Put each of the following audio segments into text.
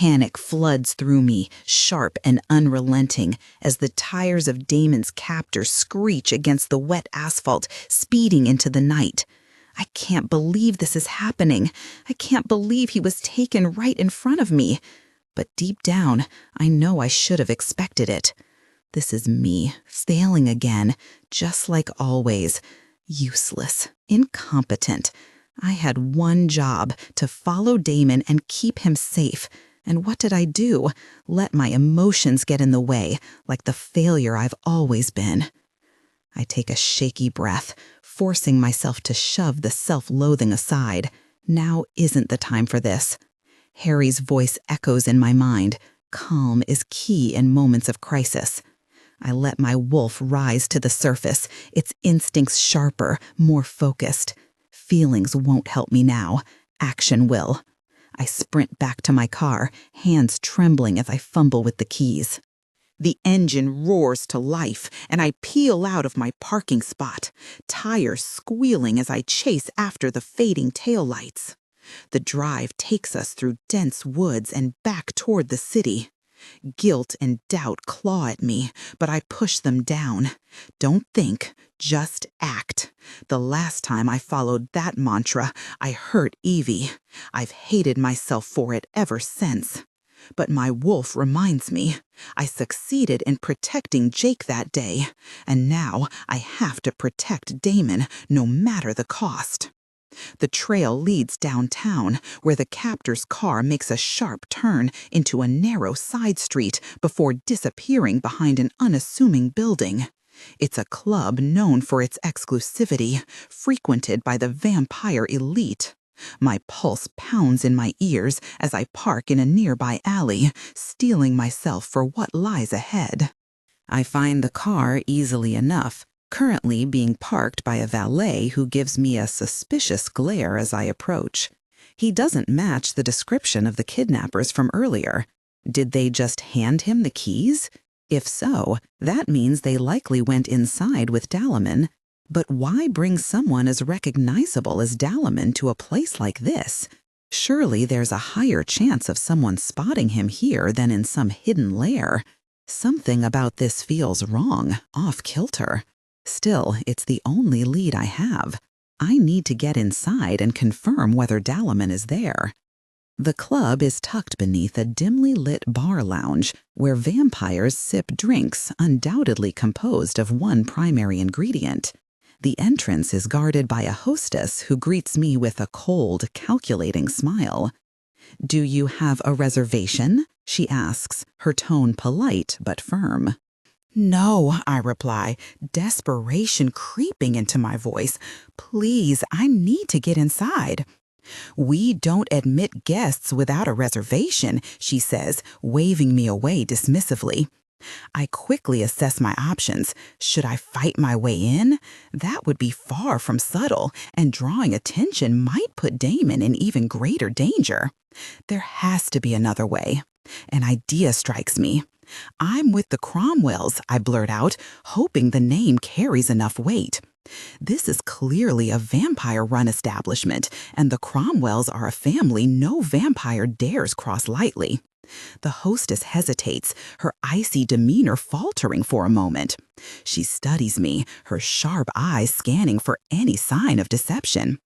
Panic floods through me, sharp and unrelenting, as the tires of Damon's captor screech against the wet asphalt, speeding into the night. I can't believe this is happening. I can't believe he was taken right in front of me. But deep down, I know I should have expected it. This is me, failing again, just like always. Useless, incompetent. I had one job, to follow Damon and keep him safe. And what did I do? Let my emotions get in the way, like the failure I've always been. I take a shaky breath, forcing myself to shove the self-loathing aside. Now isn't the time for this. Harry's voice echoes in my mind. Calm is key in moments of crisis. I let my wolf rise to the surface, its instincts sharper, more focused. Feelings won't help me now. Action will. I sprint back to my car, hands trembling as I fumble with the keys. The engine roars to life, and I peel out of my parking spot, tires squealing as I chase after the fading taillights. The drive takes us through dense woods and back toward the city. Guilt and doubt claw at me, but I push them down. Don't think, just act. The last time I followed that mantra, I hurt Evie. I've hated myself for it ever since. But my wolf reminds me. I succeeded in protecting Jake that day, and now I have to protect Damon no matter the cost. The trail leads downtown, where the captor's car makes a sharp turn into a narrow side street before disappearing behind an unassuming building. It's a club known for its exclusivity, frequented by the vampire elite. My pulse pounds in my ears as I park in a nearby alley, steeling myself for what lies ahead. I find the car easily enough, currently being parked by a valet who gives me a suspicious glare as I approach. He doesn't match the description of the kidnappers from earlier. Did they just hand him the keys? If so, that means they likely went inside with Dalliman. But why bring someone as recognizable as Dalliman to a place like this? Surely there's a higher chance of someone spotting him here than in some hidden lair. Something about this feels wrong, off-kilter. Still, it's the only lead I have. I need to get inside and confirm whether Dalliman is there. The club is tucked beneath a dimly lit bar lounge where vampires sip drinks undoubtedly composed of one primary ingredient. The entrance is guarded by a hostess who greets me with a cold, calculating smile. "Do you have a reservation?" she asks, her tone polite but firm. "No," I reply, desperation creeping into my voice. "Please, I need to get inside." "We don't admit guests without a reservation," she says, waving me away dismissively. I quickly assess my options. Should I fight my way in? That would be far from subtle, and drawing attention might put Damon in even greater danger. There has to be another way. An idea strikes me. "I'm with the Cromwells," I blurt out, hoping the name carries enough weight. This is clearly a vampire-run establishment, and the Cromwells are a family no vampire dares cross lightly. The hostess hesitates, her icy demeanor faltering for a moment. She studies me, her sharp eyes scanning for any sign of deception.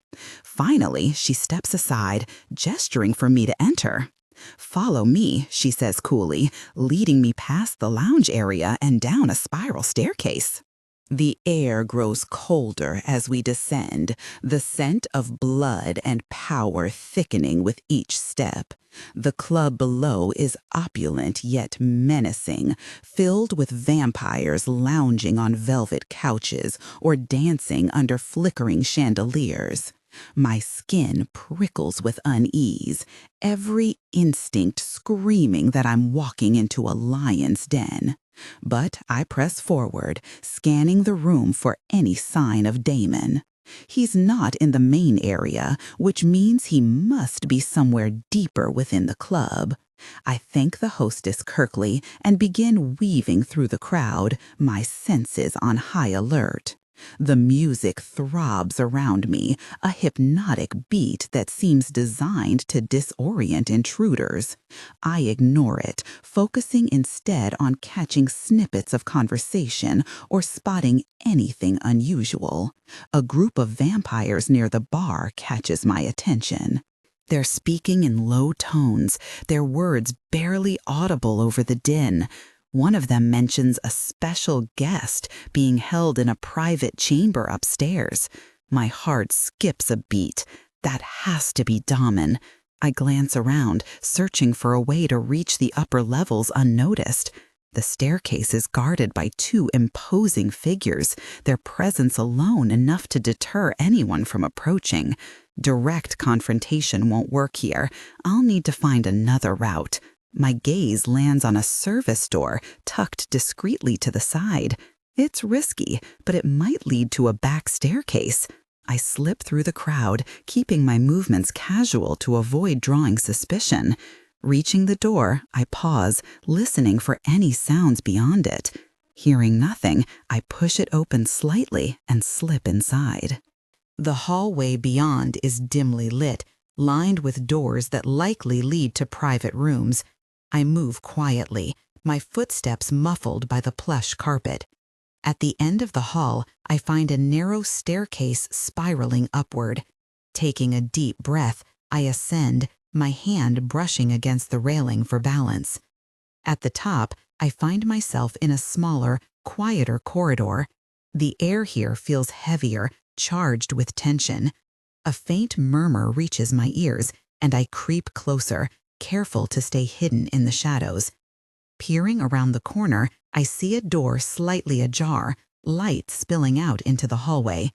Finally, she steps aside, gesturing for me to enter. "Follow me," she says coolly, leading me past the lounge area and down a spiral staircase. The air grows colder as we descend, the scent of blood and power thickening with each step. The club below is opulent yet menacing, filled with vampires lounging on velvet couches or dancing under flickering chandeliers. My skin prickles with unease, every instinct screaming that I'm walking into a lion's den. But I press forward, scanning the room for any sign of Damon. He's not in the main area, which means he must be somewhere deeper within the club. I thank the hostess curtly and begin weaving through the crowd, my senses on high alert. The music throbs around me, a hypnotic beat that seems designed to disorient intruders. I ignore it, focusing instead on catching snippets of conversation or spotting anything unusual. A group of vampires near the bar catches my attention. They're speaking in low tones, their words barely audible over the din. One of them mentions a special guest being held in a private chamber upstairs. My heart skips a beat. That has to be Dahman. I glance around, searching for a way to reach the upper levels unnoticed. The staircase is guarded by two imposing figures, their presence alone enough to deter anyone from approaching. Direct confrontation won't work here. I'll need to find another route. My gaze lands on a service door tucked discreetly to the side. It's risky, but it might lead to a back staircase. I slip through the crowd, keeping my movements casual to avoid drawing suspicion. Reaching the door, I pause, listening for any sounds beyond it. Hearing nothing, I push it open slightly and slip inside. The hallway beyond is dimly lit, lined with doors that likely lead to private rooms. I move quietly, my footsteps muffled by the plush carpet. At the end of the hall, I find a narrow staircase spiraling upward. Taking a deep breath, I ascend, my hand brushing against the railing for balance. At the top, I find myself in a smaller, quieter corridor. The air here feels heavier, charged with tension. A faint murmur reaches my ears, and I creep closer, careful to stay hidden in the shadows. Peering around the corner, I see a door slightly ajar, light spilling out into the hallway.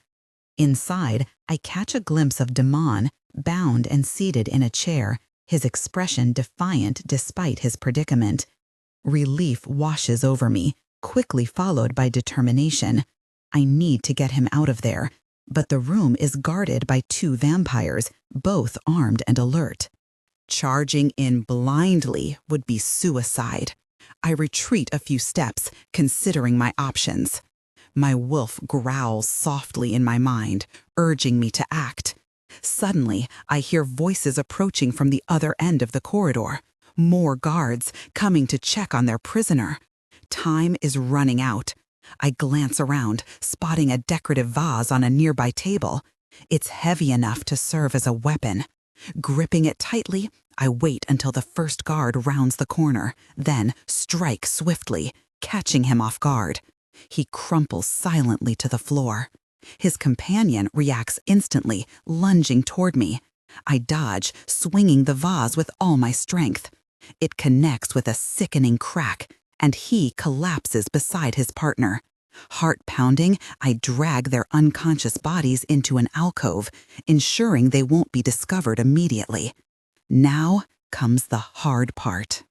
Inside, I catch a glimpse of Damian, bound and seated in a chair, his expression defiant despite his predicament. Relief washes over me, quickly followed by determination. I need to get him out of there, but the room is guarded by two vampires, both armed and alert. Charging in blindly would be suicide. I retreat a few steps, considering my options. My wolf growls softly in my mind, urging me to act. Suddenly, I hear voices approaching from the other end of the corridor. More guards coming to check on their prisoner. Time is running out. I glance around, spotting a decorative vase on a nearby table. It's heavy enough to serve as a weapon. Gripping it tightly, I wait until the first guard rounds the corner, then strike swiftly, catching him off guard. He crumples silently to the floor. His companion reacts instantly, lunging toward me. I dodge, swinging the vase with all my strength. It connects with a sickening crack, and he collapses beside his partner. Heart pounding, I drag their unconscious bodies into an alcove, ensuring they won't be discovered immediately. Now comes the hard part.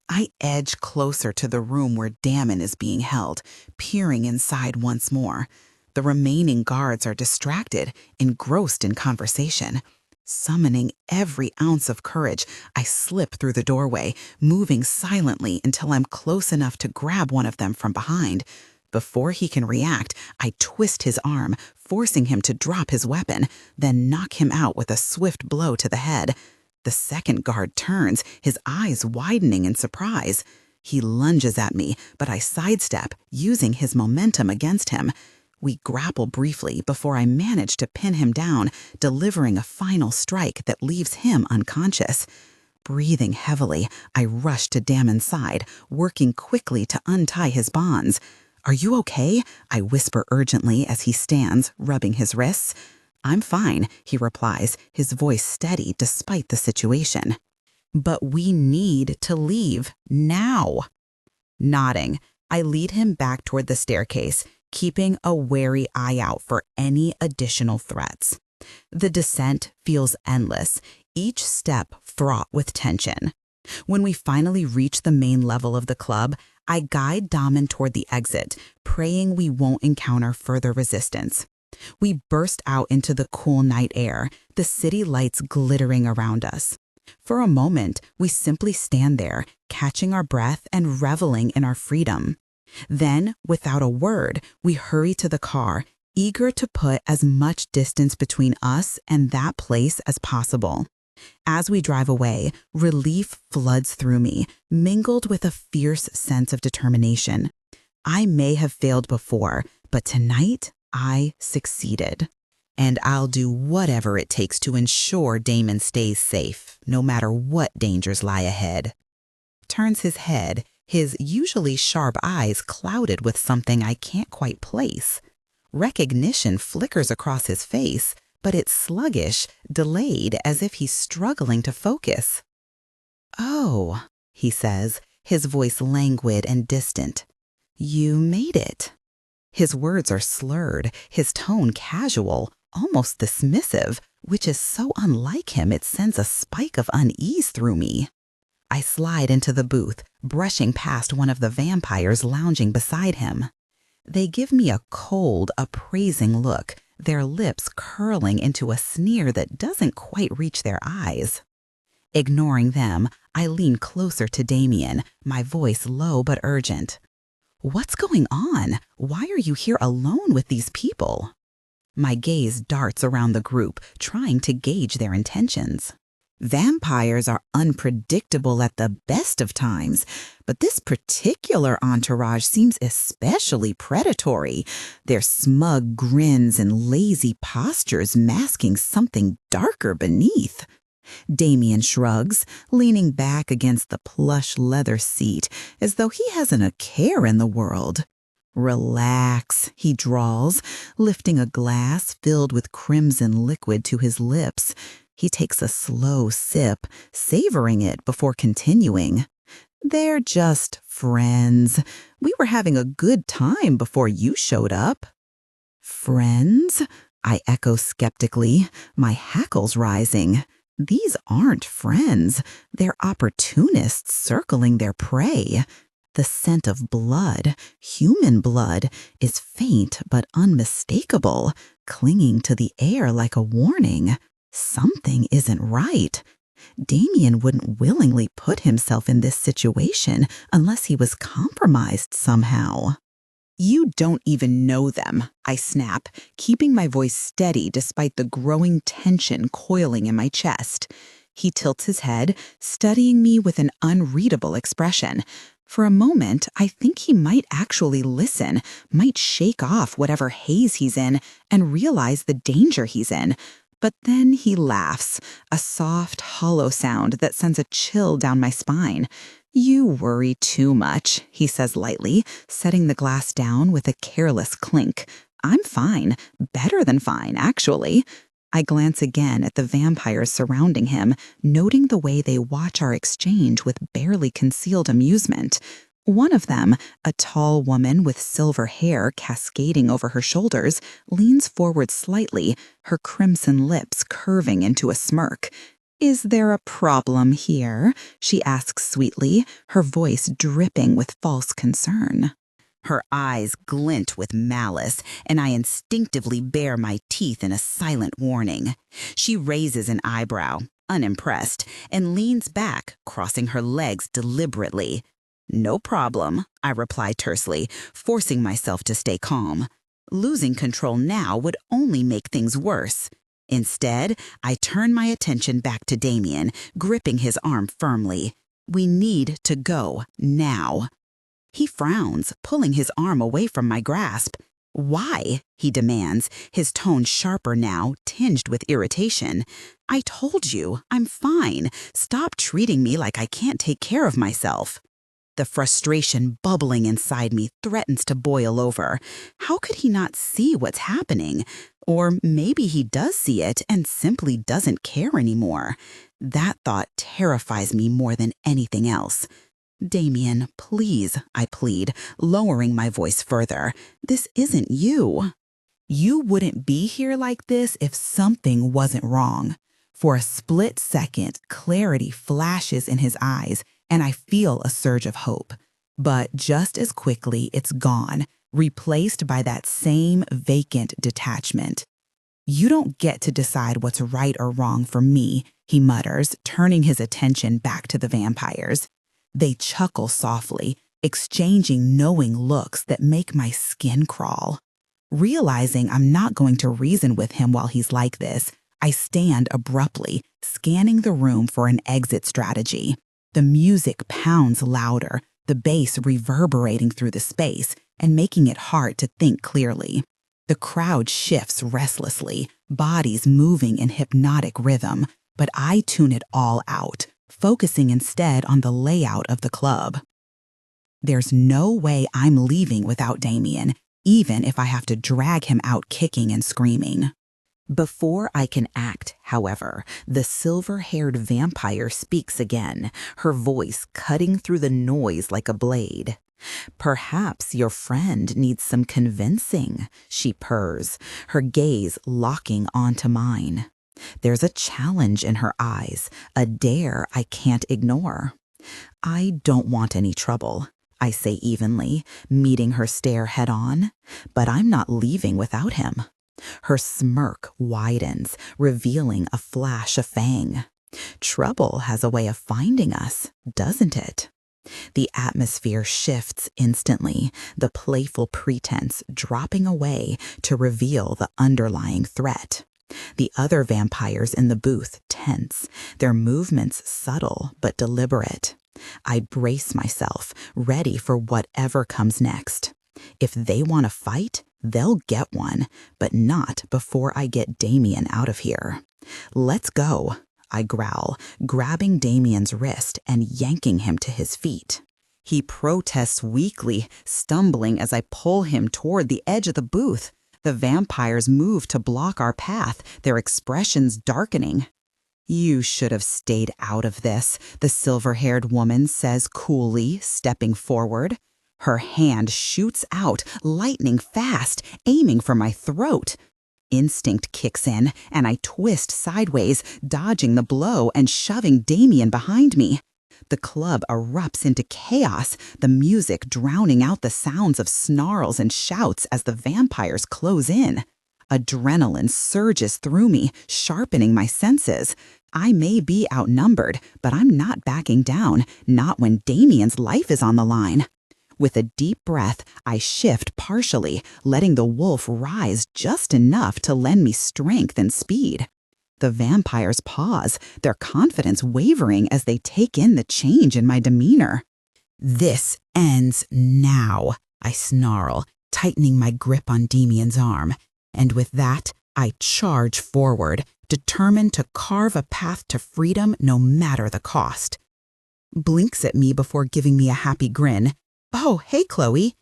I edge closer to the room where Damian is being held, peering inside once more. The remaining guards are distracted, engrossed in conversation. Summoning every ounce of courage, I slip through the doorway, moving silently until I'm close enough to grab one of them from behind. Before he can react, I twist his arm, forcing him to drop his weapon, then knock him out with a swift blow to the head. The second guard turns, his eyes widening in surprise. He lunges at me, but I sidestep, using his momentum against him. We grapple briefly before I manage to pin him down, delivering a final strike that leaves him unconscious. Breathing heavily, I rush to Damian's side, working quickly to untie his bonds. "Are you okay?" I whisper urgently as he stands, rubbing his wrists. "I'm fine," he replies, his voice steady despite the situation. "But we need to leave now." Nodding, I lead him back toward the staircase, keeping a wary eye out for any additional threats. The descent feels endless, each step fraught with tension. When we finally reach the main level of the club, I guide Damian toward the exit, praying we won't encounter further resistance. We burst out into the cool night air, the city lights glittering around us. For a moment, we simply stand there, catching our breath and reveling in our freedom. Then, without a word, we hurry to the car, eager to put as much distance between us and that place as possible. As we drive away, relief floods through me, mingled with a fierce sense of determination. I may have failed before, but tonight I succeeded. And I'll do whatever it takes to ensure Damon stays safe, no matter what dangers lie ahead. Turns his head, his usually sharp eyes clouded with something I can't quite place. Recognition flickers across his face, but it's sluggish, delayed, as if he's struggling to focus. "Oh," he says, his voice languid and distant. "You made it." His words are slurred, his tone casual, almost dismissive, which is so unlike him it sends a spike of unease through me. I slide into the booth, brushing past one of the vampires lounging beside him. They give me a cold, appraising look, their lips curling into a sneer that doesn't quite reach their eyes. Ignoring them, I lean closer to Damian, my voice low but urgent. "What's going on? Why are you here alone with these people?" My gaze darts around the group, trying to gauge their intentions. Vampires are unpredictable at the best of times, but this particular entourage seems especially predatory, their smug grins and lazy postures masking something darker beneath. Damian shrugs, leaning back against the plush leather seat as though he hasn't a care in the world. "Relax," he drawls, lifting a glass filled with crimson liquid to his lips. He takes a slow sip, savoring it before continuing. "They're just friends. We were having a good time before you showed up." "Friends?" I echo skeptically, my hackles rising. These aren't friends. They're opportunists circling their prey. The scent of blood, human blood, is faint but unmistakable, clinging to the air like a warning. Something isn't right. Damian wouldn't willingly put himself in this situation unless he was compromised somehow. "You don't even know them," I snap, keeping my voice steady despite the growing tension coiling in my chest. He tilts his head, studying me with an unreadable expression. For a moment, I think he might actually listen, might shake off whatever haze he's in, and realize the danger he's in. But then he laughs, a soft, hollow sound that sends a chill down my spine. "You worry too much," he says lightly, setting the glass down with a careless clink. "I'm fine, better than fine, actually." I glance again at the vampires surrounding him, noting the way they watch our exchange with barely concealed amusement. One of them, a tall woman with silver hair cascading over her shoulders, leans forward slightly, her crimson lips curving into a smirk. "Is there a problem here?" she asks sweetly, her voice dripping with false concern. Her eyes glint with malice, and I instinctively bare my teeth in a silent warning. She raises an eyebrow, unimpressed, and leans back, crossing her legs deliberately. "No problem," I reply tersely, forcing myself to stay calm. Losing control now would only make things worse. Instead, I turn my attention back to Damian, gripping his arm firmly. "We need to go, now." He frowns, pulling his arm away from my grasp. "Why?" he demands, his tone sharper now, tinged with irritation. "I told you, I'm fine. Stop treating me like I can't take care of myself." The frustration bubbling inside me threatens to boil over. How could he not see what's happening? Or maybe he does see it and simply doesn't care anymore. That thought terrifies me more than anything else. "Damian, please," I plead, lowering my voice further. "This isn't you. You wouldn't be here like this if something wasn't wrong." For a split second, clarity flashes in his eyes, and I feel a surge of hope. But just as quickly, it's gone, replaced by that same vacant detachment. "You don't get to decide what's right or wrong for me," he mutters, turning his attention back to the vampires. They chuckle softly, exchanging knowing looks that make my skin crawl. Realizing I'm not going to reason with him while he's like this, I stand abruptly, scanning the room for an exit strategy. The music pounds louder, the bass reverberating through the space and making it hard to think clearly. The crowd shifts restlessly, bodies moving in hypnotic rhythm, but I tune it all out, focusing instead on the layout of the club. There's no way I'm leaving without Damian, even if I have to drag him out kicking and screaming. Before I can act, however, the silver-haired vampire speaks again, her voice cutting through the noise like a blade. "Perhaps your friend needs some convincing," she purrs, her gaze locking onto mine. There's a challenge in her eyes, a dare I can't ignore. "I don't want any trouble," I say evenly, meeting her stare head-on, "but I'm not leaving without him." Her smirk widens, revealing a flash of fang. Trouble has a way of finding us, doesn't it? The atmosphere shifts instantly, the playful pretense dropping away to reveal the underlying threat. The other vampires in the booth tense, their movements subtle but deliberate. I brace myself, ready for whatever comes next. If they want to fight, they'll get one, but not before I get Damian out of here. "Let's go," I growl, grabbing Damian's wrist and yanking him to his feet. He protests weakly, stumbling as I pull him toward the edge of the booth. The vampires move to block our path, their expressions darkening. "You should have stayed out of this," the silver-haired woman says coolly, stepping forward. Her hand shoots out, lightning fast, aiming for my throat. Instinct kicks in, and I twist sideways, dodging the blow and shoving Damian behind me. The club erupts into chaos, the music drowning out the sounds of snarls and shouts as the vampires close in. Adrenaline surges through me, sharpening my senses. I may be outnumbered, but I'm not backing down, not when Damian's life is on the line. With a deep breath, I shift partially, letting the wolf rise just enough to lend me strength and speed. The vampires pause, their confidence wavering as they take in the change in my demeanor. "This ends now," I snarl, tightening my grip on Damian's arm. And with that, I charge forward, determined to carve a path to freedom no matter the cost. Blinks at me before giving me a happy grin. "Oh, hey, Chloe."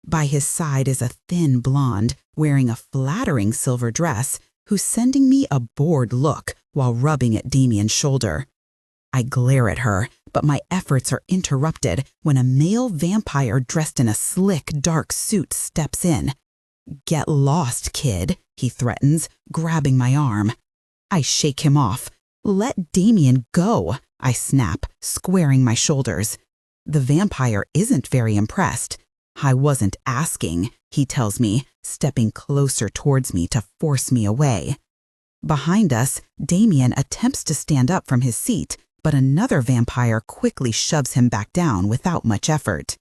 By his side is a thin blonde, wearing a flattering silver dress, who's sending me a bored look while rubbing at Damian's shoulder. I glare at her, but my efforts are interrupted when a male vampire dressed in a slick, dark suit steps in. "Get lost, kid," he threatens, grabbing my arm. I shake him off. "Let Damian go," I snap, squaring my shoulders. The vampire isn't very impressed. "I wasn't asking," he tells me, stepping closer towards me to force me away. Behind us, Damian attempts to stand up from his seat, but another vampire quickly shoves him back down without much effort.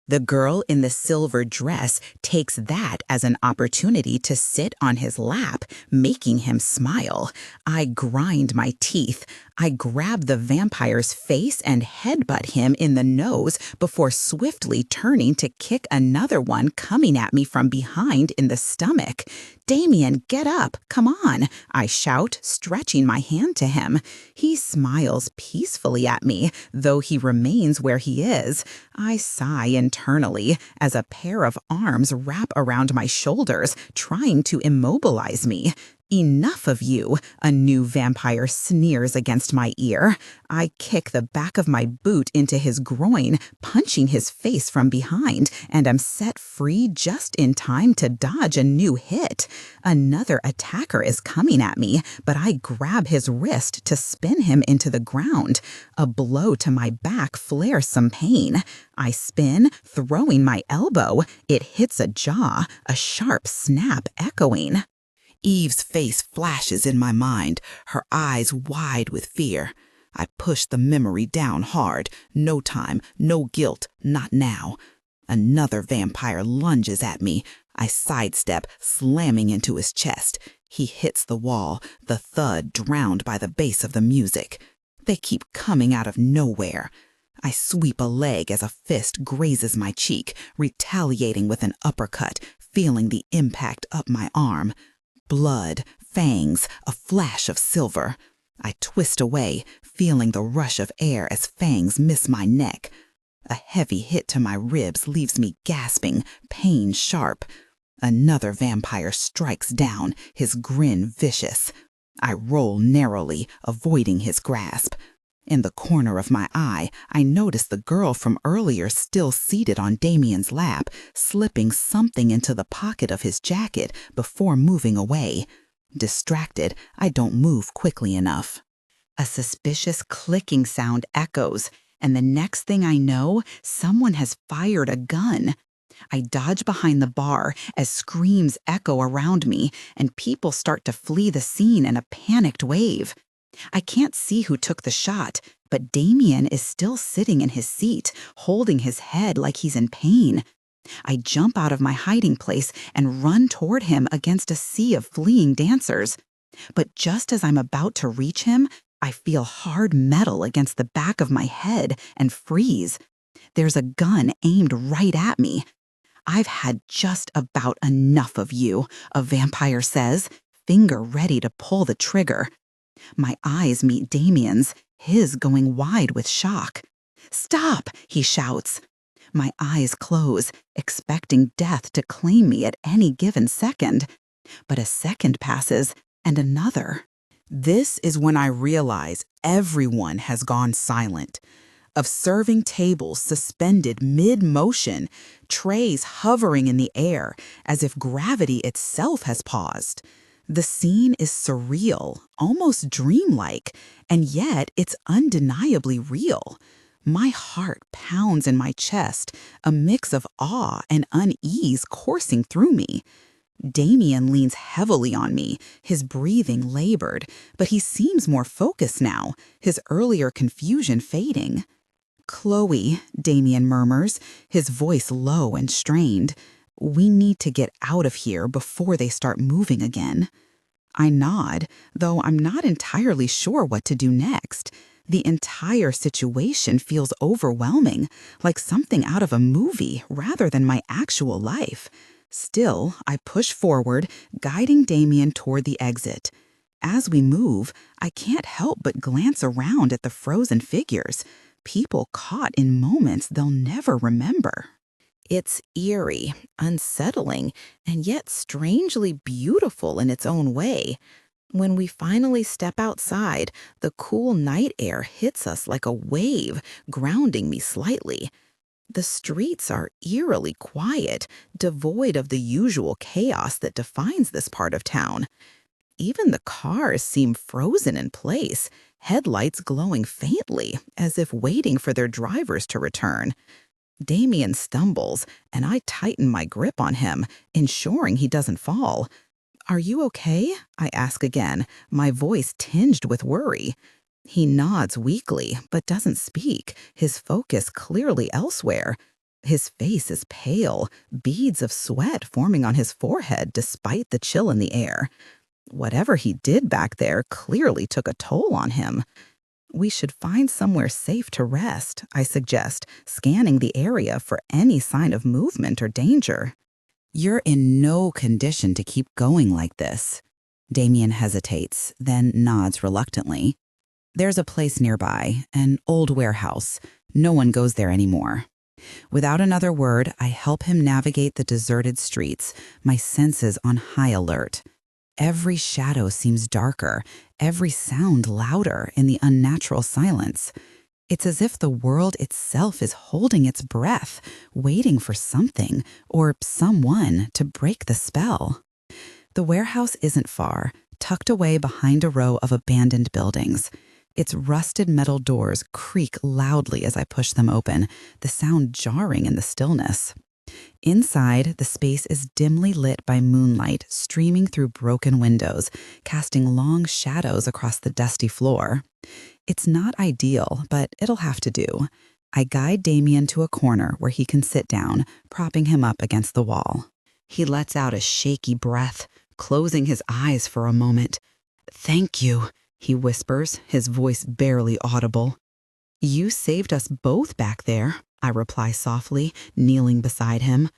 The girl in the silver dress takes that as an opportunity to sit on his lap, making him smile. I grind my teeth. I grab the vampire's face and headbutt him in the nose before swiftly turning to kick another one coming at me from behind in the stomach. "Damian, get up, come on," I shout, stretching my hand to him. He smiles peacefully at me, though he remains where he is. I sigh internally as a pair of arms wrap around my shoulders, trying to immobilize me. "Enough of you," a new vampire sneers against my ear. I kick the back of my boot into his groin, punching his face from behind, and am set free just in time to dodge a new hit. Another attacker is coming at me, but I grab his wrist to spin him into the ground. A blow to my back flares some pain. I spin, throwing my elbow. It hits a jaw, a sharp snap echoing. Eve's face flashes in my mind, her eyes wide with fear. I push the memory down hard. No time, no guilt, not now. Another vampire lunges at me, I sidestep, slamming into his chest. He hits the wall, the thud drowned by the bass of the music. They keep coming out of nowhere. I sweep a leg as a fist grazes my cheek, retaliating with an uppercut, feeling the impact up my arm. Blood, fangs, a flash of silver. I twist away, feeling the rush of air as fangs miss my neck. A heavy hit to my ribs leaves me gasping, pain sharp. Another vampire strikes down, his grin vicious. I roll narrowly, avoiding his grasp. In the corner of my eye, I notice the girl from earlier still seated on Damian's lap, slipping something into the pocket of his jacket before moving away. Distracted, I don't move quickly enough. A suspicious clicking sound echoes, and the next thing I know, someone has fired a gun. I dodge behind the bar as screams echo around me, and people start to flee the scene in a panicked wave. I can't see who took the shot, but Damian is still sitting in his seat, holding his head like he's in pain. I jump out of my hiding place and run toward him against a sea of fleeing dancers. But just as I'm about to reach him, I feel hard metal against the back of my head and freeze. There's a gun aimed right at me. "I've had just about enough of you," a vampire says, finger ready to pull the trigger. My eyes meet Damian's, his going wide with shock. "Stop!" he shouts. My eyes close, expecting death to claim me at any given second. But a second passes, and another. This is when I realize everyone has gone silent. Of serving tables suspended mid-motion, trays hovering in the air as if gravity itself has paused. The scene is surreal, almost dreamlike, and yet it's undeniably real. My heart pounds in my chest, a mix of awe and unease coursing through me. Damian leans heavily on me, his breathing labored, but he seems more focused now, his earlier confusion fading. "Chloe," Damian murmurs, his voice low and strained. "We need to get out of here before they start moving again." I nod, though I'm not entirely sure what to do next. The entire situation feels overwhelming, like something out of a movie rather than my actual life. Still, I push forward, guiding Damian toward the exit. As we move, I can't help but glance around at the frozen figures, people caught in moments they'll never remember. It's eerie, unsettling, and yet strangely beautiful in its own way. When we finally step outside, the cool night air hits us like a wave, grounding me slightly. The streets are eerily quiet, devoid of the usual chaos that defines this part of town. Even the cars seem frozen in place, headlights glowing faintly, as if waiting for their drivers to return. Damian stumbles, and I tighten my grip on him, ensuring he doesn't fall. "Are you okay?" I ask again, my voice tinged with worry. He nods weakly, but doesn't speak, his focus clearly elsewhere. His face is pale, beads of sweat forming on his forehead despite the chill in the air. Whatever he did back there clearly took a toll on him. "We should find somewhere safe to rest," I suggest, scanning the area for any sign of movement or danger. "You're in no condition to keep going like this." Damian hesitates, then nods reluctantly. "There's a place nearby, an old warehouse. No one goes there anymore." Without another word, I help him navigate the deserted streets, my senses on high alert. Every shadow seems darker, every sound louder in the unnatural silence. It's as if the world itself is holding its breath, waiting for something or someone to break the spell. The warehouse isn't far, tucked away behind a row of abandoned buildings. Its rusted metal doors creak loudly as I push them open, the sound jarring in the stillness. Inside, the space is dimly lit by moonlight streaming through broken windows, casting long shadows across the dusty floor. It's not ideal, but it'll have to do. I guide Damian to a corner where he can sit down, propping him up against the wall. He lets out a shaky breath, closing his eyes for a moment. "Thank you," he whispers, his voice barely audible. "You saved us both back there," I reply softly, kneeling beside him.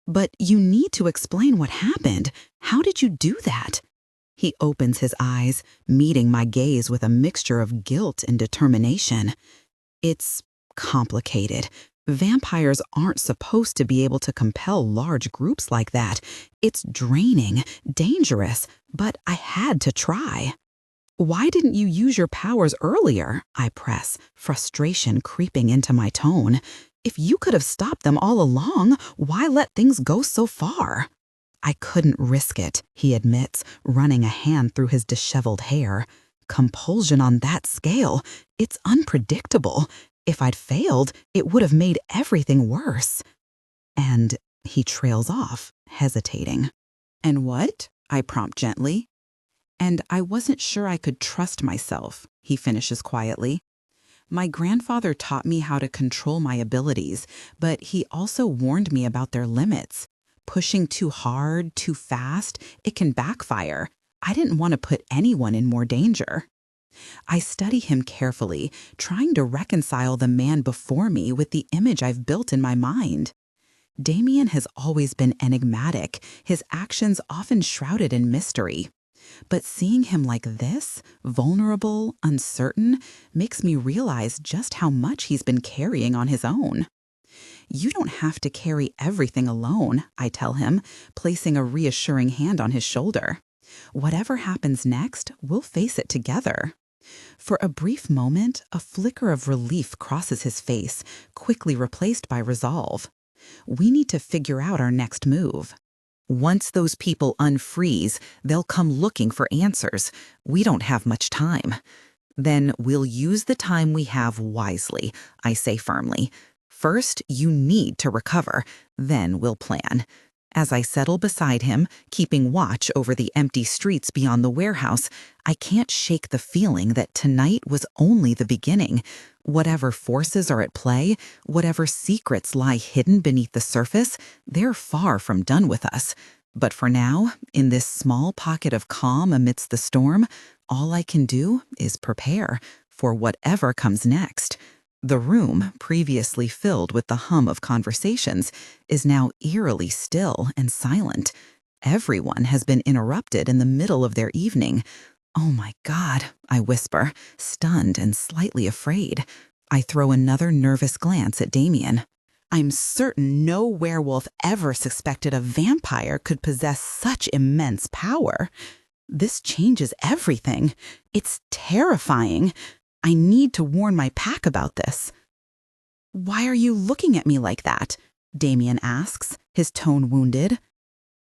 "But you need to explain what happened. How did you do that?" He opens his eyes, meeting my gaze with a mixture of guilt and determination. "It's complicated. Vampires aren't supposed to be able to compel large groups like that. It's draining, dangerous, but I had to try." "Why didn't you use your powers earlier?" I press, frustration creeping into my tone. "If you could have stopped them all along, why let things go so far?" "I couldn't risk it," he admits, running a hand through his disheveled hair. "Compulsion on that scale, it's unpredictable. If I'd failed, it would have made everything worse." And he trails off, hesitating. "And what?" I prompt gently. "And I wasn't sure I could trust myself," he finishes quietly. "My grandfather taught me how to control my abilities, but he also warned me about their limits. Pushing too hard, too fast, it can backfire. I didn't want to put anyone in more danger." I study him carefully, trying to reconcile the man before me with the image I've built in my mind. Damian has always been enigmatic, his actions often shrouded in mystery. But seeing him like this, vulnerable, uncertain, makes me realize just how much he's been carrying on his own. "You don't have to carry everything alone," I tell him, placing a reassuring hand on his shoulder. "Whatever happens next, we'll face it together." For a brief moment, a flicker of relief crosses his face, quickly replaced by resolve. We need to figure out our next move. Once those people unfreeze, they'll come looking for answers. We don't have much time. "Then we'll use the time we have wisely," I say firmly. "First, you need to recover. Then we'll plan." As I settle beside him, keeping watch over the empty streets beyond the warehouse, I can't shake the feeling that tonight was only the beginning. Whatever forces are at play, whatever secrets lie hidden beneath the surface, they're far from done with us. But for now, in this small pocket of calm amidst the storm, all I can do is prepare for whatever comes next. The room, previously filled with the hum of conversations, is now eerily still and silent. Everyone has been interrupted in the middle of their evening. "Oh my God," I whisper, stunned and slightly afraid. I throw another nervous glance at Damian. I'm certain no werewolf ever suspected a vampire could possess such immense power. This changes everything. It's terrifying. I need to warn my pack about this. "Why are you looking at me like that?" Damian asks, his tone wounded.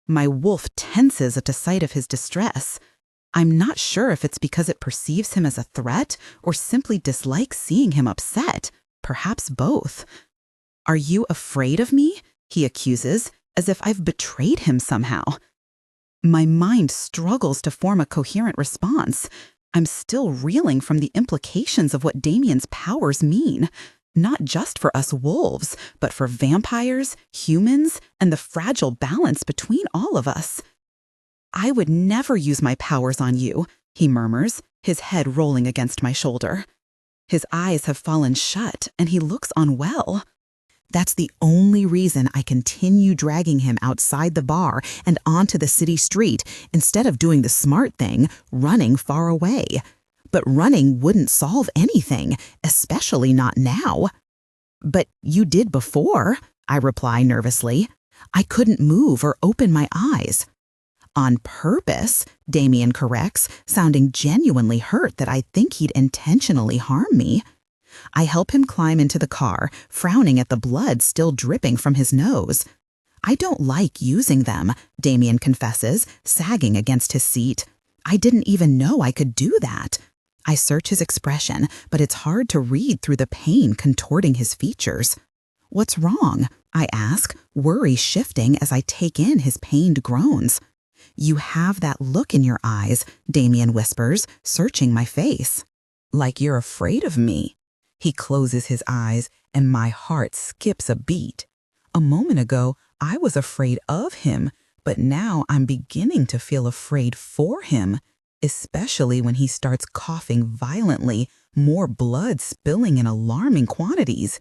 My wolf tenses at the sight of his distress. I'm not sure if it's because it perceives him as a threat or simply dislikes seeing him upset. Perhaps both. "Are you afraid of me?" he accuses, as if I've betrayed him somehow. My mind struggles to form a coherent response. I'm still reeling from the implications of what Damian's powers mean, not just for us wolves, but for vampires, humans, and the fragile balance between all of us. "I would never use my powers on you," he murmurs, his head rolling against my shoulder. His eyes have fallen shut, and he looks unwell. That's the only reason I continue dragging him outside the bar and onto the city street instead of doing the smart thing, running far away. But running wouldn't solve anything, especially not now. "But you did before," I reply nervously. "I couldn't move or open my eyes." "On purpose," Damian corrects, sounding genuinely hurt that I think he'd intentionally harm me. I help him climb into the car, frowning at the blood still dripping from his nose. "I don't like using them," Damian confesses, sagging against his seat. "I didn't even know I could do that." I search his expression, but it's hard to read through the pain contorting his features. "What's wrong?" I ask, worry shifting as I take in his pained groans. "You have that look in your eyes," Damian whispers, searching my face. "Like you're afraid of me." He closes his eyes, and my heart skips a beat. A moment ago, I was afraid of him. but now I'm beginning to feel afraid for him, especially when he starts coughing violently, more blood spilling in alarming quantities.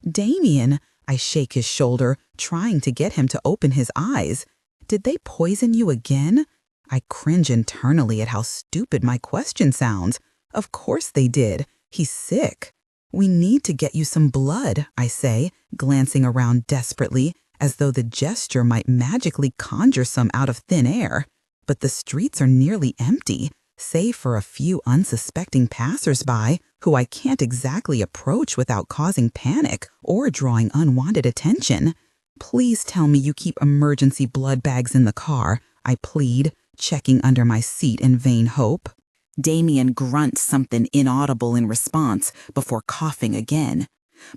Damian, I shake his shoulder, trying to get him to open his eyes. Did they poison you again? I cringe internally at how stupid my question sounds. Of course they did. He's sick. We need to get you some blood, I say, glancing around desperately, as though the gesture might magically conjure some out of thin air. But the streets are nearly empty, save for a few unsuspecting passers-by who I can't exactly approach without causing panic or drawing unwanted attention. Please tell me you keep emergency blood bags in the car, I plead, checking under my seat in vain hope. Damian grunts something inaudible in response before coughing again.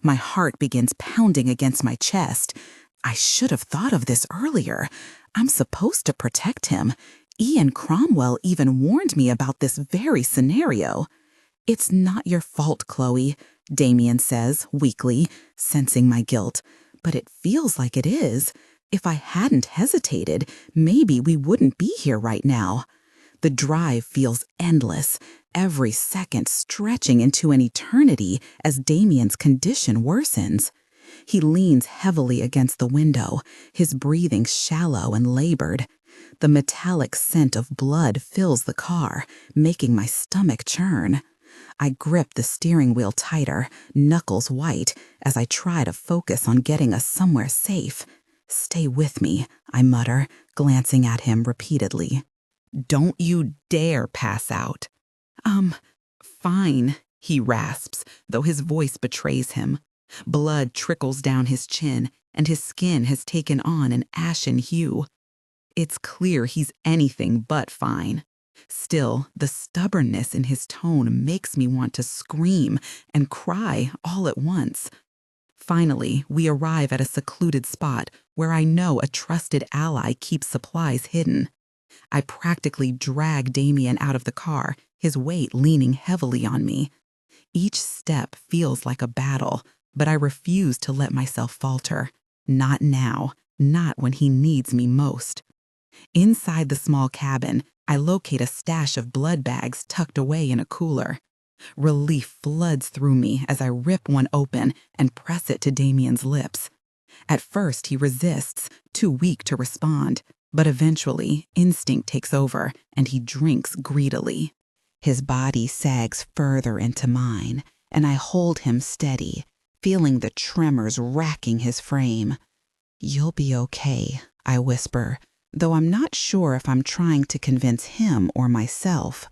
My heart begins pounding against my chest. I should have thought of this earlier. I'm supposed to protect him. Ian Cromwell even warned me about this very scenario. It's not your fault, Chloe, Damian says weakly, sensing my guilt. But it feels like it is. If I hadn't hesitated, maybe we wouldn't be here right now. The drive feels endless, every second stretching into an eternity as Damian's condition worsens. He leans heavily against the window, his breathing shallow and labored. The metallic scent of blood fills the car, making my stomach churn. I grip the steering wheel tighter, knuckles white, as I try to focus on getting us somewhere safe. Stay with me, I mutter, glancing at him repeatedly. Don't you dare pass out. Fine, he rasps, though his voice betrays him. Blood trickles down his chin, and his skin has taken on an ashen hue. It's clear he's anything but fine. Still, the stubbornness in his tone makes me want to scream and cry all at once. Finally, we arrive at a secluded spot where I know a trusted ally keeps supplies hidden. I practically drag Damian out of the car, his weight leaning heavily on me. Each step feels like a battle, but I refuse to let myself falter. Not now, not when he needs me most. Inside the small cabin, I locate a stash of blood bags tucked away in a cooler. Relief floods through me as I rip one open and press it to Damian's lips. At first, he resists, too weak to respond, but eventually, instinct takes over and he drinks greedily. His body sags further into mine, and I hold him steady, feeling the tremors racking his frame. You'll be okay, I whisper, though I'm not sure if I'm trying to convince him or myself.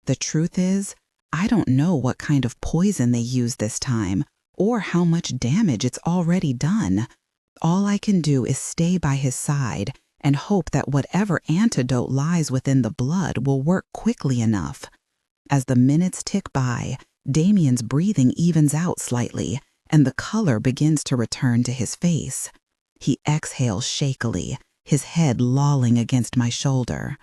The truth is, I don't know what kind of poison they used this time, or how much damage it's already done. All I can do is stay by his side and hope that whatever antidote lies within the blood will work quickly enough. As the minutes tick by, Damian's breathing evens out slightly, and the color begins to return to his face. He exhales shakily, his head lolling against my shoulder.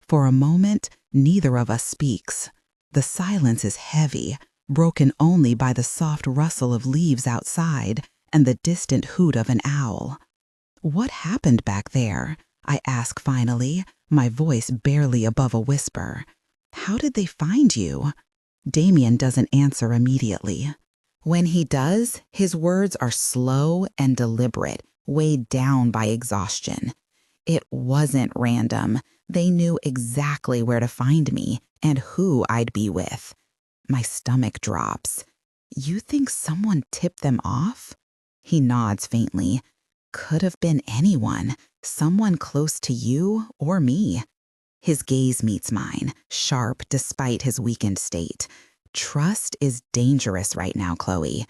For a moment, neither of us speaks. The silence is heavy, broken only by the soft rustle of leaves outside and the distant hoot of an owl. What happened back there? I ask finally, my voice barely above a whisper. How did they find you? Damian doesn't answer immediately. When he does, his words are slow and deliberate, weighed down by exhaustion. It wasn't random. They knew exactly where to find me and who I'd be with. My stomach drops. You think someone tipped them off? He nods faintly. Could have been anyone, someone close to you or me. His gaze meets mine, sharp despite his weakened state. Trust is dangerous right now, Chloe.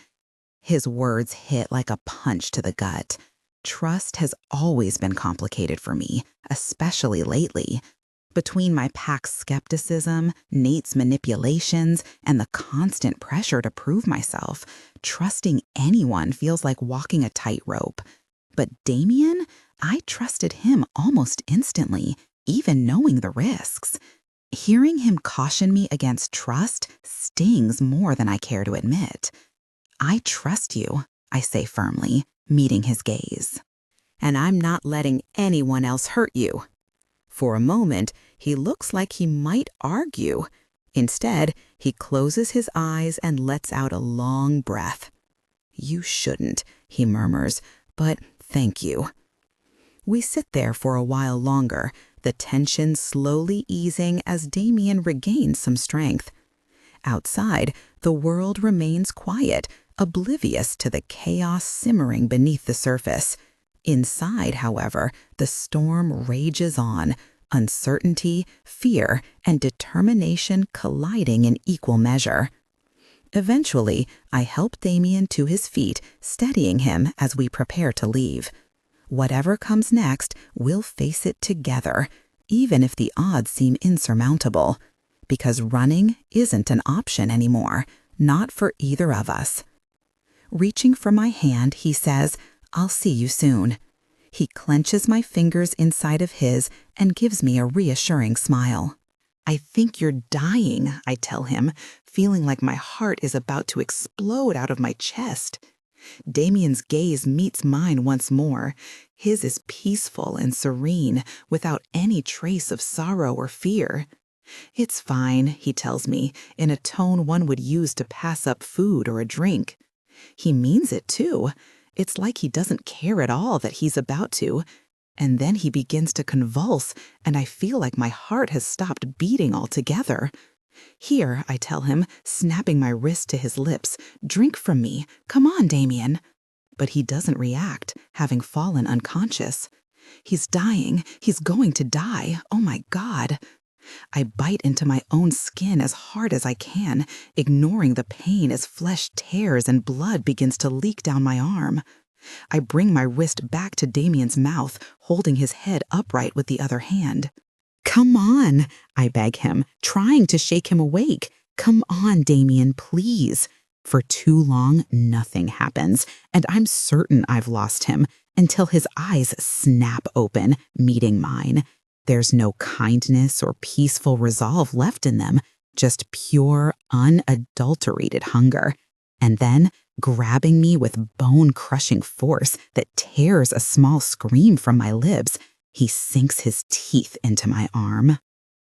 His words hit like a punch to the gut. Trust has always been complicated for me, especially lately. Between my pack's skepticism, Nate's manipulations, and the constant pressure to prove myself, trusting anyone feels like walking a tightrope. But Damian, I trusted him almost instantly, even knowing the risks. Hearing him caution me against trust stings more than I care to admit. I trust you, I say firmly, meeting his gaze. and I'm not letting anyone else hurt you." For a moment, he looks like he might argue. Instead, he closes his eyes and lets out a long breath. "You shouldn't," he murmurs, "but thank you." We sit there for a while longer, the tension slowly easing as Damian regains some strength. Outside, the world remains quiet, oblivious to the chaos simmering beneath the surface. Inside, however, the storm rages on, uncertainty, fear, and determination colliding in equal measure. Eventually, I help Damian to his feet, steadying him as we prepare to leave. Whatever comes next, we'll face it together, even if the odds seem insurmountable. Because running isn't an option anymore, not for either of us. Reaching for my hand, he says, "I'll see you soon." He clenches my fingers inside of his and gives me a reassuring smile. "I think you're dying," I tell him, feeling like my heart is about to explode out of my chest. Damian's gaze meets mine once more. His is peaceful and serene, without any trace of sorrow or fear. "It's fine," he tells me, in a tone one would use to pass up food or a drink. He means it, too. It's like he doesn't care at all that he's about to. And then he begins to convulse, and I feel like my heart has stopped beating altogether. "Here," I tell him, snapping my wrist to his lips, "drink from me. Come on, Damian." But he doesn't react, having fallen unconscious. He's dying. He's going to die. Oh my God. I bite into my own skin as hard as I can, ignoring the pain as flesh tears and blood begins to leak down my arm. I bring my wrist back to Damian's mouth, holding his head upright with the other hand. "Come on," I beg him, trying to shake him awake. "Come on, Damian, please." For too long, nothing happens, and I'm certain I've lost him, until his eyes snap open, meeting mine. There's no kindness or peaceful resolve left in them, just pure, unadulterated hunger. And then, grabbing me with bone-crushing force that tears a small scream from my lips, he sinks his teeth into my arm.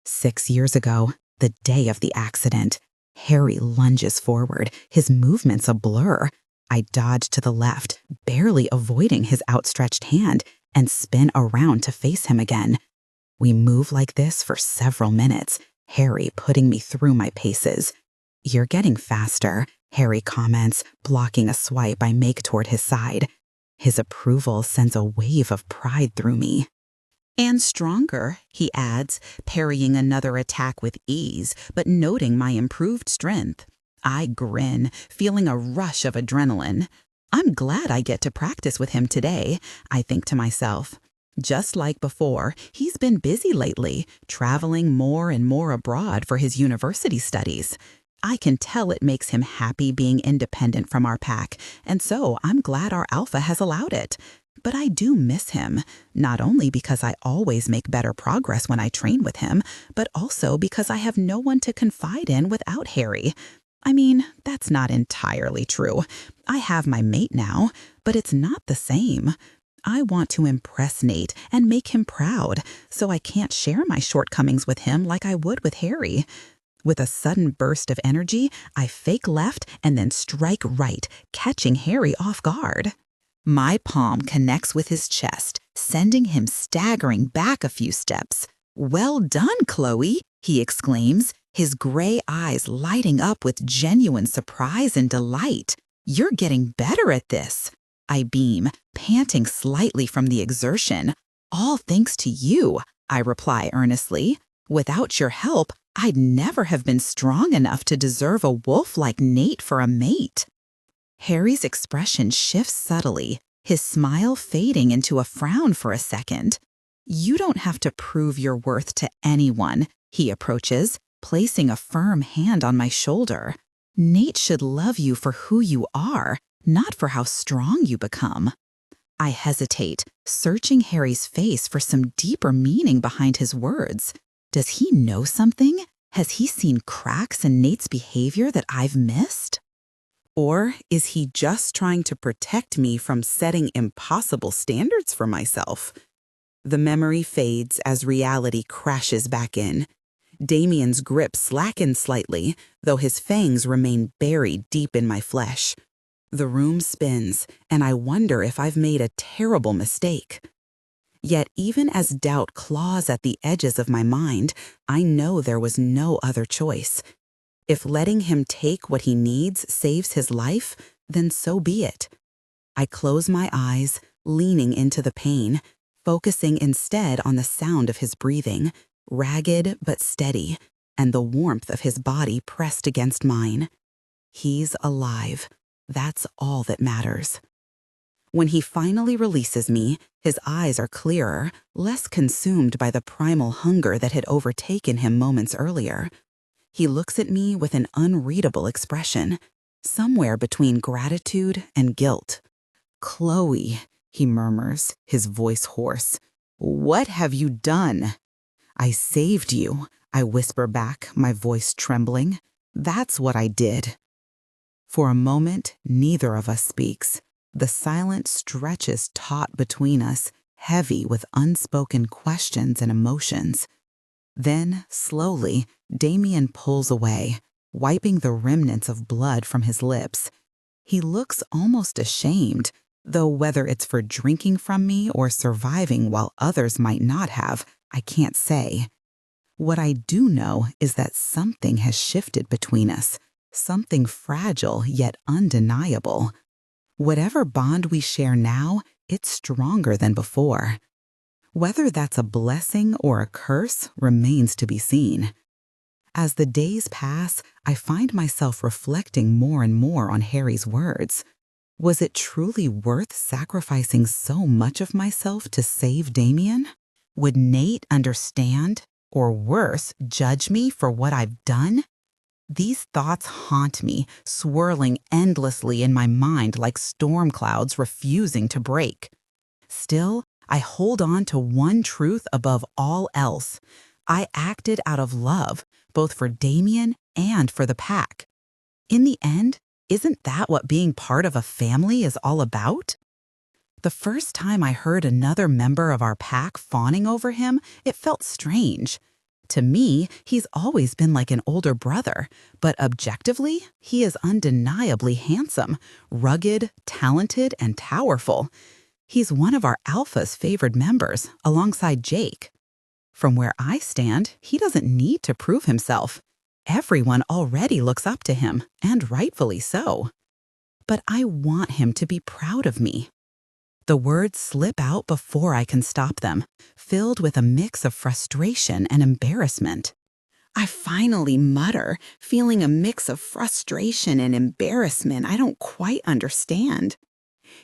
6 years ago, the day of the accident, Harry lunges forward, his movements a blur. I dodge to the left, barely avoiding his outstretched hand, and spin around to face him again. We move like this for several minutes, Harry putting me through my paces. "You're getting faster," Harry comments, blocking a swipe I make toward his side. His approval sends a wave of pride through me. "And stronger," he adds, parrying another attack with ease, but noting my improved strength. I grin, feeling a rush of adrenaline. I'm glad I get to practice with him today, I think to myself. Just like before, he's been busy lately, traveling more and more abroad for his university studies. I can tell it makes him happy being independent from our pack, and so I'm glad our alpha has allowed it. But I do miss him, not only because I always make better progress when I train with him, but also because I have no one to confide in without Harry. I mean, that's not entirely true. I have my mate now, but it's not the same. I want to impress Nate and make him proud, so I can't share my shortcomings with him like I would with Harry. With a sudden burst of energy, I fake left and then strike right, catching Harry off guard. My palm connects with his chest, sending him staggering back a few steps. "Well done, Chloe," he exclaims, his gray eyes lighting up with genuine surprise and delight. "You're getting better at this." I beam, panting slightly from the exertion. "All thanks to you," I reply earnestly. "Without your help, I'd never have been strong enough to deserve a wolf like Nate for a mate." Harry's expression shifts subtly, his smile fading into a frown for a second. "You don't have to prove your worth to anyone," he approaches, placing a firm hand on my shoulder. "Nate should love you for who you are, not for how strong you become." I hesitate, searching Harry's face for some deeper meaning behind his words. Does he know something? Has he seen cracks in Nate's behavior that I've missed? Or is he just trying to protect me from setting impossible standards for myself? The memory fades as reality crashes back in. Damian's grip slackens slightly, though his fangs remain buried deep in my flesh. The room spins, and I wonder if I've made a terrible mistake. Yet even as doubt claws at the edges of my mind, I know there was no other choice. If letting him take what he needs saves his life, then so be it. I close my eyes, leaning into the pain, focusing instead on the sound of his breathing, ragged but steady, and the warmth of his body pressed against mine. He's alive. That's all that matters. When he finally releases me, his eyes are clearer, less consumed by the primal hunger that had overtaken him moments earlier. He looks at me with an unreadable expression, somewhere between gratitude and guilt. "Chloe," he murmurs, his voice hoarse. "What have you done?" "I saved you," I whisper back, my voice trembling. "That's what I did." For a moment, neither of us speaks. The silence stretches taut between us, heavy with unspoken questions and emotions. Then, slowly, Damian pulls away, wiping the remnants of blood from his lips. He looks almost ashamed, though whether it's for drinking from me or surviving while others might not have, I can't say. What I do know is that something has shifted between us, something fragile yet undeniable. Whatever bond we share now, it's stronger than before. Whether that's a blessing or a curse remains to be seen. As the days pass, I find myself reflecting more and more on Harry's words. Was it truly worth sacrificing so much of myself to save Damian? Would Nate understand, or worse, judge me for what I've done? These thoughts haunt me, swirling endlessly in my mind like storm clouds refusing to break. Still, I hold on to one truth above all else. I acted out of love, both for Damian and for the pack. In the end, isn't that what being part of a family is all about? The first time I heard another member of our pack fawning over him, it felt strange. To me, he's always been like an older brother, but objectively, he is undeniably handsome, rugged, talented, and powerful. He's one of our Alpha's favored members, alongside Jake. From where I stand, he doesn't need to prove himself. Everyone already looks up to him, and rightfully so. But I want him to be proud of me. The words slip out before I can stop them, filled with a mix of frustration and embarrassment. I finally mutter, feeling a mix of frustration and embarrassment I don't quite understand.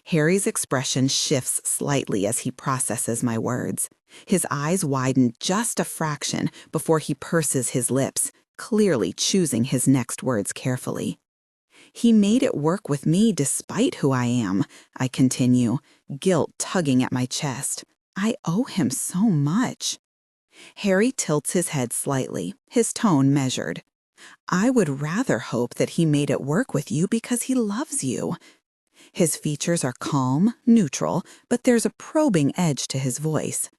Harry's expression shifts slightly as he processes my words. His eyes widen just a fraction before he purses his lips, clearly choosing his next words carefully. He made it work with me despite who I am, I continue, guilt tugging at my chest. I owe him so much. Harry tilts his head slightly, his tone measured. I would rather hope that he made it work with you because he loves you. His features are calm, neutral, but there's a probing edge to his voice.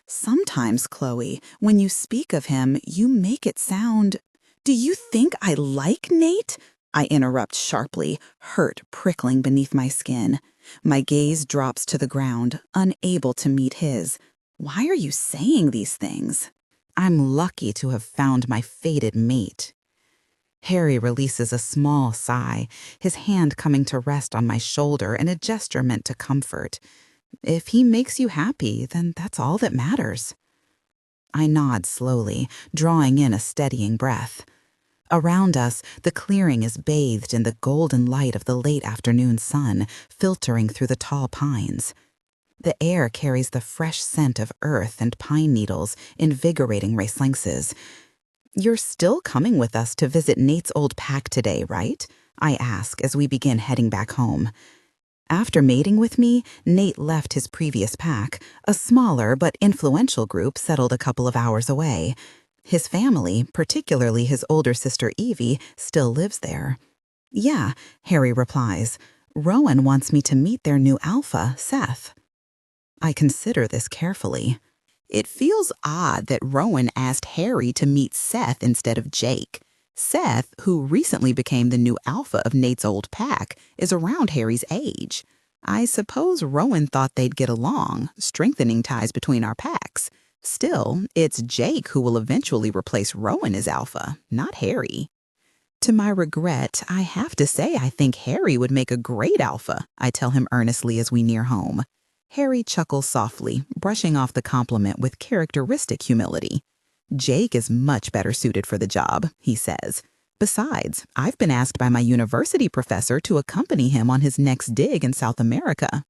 Sometimes, Chloe, when you speak of him, you make it sound... Do you think I like Nate? I interrupt sharply, hurt prickling beneath my skin. My gaze drops to the ground, unable to meet his. Why are you saying these things? I'm lucky to have found my fated mate. Harry releases a small sigh, his hand coming to rest on my shoulder in a gesture meant to comfort. If he makes you happy, then that's all that matters. I nod slowly, drawing in a steadying breath. Around us, the clearing is bathed in the golden light of the late afternoon sun, filtering through the tall pines. The air carries the fresh scent of earth and pine needles, invigorating restlessness. You're still coming with us to visit Nate's old pack today, right? I ask as we begin heading back home. After mating with me, Nate left his previous pack, a smaller but influential group settled a couple of hours away. His family, particularly his older sister Evie, still lives there. Yeah, Harry replies. Rowan wants me to meet their new alpha, Seth. I consider this carefully. It feels odd that Rowan asked Harry to meet Seth instead of Jake. Seth, who recently became the new alpha of Nate's old pack, is around Harry's age. I suppose Rowan thought they'd get along, strengthening ties between our packs. Still, it's Jake who will eventually replace Rowan as alpha, not Harry. To my regret, I have to say I think Harry would make a great alpha, I tell him earnestly as we near home. Harry chuckles softly, brushing off the compliment with characteristic humility. Jake is much better suited for the job, he says. Besides, I've been asked by my university professor to accompany him on his next dig in South America.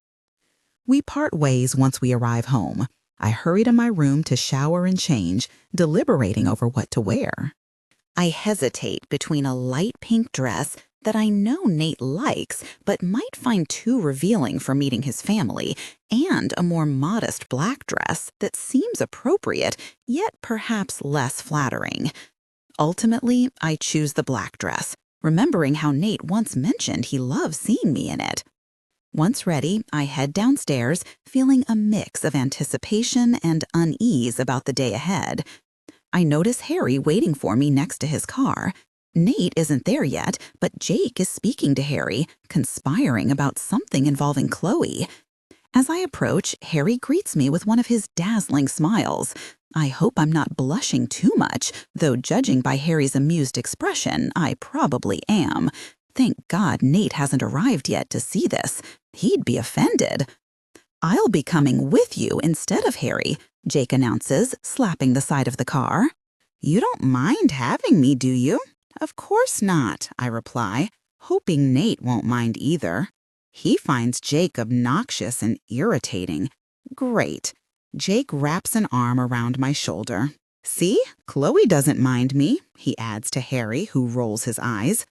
We part ways once we arrive home. I hurry to my room to shower and change, deliberating over what to wear. I hesitate between a light pink dress that I know Nate likes but might find too revealing for meeting his family, and a more modest black dress that seems appropriate, yet perhaps less flattering. Ultimately, I choose the black dress, remembering how Nate once mentioned he loves seeing me in it. Once ready, I head downstairs, feeling a mix of anticipation and unease about the day ahead. I notice Harry waiting for me next to his car. Nate isn't there yet, but Jake is speaking to Harry, conspiring about something involving Chloe. As I approach, Harry greets me with one of his dazzling smiles. I hope I'm not blushing too much, though judging by Harry's amused expression, I probably am. Thank God Nate hasn't arrived yet to see this. He'd be offended. I'll be coming with you instead of Harry, Jake announces, slapping the side of the car. You don't mind having me, do you? Of course not, I reply, hoping Nate won't mind either. He finds Jake obnoxious and irritating. Great. Jake wraps an arm around my shoulder. See, Chloe doesn't mind me, he adds to Harry, who rolls his eyes.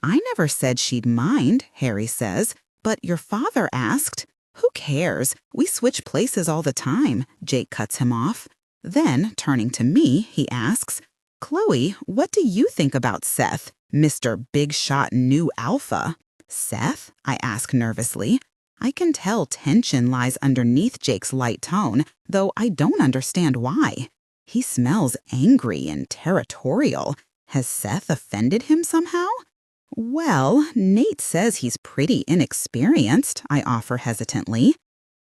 I never said she'd mind, Harry says, but your father asked. Who cares? We switch places all the time, Jake cuts him off. Then, turning to me, he asks, Chloe, what do you think about Seth, Mr. Big Shot New Alpha? Seth? I ask nervously. I can tell tension lies underneath Jake's light tone, though I don't understand why. He smells angry and territorial. Has Seth offended him somehow? Well, Nate says he's pretty inexperienced, I offer hesitantly.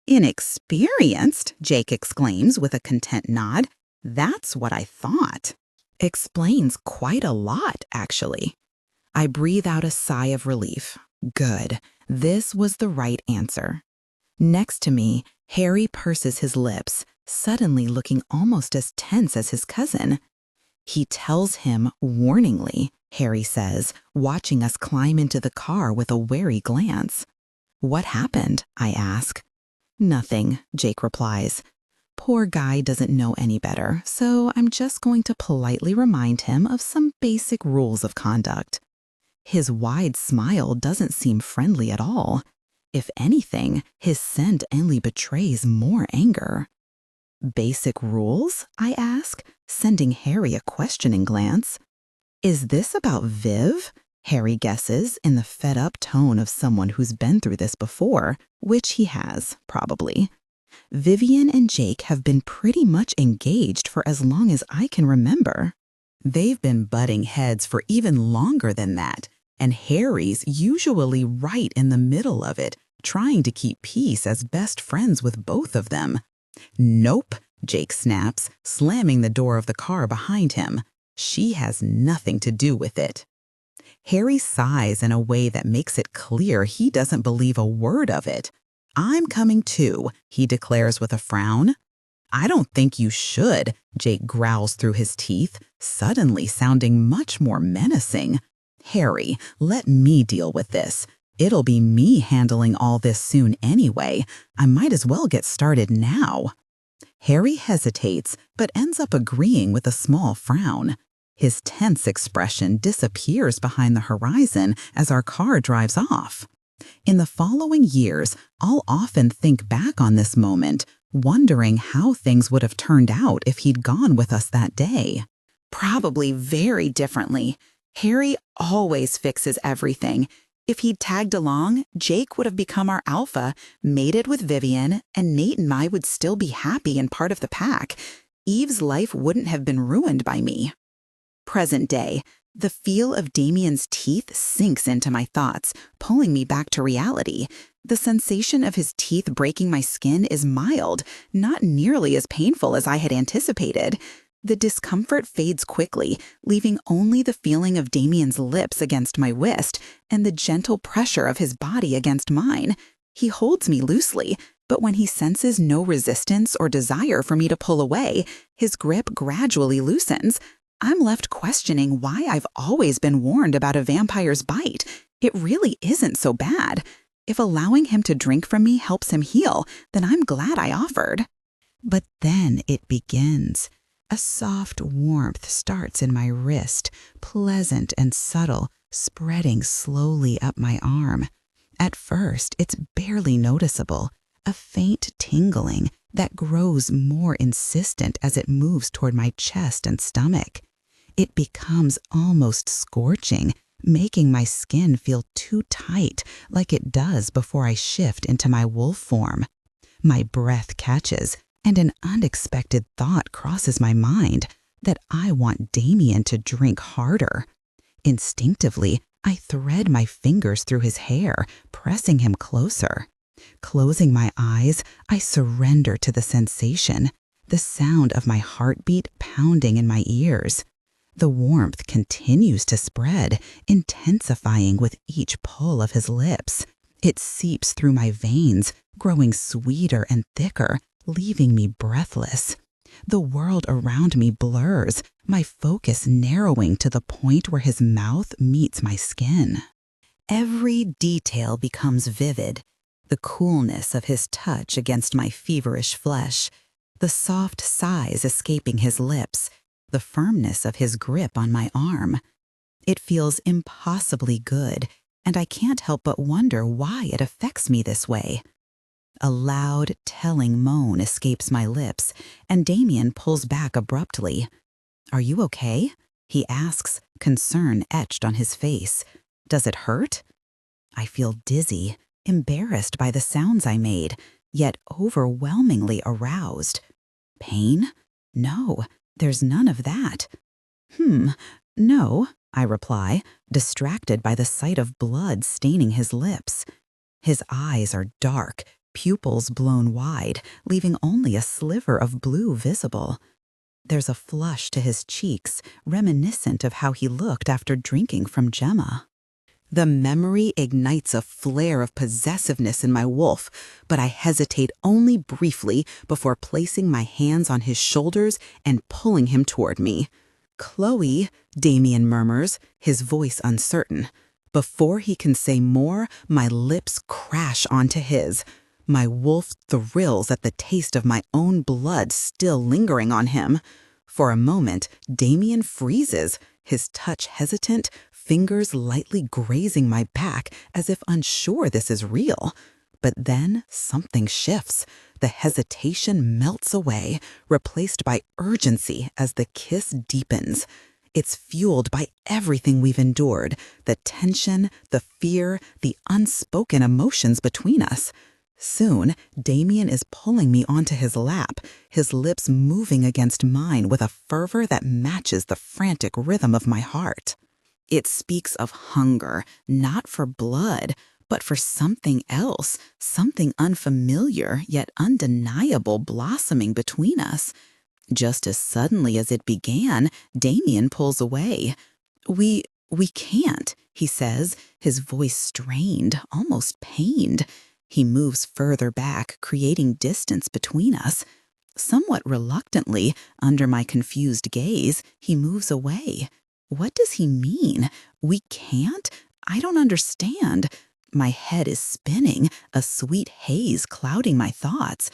Inexperienced? Jake exclaims with a content nod. That's what I thought. Explains quite a lot, actually. I breathe out a sigh of relief. Good. This was the right answer. Next to me, Harry purses his lips, suddenly looking almost as tense as his cousin. He tells him warningly, Harry says, watching us climb into the car with a wary glance. What happened? I ask. Nothing, Jake replies. Poor guy doesn't know any better, so I'm just going to politely remind him of some basic rules of conduct. His wide smile doesn't seem friendly at all. If anything, his scent only betrays more anger. Basic rules? I ask, sending Harry a questioning glance. Is this about Viv? Harry guesses in the fed-up tone of someone who's been through this before, which he has, probably. Vivian and Jake have been pretty much engaged for as long as I can remember. They've been butting heads for even longer than that, and Harry's usually right in the middle of it, trying to keep peace as best friends with both of them. Nope, Jake snaps, slamming the door of the car behind him. She has nothing to do with it. Harry sighs in a way that makes it clear he doesn't believe a word of it. I'm coming too, he declares with a frown. I don't think you should, Jake growls through his teeth, suddenly sounding much more menacing. Harry, let me deal with this. It'll be me handling all this soon anyway. I might as well get started now. Harry hesitates, but ends up agreeing with a small frown. His tense expression disappears behind the horizon as our car drives off. In the following years, I'll often think back on this moment, wondering how things would have turned out if he'd gone with us that day. Probably very differently. Harry always fixes everything. If he'd tagged along, Jake would have become our alpha, mated with Vivian, and Nate and I would still be happy and part of the pack. Eve's life wouldn't have been ruined by me. Present day. The feel of Damian's teeth sinks into my thoughts, pulling me back to reality. The sensation of his teeth breaking my skin is mild, not nearly as painful as I had anticipated. The discomfort fades quickly, leaving only the feeling of Damian's lips against my wrist and the gentle pressure of his body against mine. He holds me loosely, but when he senses no resistance or desire for me to pull away, his grip gradually loosens. I'm left questioning why I've always been warned about a vampire's bite. It really isn't so bad. If allowing him to drink from me helps him heal, then I'm glad I offered. But then it begins. A soft warmth starts in my wrist, pleasant and subtle, spreading slowly up my arm. At first, it's barely noticeable, a faint tingling that grows more insistent as it moves toward my chest and stomach. It becomes almost scorching, making my skin feel too tight, like it does before I shift into my wolf form. My breath catches, and an unexpected thought crosses my mind that I want Damian to drink harder. Instinctively, I thread my fingers through his hair, pressing him closer. Closing my eyes, I surrender to the sensation, the sound of my heartbeat pounding in my ears. The warmth continues to spread, intensifying with each pull of his lips. It seeps through my veins, growing sweeter and thicker, leaving me breathless. The world around me blurs, my focus narrowing to the point where his mouth meets my skin. Every detail becomes vivid. The coolness of his touch against my feverish flesh, the soft sighs escaping his lips, the firmness of his grip on my arm. It feels impossibly good, and I can't help but wonder why it affects me this way. A loud, telling moan escapes my lips, and Damian pulls back abruptly. "Are you okay?" he asks, concern etched on his face. "Does it hurt?" I feel dizzy, embarrassed by the sounds I made, yet overwhelmingly aroused. Pain? No, there's none of that. No, I reply, distracted by the sight of blood staining his lips. His eyes are dark, pupils blown wide, leaving only a sliver of blue visible. There's a flush to his cheeks, reminiscent of how he looked after drinking from Gemma. The memory ignites a flare of possessiveness in my wolf, but I hesitate only briefly before placing my hands on his shoulders and pulling him toward me. "Chloe," Damian murmurs, his voice uncertain. Before he can say more, my lips crash onto his. My wolf thrills at the taste of my own blood still lingering on him. For a moment, Damian freezes, his touch hesitant, fingers lightly grazing my back as if unsure this is real. But then something shifts. The hesitation melts away, replaced by urgency as the kiss deepens. It's fueled by everything we've endured, the tension, the fear, the unspoken emotions between us. Soon, Damian is pulling me onto his lap, his lips moving against mine with a fervor that matches the frantic rhythm of my heart. It speaks of hunger, not for blood, but for something else, something unfamiliar yet undeniable blossoming between us. Just as suddenly as it began, Damian pulls away. We can't," he says, his voice strained, almost pained. He moves further back, creating distance between us. Somewhat reluctantly, under my confused gaze, he moves away. What does he mean? We can't? I don't understand. My head is spinning, a sweet haze clouding my thoughts.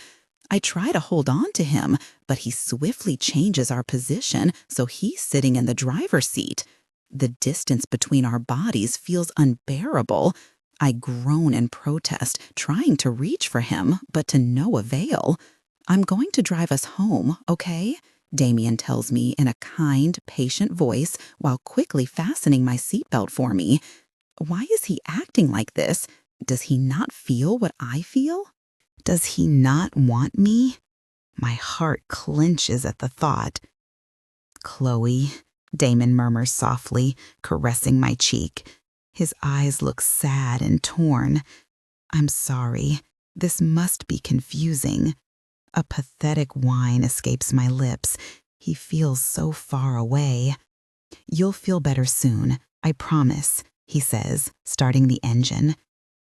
I try to hold on to him, but he swiftly changes our position so he's sitting in the driver's seat. The distance between our bodies feels unbearable. I groan in protest, trying to reach for him, but to no avail. "I'm going to drive us home, okay?" Damian tells me in a kind, patient voice while quickly fastening my seatbelt for me. Why is he acting like this? Does he not feel what I feel? Does he not want me? My heart clenches at the thought. Chloe, Damon murmurs softly, caressing my cheek. His eyes look sad and torn. I'm sorry. This must be confusing. A pathetic whine escapes my lips. He feels so far away. You'll feel better soon, I promise, he says, starting the engine.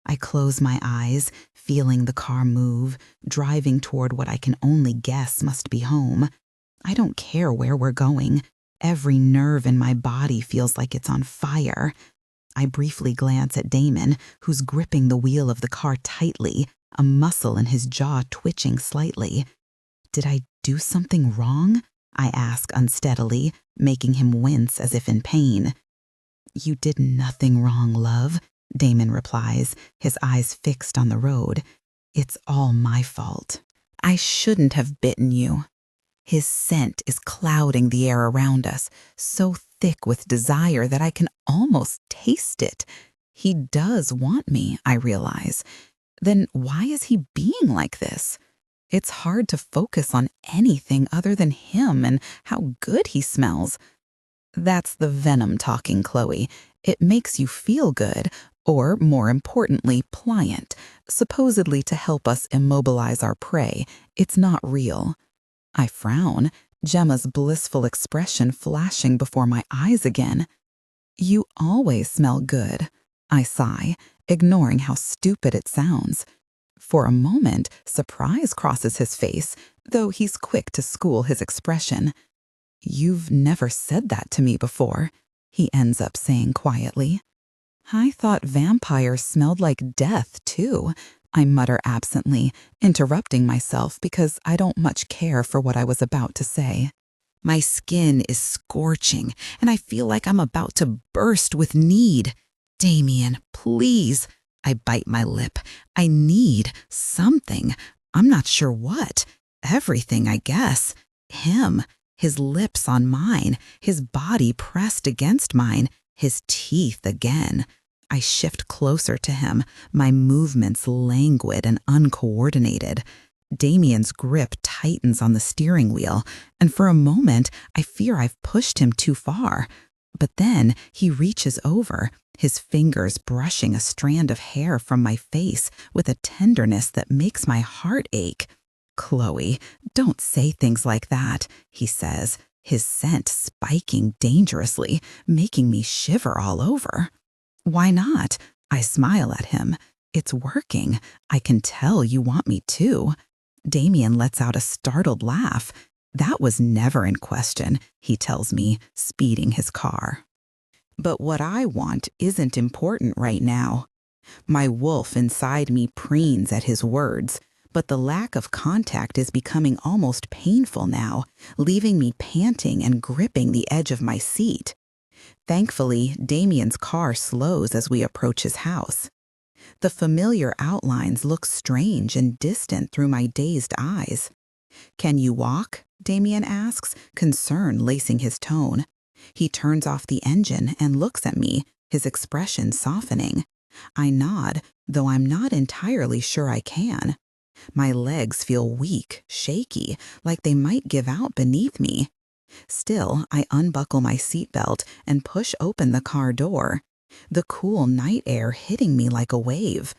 I close my eyes, feeling the car move, driving toward what I can only guess must be home. I don't care where we're going. Every nerve in my body feels like it's on fire. I briefly glance at Damon, who's gripping the wheel of the car tightly, a muscle in his jaw twitching slightly. Did I do something wrong? I ask unsteadily, making him wince as if in pain. You did nothing wrong, love, Damon replies, his eyes fixed on the road. It's all my fault. I shouldn't have bitten you. His scent is clouding the air around us, so thick with desire that I can almost taste it. He does want me, I realize. Then why is he being like this? It's hard to focus on anything other than him and how good he smells. That's the venom talking, Chloe. It makes you feel good, or more importantly, pliant, supposedly to help us immobilize our prey. It's not real. I frown, Gemma's blissful expression flashing before my eyes again. You always smell good, I sigh, ignoring how stupid it sounds. For a moment, surprise crosses his face, though he's quick to school his expression. You've never said that to me before, he ends up saying quietly. I thought vampires smelled like death, too, I mutter absently, interrupting myself because I don't much care for what I was about to say. My skin is scorching, and I feel like I'm about to burst with need. Damian, please. I bite my lip. I need something. I'm not sure what. Everything, I guess. Him. His lips on mine. His body pressed against mine. His teeth again. I shift closer to him, my movements languid and uncoordinated. Damian's grip tightens on the steering wheel, and for a moment I fear I've pushed him too far. But then he reaches over, his fingers brushing a strand of hair from my face with a tenderness that makes my heart ache. Chloe, don't say things like that, he says, his scent spiking dangerously, making me shiver all over. Why not? I smile at him. It's working. I can tell you want me to. Damian lets out a startled laugh. That was never in question, he tells me, speeding his car. But what I want isn't important right now. My wolf inside me preens at his words, but the lack of contact is becoming almost painful now, leaving me panting and gripping the edge of my seat. Thankfully, Damian's car slows as we approach his house. The familiar outlines look strange and distant through my dazed eyes. Can you walk? Damian asks, concern lacing his tone. He turns off the engine and looks at me, his expression softening. I nod, though I'm not entirely sure I can. My legs feel weak, shaky, like they might give out beneath me. Still, I unbuckle my seatbelt and push open the car door, the cool night air hitting me like a wave.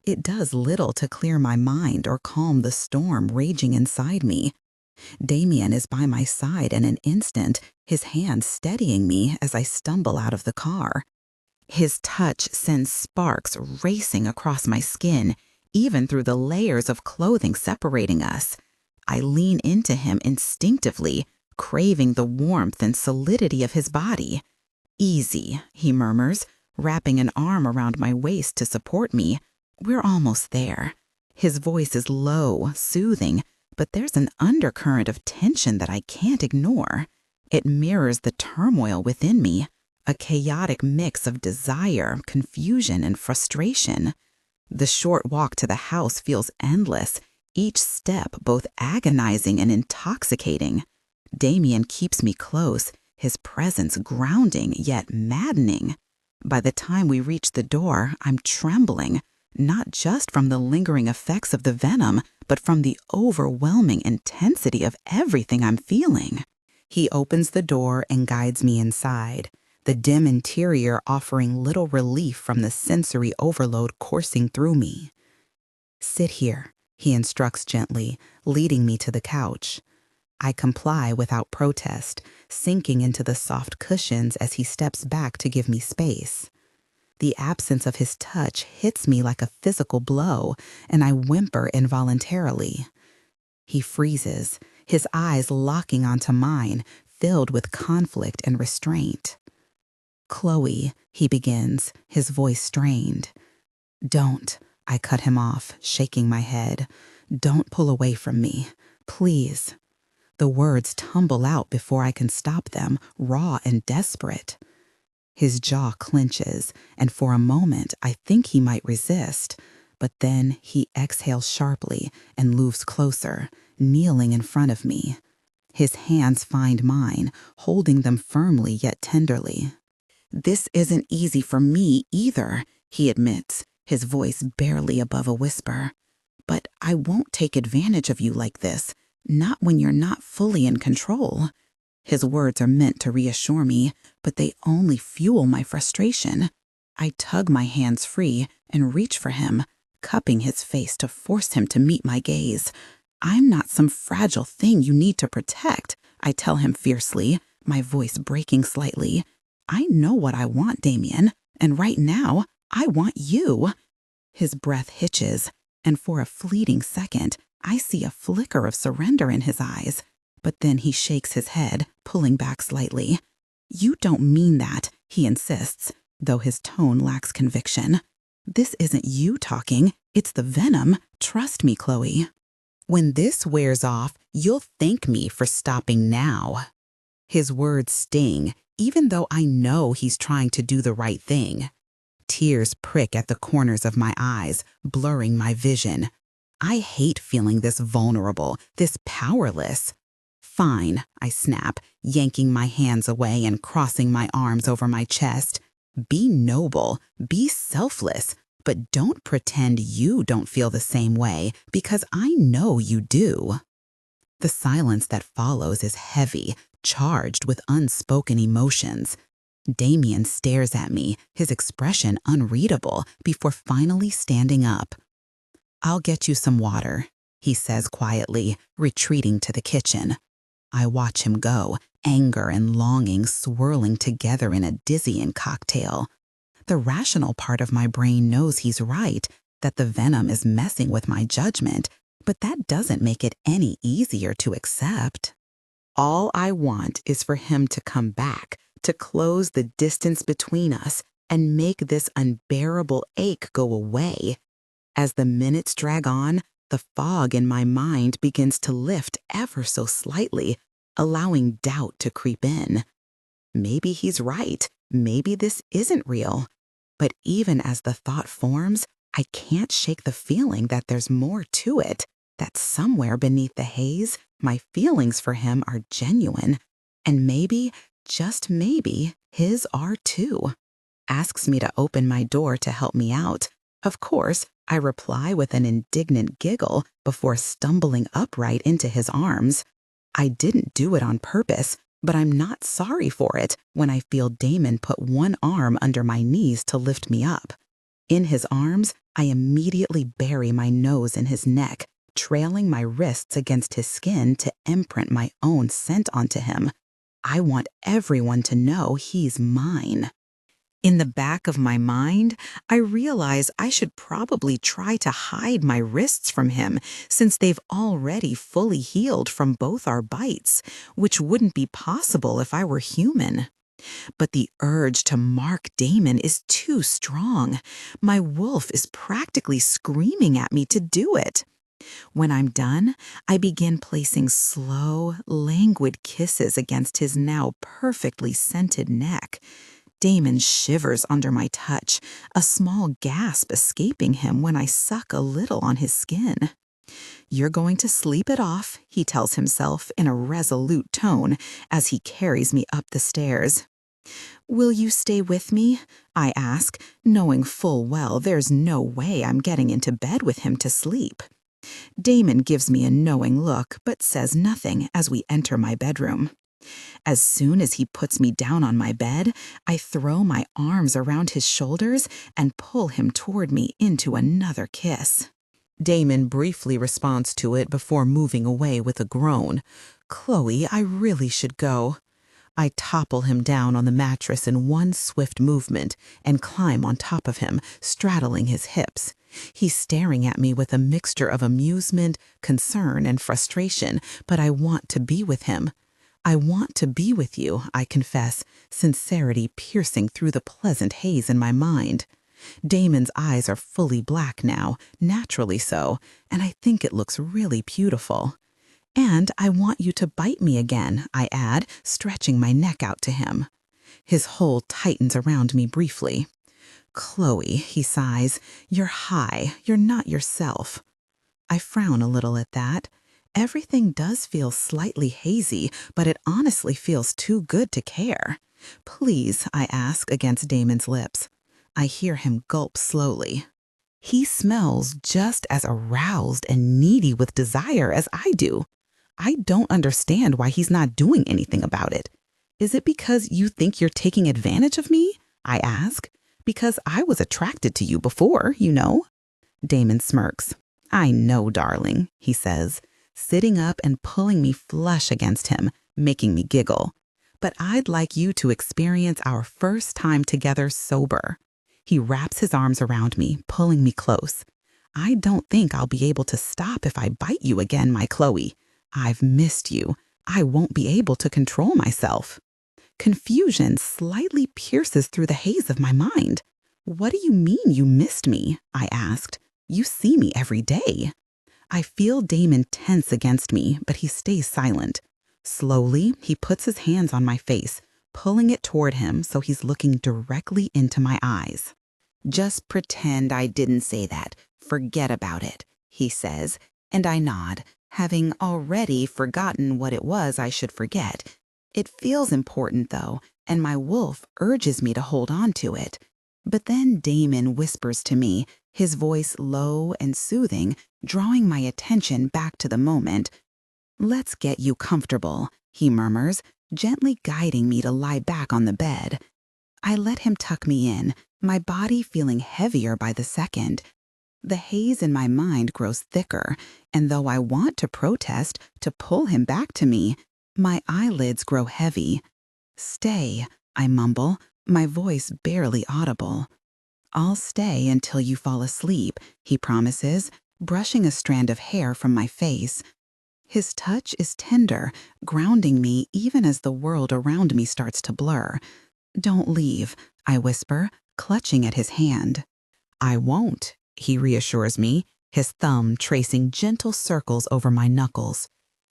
It does little to clear my mind or calm the storm raging inside me. Damian is by my side in an instant, his hand steadying me as I stumble out of the car. His touch sends sparks racing across my skin, even through the layers of clothing separating us. I lean into him instinctively, craving the warmth and solidity of his body. Easy, he murmurs, wrapping an arm around my waist to support me. We're almost there. His voice is low, soothing, but there's an undercurrent of tension that I can't ignore. It mirrors the turmoil within me, a chaotic mix of desire, confusion, and frustration. The short walk to the house feels endless, each step both agonizing and intoxicating. Damian keeps me close, his presence grounding yet maddening. By the time we reach the door, I'm trembling, not just from the lingering effects of the venom, but from the overwhelming intensity of everything I'm feeling. He opens the door and guides me inside, the dim interior offering little relief from the sensory overload coursing through me. "Sit here," he instructs gently, leading me to the couch. I comply without protest, sinking into the soft cushions as he steps back to give me space. The absence of his touch hits me like a physical blow, and I whimper involuntarily. He freezes, his eyes locking onto mine, filled with conflict and restraint. "Chloe," he begins, his voice strained. "Don't," I cut him off, shaking my head. "Don't pull away from me. Please." The words tumble out before I can stop them, raw and desperate. His jaw clenches, and for a moment I think he might resist, but then he exhales sharply and moves closer, kneeling in front of me. His hands find mine, holding them firmly yet tenderly. "This isn't easy for me either," he admits, his voice barely above a whisper. "But I won't take advantage of you like this, not when you're not fully in control." His words are meant to reassure me, but they only fuel my frustration. I tug my hands free and reach for him, cupping his face to force him to meet my gaze. "I'm not some fragile thing you need to protect," I tell him fiercely, my voice breaking slightly. "I know what I want, Damian, and right now, I want you." His breath hitches, and for a fleeting second, I see a flicker of surrender in his eyes. But then he shakes his head, pulling back slightly. "You don't mean that," he insists, though his tone lacks conviction. "This isn't you talking, it's the venom. Trust me, Chloe. When this wears off, you'll thank me for stopping now." His words sting, even though I know he's trying to do the right thing. Tears prick at the corners of my eyes, blurring my vision. I hate feeling this vulnerable, this powerless. "Fine," I snap, yanking my hands away and crossing my arms over my chest. "Be noble, be selfless, but don't pretend you don't feel the same way, because I know you do." The silence that follows is heavy, charged with unspoken emotions. Damian stares at me, his expression unreadable, before finally standing up. "I'll get you some water," he says quietly, retreating to the kitchen. I watch him go, anger and longing swirling together in a dizzying cocktail. The rational part of my brain knows he's right, that the venom is messing with my judgment, but that doesn't make it any easier to accept. All I want is for him to come back, to close the distance between us, and make this unbearable ache go away. As the minutes drag on, the fog in my mind begins to lift ever so slightly, allowing doubt to creep in. Maybe he's right. Maybe this isn't real. But even as the thought forms, I can't shake the feeling that there's more to it, that somewhere beneath the haze, my feelings for him are genuine. And maybe, just maybe, his are too. Asks me to open my door to help me out. Of course, I reply with an indignant giggle before stumbling upright into his arms. I didn't do it on purpose, but I'm not sorry for it when I feel Damon put one arm under my knees to lift me up. In his arms, I immediately bury my nose in his neck, trailing my wrists against his skin to imprint my own scent onto him. I want everyone to know he's mine. In the back of my mind, I realize I should probably try to hide my wrists from him since they've already fully healed from both our bites, which wouldn't be possible if I were human. But the urge to mark Damon is too strong. My wolf is practically screaming at me to do it. When I'm done, I begin placing slow, languid kisses against his now perfectly scented neck. Damon shivers under my touch, a small gasp escaping him when I suck a little on his skin. "You're going to sleep it off," he tells himself in a resolute tone as he carries me up the stairs. "Will you stay with me?" I ask, knowing full well there's no way I'm getting into bed with him to sleep. Damon gives me a knowing look but says nothing as we enter my bedroom. As soon as he puts me down on my bed, I throw my arms around his shoulders and pull him toward me into another kiss. Damon briefly responds to it before moving away with a groan. "Chloe, I really should go." I topple him down on the mattress in one swift movement and climb on top of him, straddling his hips. He's staring at me with a mixture of amusement, concern, and frustration, but I want to be with him. "I want to be with you," I confess, sincerity piercing through the pleasant haze in my mind. Damon's eyes are fully black now, naturally so, and I think it looks really beautiful. "And I want you to bite me again," I add, stretching my neck out to him. His hold tightens around me briefly. "Chloe," he sighs, "you're high. You're not yourself." I frown a little at that. Everything does feel slightly hazy, but it honestly feels too good to care. "Please," I ask against Damon's lips. I hear him gulp slowly. He smells just as aroused and needy with desire as I do. I don't understand why he's not doing anything about it. "Is it because you think you're taking advantage of me?" I ask. "Because I was attracted to you before, you know." Damon smirks. "I know, darling," he says, sitting up and pulling me flush against him, making me giggle. "But I'd like you to experience our first time together sober." He wraps his arms around me, pulling me close. "I don't think I'll be able to stop if I bite you again, my Chloe. I've missed you. I won't be able to control myself." Confusion slightly pierces through the haze of my mind. "What do you mean you missed me?" I asked. "You see me every day." I feel Damon tense against me, but he stays silent. Slowly, he puts his hands on my face, pulling it toward him so he's looking directly into my eyes. "Just pretend I didn't say that. Forget about it," he says, and I nod, having already forgotten what it was I should forget. It feels important, though, and my wolf urges me to hold on to it. But then Damon whispers to me, his voice low and soothing, drawing my attention back to the moment. "Let's get you comfortable," he murmurs, gently guiding me to lie back on the bed. I let him tuck me in, my body feeling heavier by the second. The haze in my mind grows thicker, and though I want to protest, to pull him back to me, my eyelids grow heavy. "Stay," I mumble, my voice barely audible. "I'll stay until you fall asleep," he promises, brushing a strand of hair from my face. His touch is tender, grounding me even as the world around me starts to blur. "Don't leave," I whisper, clutching at his hand. "I won't," he reassures me, his thumb tracing gentle circles over my knuckles.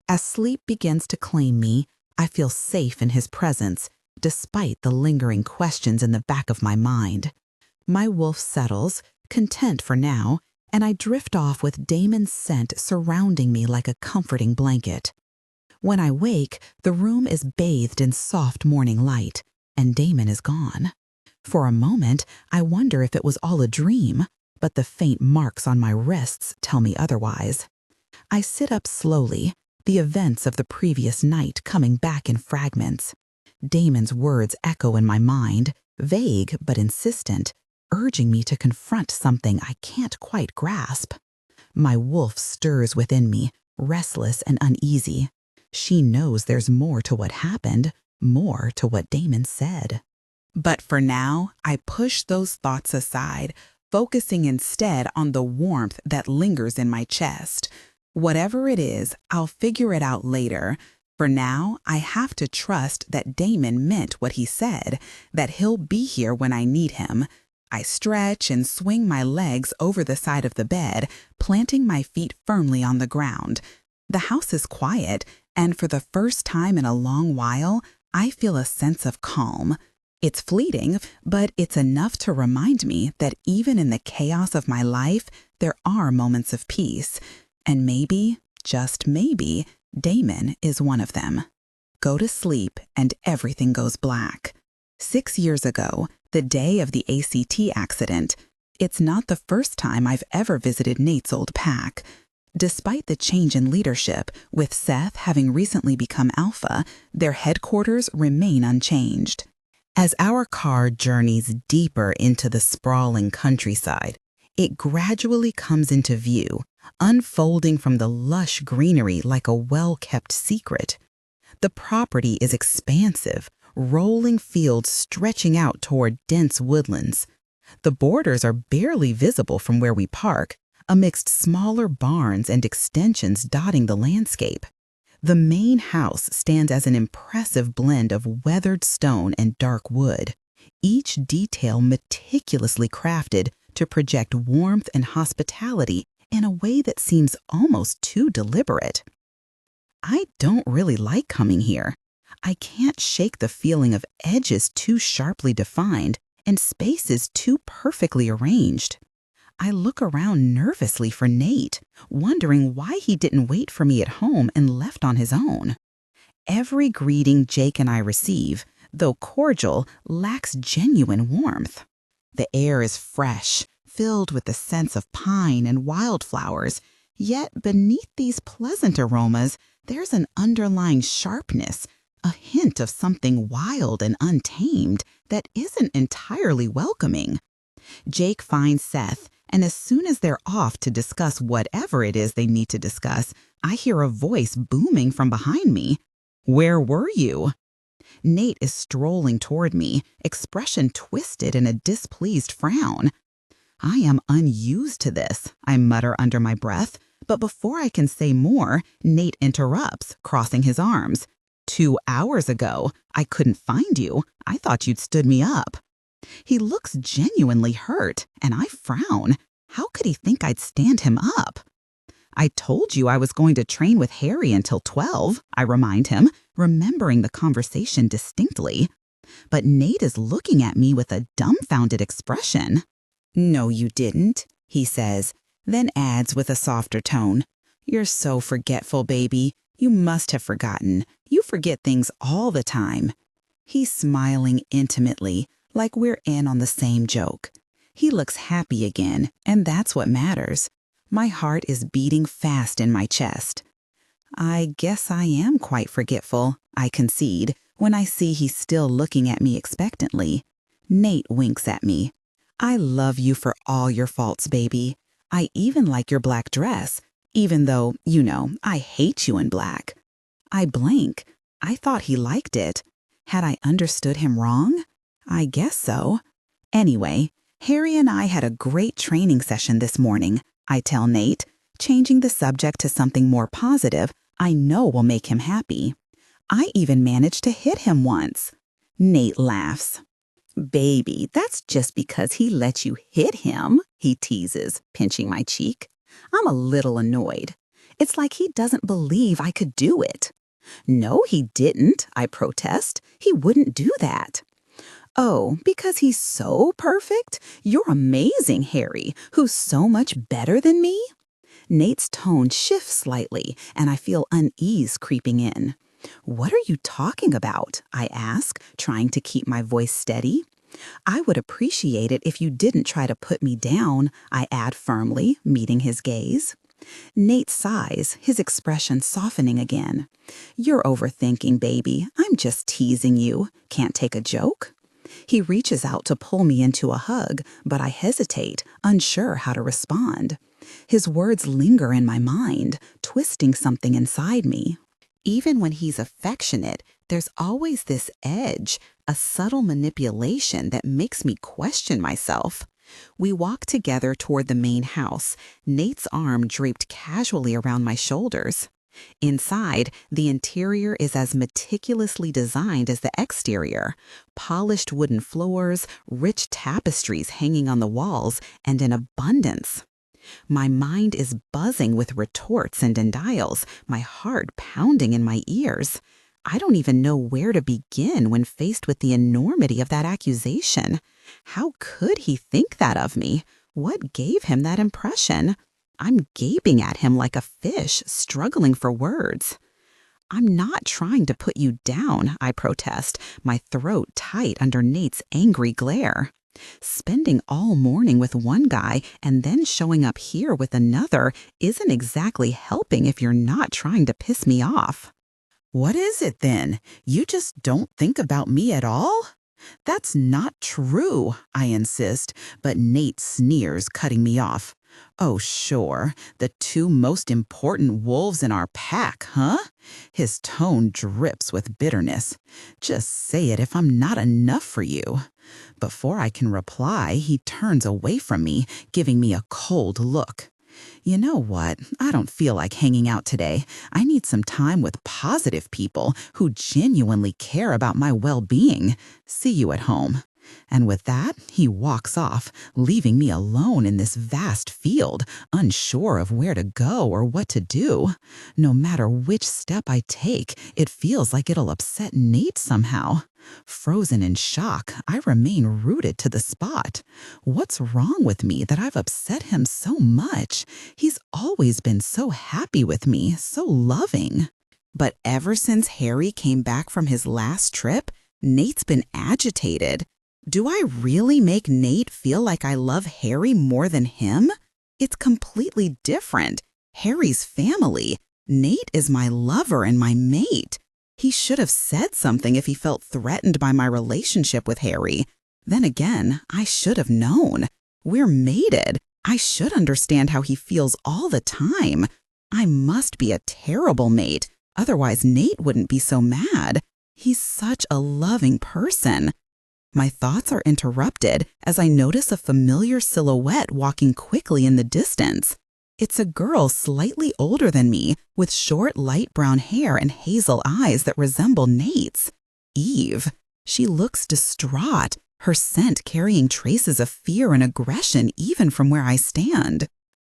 As sleep begins to claim me, I feel safe in his presence, despite the lingering questions in the back of my mind. My wolf settles, content for now, and I drift off with Damon's scent surrounding me like a comforting blanket. When I wake, the room is bathed in soft morning light, and Damon is gone. For a moment, I wonder if it was all a dream, but the faint marks on my wrists tell me otherwise. I sit up slowly, the events of the previous night coming back in fragments. Damon's words echo in my mind, vague but insistent, urging me to confront something I can't quite grasp. My wolf stirs within me, restless and uneasy. She knows there's more to what happened, more to what Damon said. But for now, I push those thoughts aside, focusing instead on the warmth that lingers in my chest. Whatever it is, I'll figure it out later. For now, I have to trust that Damon meant what he said, that he'll be here when I need him. I stretch and swing my legs over the side of the bed, planting my feet firmly on the ground. The house is quiet, and for the first time in a long while, I feel a sense of calm. It's fleeting, but it's enough to remind me that even in the chaos of my life, there are moments of peace. And maybe, just maybe, Damon is one of them. Go to sleep and everything goes black. 6 years ago, the day of the ACT accident, it's not the first time I've ever visited Nate's old pack. Despite the change in leadership, with Seth having recently become alpha, their headquarters remain unchanged. As our car journeys deeper into the sprawling countryside, it gradually comes into view, unfolding from the lush greenery like a well-kept secret. The property is expansive, rolling fields stretching out toward dense woodlands. The borders are barely visible from where we park, amidst smaller barns and extensions dotting the landscape. The main house stands as an impressive blend of weathered stone and dark wood, each detail meticulously crafted to project warmth and hospitality in a way that seems almost too deliberate. I don't really like coming here. I can't shake the feeling of edges too sharply defined and spaces too perfectly arranged. I look around nervously for Nate, wondering why he didn't wait for me at home and left on his own. Every greeting Jake and I receive, though cordial, lacks genuine warmth. The air is fresh, filled with the scents of pine and wildflowers, yet beneath these pleasant aromas, there's an underlying sharpness, a hint of something wild and untamed that isn't entirely welcoming. Jake finds Seth, and as soon as they're off to discuss whatever it is they need to discuss, I hear a voice booming from behind me. "Where were you?" Nate is strolling toward me, expression twisted in a displeased frown. I am unused to this, I mutter under my breath, but before I can say more, Nate interrupts, crossing his arms. 2 hours ago, I couldn't find you. I thought you'd stood me up. He looks genuinely hurt, and I frown. How could he think I'd stand him up? "I told you I was going to train with Harry until 12, I remind him, remembering the conversation distinctly. But Nate is looking at me with a dumbfounded expression. "No, you didn't," he says, then adds with a softer tone. "You're so forgetful, baby. You must have forgotten. You forget things all the time." He's smiling intimately, like we're in on the same joke. He looks happy again, and that's what matters. My heart is beating fast in my chest. I guess I am quite forgetful, I concede, when I see he's still looking at me expectantly. Nate winks at me. "I love you for all your faults, baby. I even like your black dress, even though, I hate you in black." I blank. I thought he liked it. Had I understood him wrong? I guess so. Anyway, Harry and I had a great training session this morning, I tell Nate, changing the subject to something more positive I know will make him happy. I even managed to hit him once. Nate laughs. "Baby, that's just because he let you hit him," he teases, pinching my cheek. I'm a little annoyed. It's like he doesn't believe I could do it. "No, he didn't," I protest. "He wouldn't do that." "Oh, because he's so perfect? You're amazing, Harry, who's so much better than me?" Nate's tone shifts slightly, and I feel unease creeping in. "What are you talking about?" I ask, trying to keep my voice steady. "I would appreciate it if you didn't try to put me down," I add firmly, meeting his gaze. Nate sighs, his expression softening again. "You're overthinking, baby. I'm just teasing you. Can't take a joke?" He reaches out to pull me into a hug, but I hesitate, unsure how to respond. His words linger in my mind, twisting something inside me. Even when he's affectionate, there's always this edge, a subtle manipulation that makes me question myself. We walk together toward the main house, Nate's arm draped casually around my shoulders. Inside, the interior is as meticulously designed as the exterior. Polished wooden floors, rich tapestries hanging on the walls, and in abundance. My mind is buzzing with retorts and denials, my heart pounding in my ears. I don't even know where to begin when faced with the enormity of that accusation. How could he think that of me? What gave him that impression? I'm gaping at him like a fish, struggling for words. I'm not trying to put you down, I protest, my throat tight under Nate's angry glare. Spending all morning with one guy and then showing up here with another isn't exactly helping if you're not trying to piss me off. What is it then? You just don't think about me at all? That's not true, I insist, but Nate sneers, cutting me off. Oh, sure, the two most important wolves in our pack, huh? His tone drips with bitterness. Just say it if I'm not enough for you. Before I can reply, he turns away from me, giving me a cold look. You know what? I don't feel like hanging out today. I need some time with positive people who genuinely care about my well-being. See you at home. And with that, he walks off, leaving me alone in this vast field, unsure of where to go or what to do. No matter which step I take, it feels like it'll upset Nate somehow. Frozen in shock, I remain rooted to the spot. What's wrong with me that I've upset him so much? He's always been so happy with me, so loving. But ever since Harry came back from his last trip, Nate's been agitated. Do I really make Nate feel like I love Harry more than him? It's completely different. Harry's family. Nate is my lover and my mate. He should have said something if he felt threatened by my relationship with Harry. Then again, I should have known. We're mated. I should understand how he feels all the time. I must be a terrible mate, otherwise Nate wouldn't be so mad. He's such a loving person. My thoughts are interrupted as I notice a familiar silhouette walking quickly in the distance. It's a girl slightly older than me, with short light brown hair and hazel eyes that resemble Nate's. Eve. She looks distraught, her scent carrying traces of fear and aggression even from where I stand.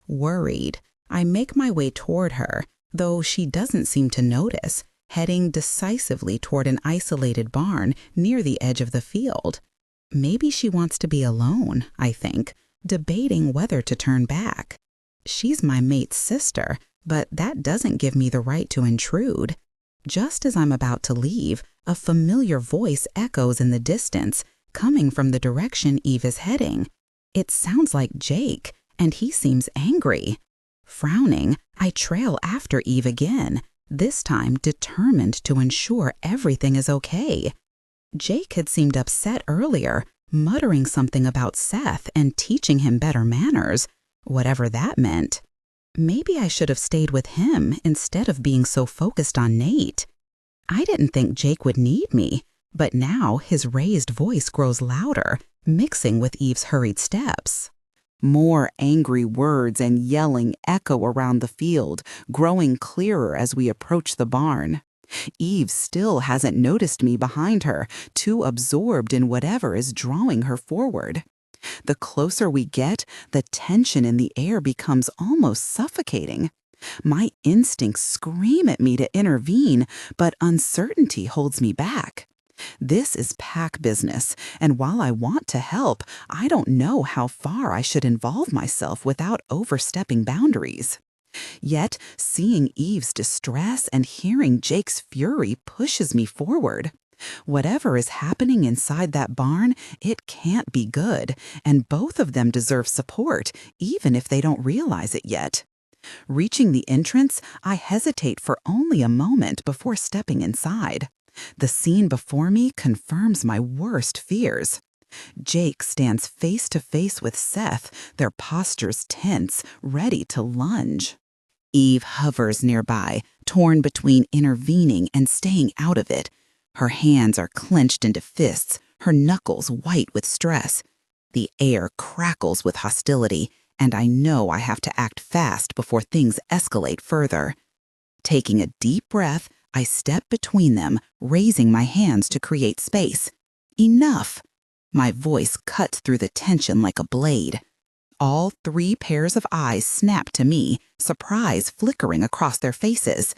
Worried, I make my way toward her, though she doesn't seem to notice, heading decisively toward an isolated barn near the edge of the field. Maybe she wants to be alone, I think, debating whether to turn back. She's my mate's sister, but that doesn't give me the right to intrude. Just as I'm about to leave, a familiar voice echoes in the distance, coming from the direction Eve is heading. It sounds like Jake, and he seems angry. Frowning, I trail after Eve again, this time determined to ensure everything is okay. Jake had seemed upset earlier, muttering something about Seth and teaching him better manners, whatever that meant. Maybe I should have stayed with him instead of being so focused on Nate. I didn't think Jake would need me, but now his raised voice grows louder, mixing with Eve's hurried steps. More angry words and yelling echo around the field, growing clearer as we approach the barn. Eve still hasn't noticed me behind her, too absorbed in whatever is drawing her forward. The closer we get, the tension in the air becomes almost suffocating. My instincts scream at me to intervene, but uncertainty holds me back. This is pack business, and while I want to help, I don't know how far I should involve myself without overstepping boundaries. Yet, seeing Eve's distress and hearing Jake's fury pushes me forward. Whatever is happening inside that barn, it can't be good, and both of them deserve support, even if they don't realize it yet. Reaching the entrance, I hesitate for only a moment before stepping inside. The scene before me confirms my worst fears. Jake stands face to face with Seth, their postures tense, ready to lunge. Eve hovers nearby, torn between intervening and staying out of it. Her hands are clenched into fists, her knuckles white with stress. The air crackles with hostility, and I know I have to act fast before things escalate further. Taking a deep breath, I step between them, raising my hands to create space. Enough! My voice cuts through the tension like a blade. All three pairs of eyes snap to me, surprise flickering across their faces.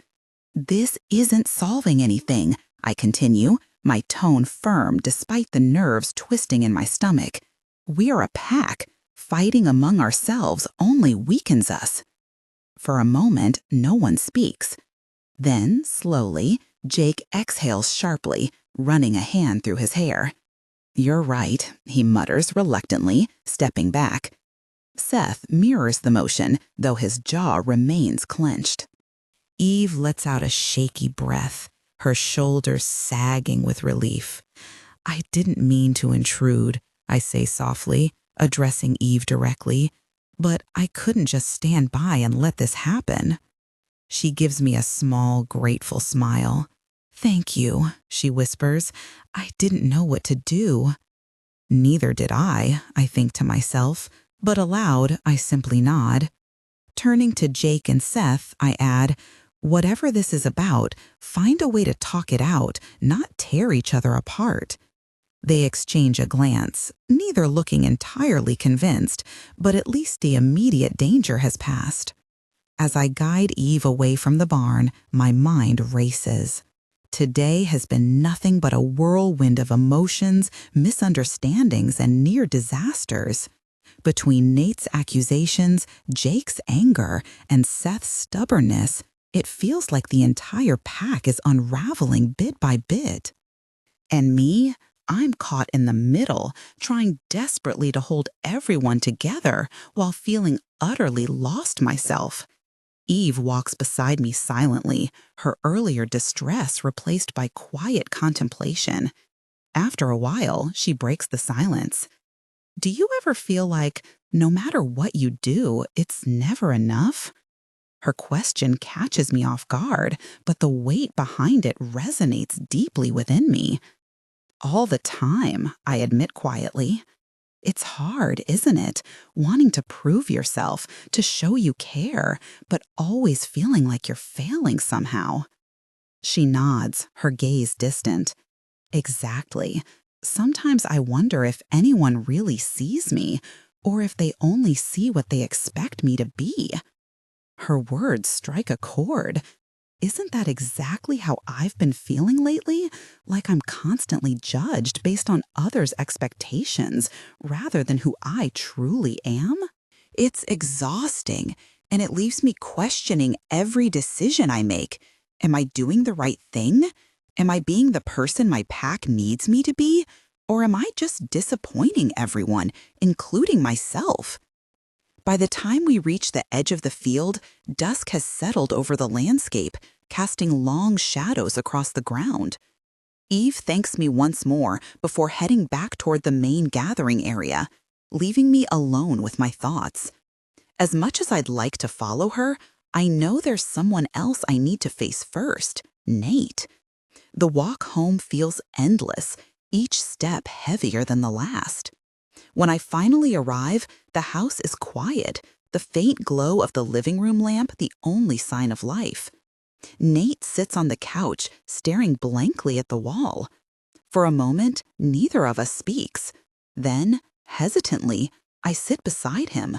This isn't solving anything, I continue, my tone firm despite the nerves twisting in my stomach. We're a pack. Fighting among ourselves only weakens us. For a moment, no one speaks. Then, slowly, Jake exhales sharply, running a hand through his hair. "You're right," he mutters reluctantly, stepping back. Seth mirrors the motion, though his jaw remains clenched. Eve lets out a shaky breath, her shoulders sagging with relief. "I didn't mean to intrude," I say softly, addressing Eve directly, "but I couldn't just stand by and let this happen." She gives me a small, grateful smile. "Thank you," she whispers. "I didn't know what to do." Neither did I think to myself, but aloud I simply nod. Turning to Jake and Seth, I add, "Whatever this is about, find a way to talk it out, not tear each other apart." They exchange a glance, neither looking entirely convinced, but at least the immediate danger has passed. As I guide Eve away from the barn, my mind races. Today has been nothing but a whirlwind of emotions, misunderstandings, and near disasters. Between Nate's accusations, Jake's anger, and Seth's stubbornness, it feels like the entire pack is unraveling bit by bit. And me, I'm caught in the middle, trying desperately to hold everyone together while feeling utterly lost myself. Eve walks beside me silently, her earlier distress replaced by quiet contemplation. After a while, she breaks the silence. "Do you ever feel like, no matter what you do, it's never enough?" Her question catches me off guard, but the weight behind it resonates deeply within me. "All the time," I admit quietly. "It's hard, isn't it? Wanting to prove yourself, to show you care, but always feeling like you're failing somehow." She nods, her gaze distant. "Exactly. Sometimes I wonder if anyone really sees me, or if they only see what they expect me to be." Her words strike a chord. Isn't that exactly how I've been feeling lately? Like I'm constantly judged based on others' expectations rather than who I truly am? It's exhausting, and it leaves me questioning every decision I make. Am I doing the right thing? Am I being the person my pack needs me to be? Or am I just disappointing everyone, including myself? By the time we reach the edge of the field, dusk has settled over the landscape, casting long shadows across the ground. Eve thanks me once more before heading back toward the main gathering area, leaving me alone with my thoughts. As much as I'd like to follow her, I know there's someone else I need to face first, Nate. The walk home feels endless, each step heavier than the last. When I finally arrive, the house is quiet, the faint glow of the living room lamp the only sign of life. Nate sits on the couch, staring blankly at the wall. For a moment, neither of us speaks. Then, hesitantly, I sit beside him.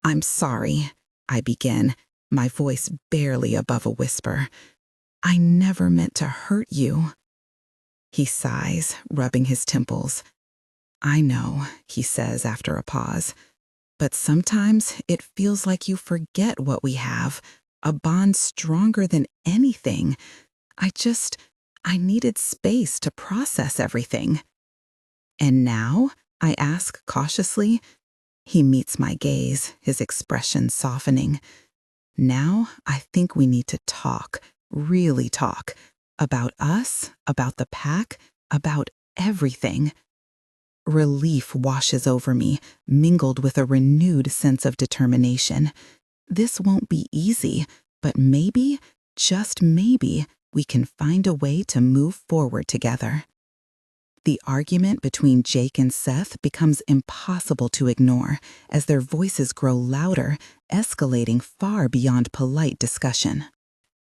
"I'm sorry," I begin, my voice barely above a whisper. "I never meant to hurt you." He sighs, rubbing his temples. "I know," he says after a pause, "but sometimes it feels like you forget what we have, a bond stronger than anything. I needed space to process everything." "And now?" I ask cautiously. He meets my gaze, his expression softening. "Now I think we need to talk, really talk, about us, about the pack, about everything." Relief washes over me, mingled with a renewed sense of determination. This won't be easy, but maybe, just maybe, we can find a way to move forward together. The argument between Jake and Seth becomes impossible to ignore as their voices grow louder, escalating far beyond polite discussion.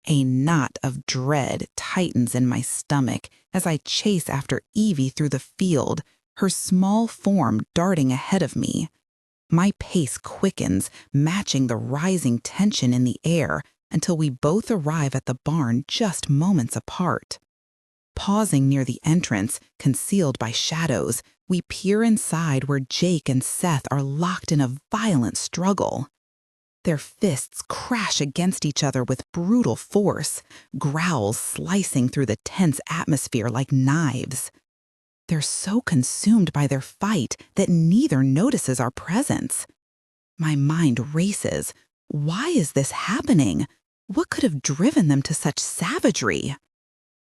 A knot of dread tightens in my stomach as I chase after Evie through the field, her small form darting ahead of me. My pace quickens, matching the rising tension in the air until we both arrive at the barn just moments apart. Pausing near the entrance, concealed by shadows, we peer inside where Jake and Seth are locked in a violent struggle. Their fists crash against each other with brutal force, growls slicing through the tense atmosphere like knives. They're so consumed by their fight that neither notices our presence. My mind races. Why is this happening? What could have driven them to such savagery?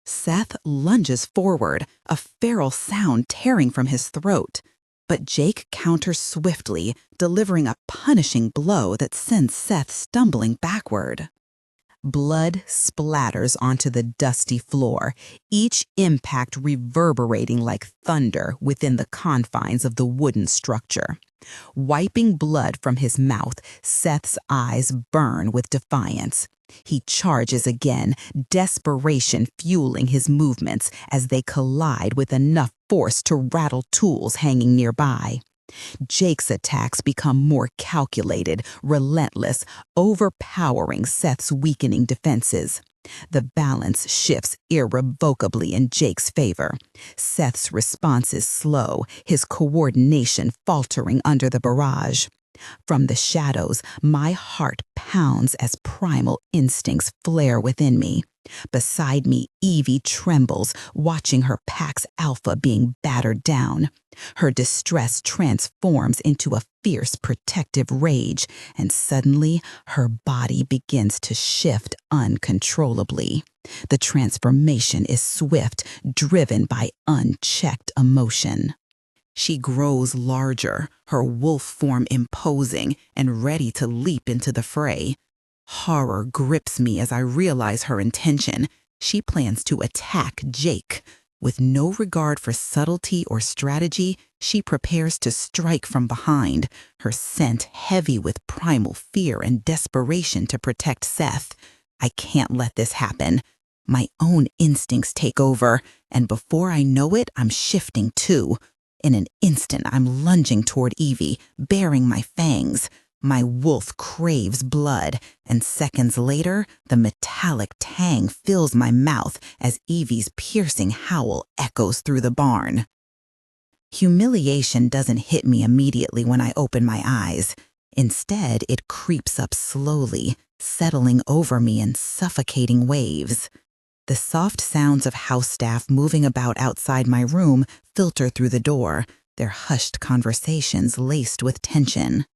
Seth lunges forward, a feral sound tearing from his throat. But Jake counters swiftly, delivering a punishing blow that sends Seth stumbling backward. Blood splatters onto the dusty floor, each impact reverberating like thunder within the confines of the wooden structure. Wiping blood from his mouth, Seth's eyes burn with defiance. He charges again, desperation fueling his movements as they collide with enough force to rattle tools hanging nearby. Jake's attacks become more calculated, relentless, overpowering Seth's weakening defenses. The balance shifts irrevocably in Jake's favor. Seth's response is slow, his coordination faltering under the barrage. From the shadows, my heart pounds as primal instincts flare within me. Beside me, Evie trembles, watching her pack's alpha being battered down. Her distress transforms into a fierce protective rage, and suddenly her body begins to shift uncontrollably. The transformation is swift, driven by unchecked emotion. She grows larger, her wolf form imposing and ready to leap into the fray. Horror grips me as I realize her intention. She plans to attack Jake. With no regard for subtlety or strategy, she prepares to strike from behind, her scent heavy with primal fear and desperation to protect Seth. I can't let this happen. My own instincts take over, and before I know it, I'm shifting too. In an instant, I'm lunging toward Evie, baring my fangs. My wolf craves blood, and seconds later, the metallic tang fills my mouth as Evie's piercing howl echoes through the barn. Humiliation doesn't hit me immediately when I open my eyes. Instead, it creeps up slowly, settling over me in suffocating waves. The soft sounds of house staff moving about outside my room filter through the door, their hushed conversations laced with tension.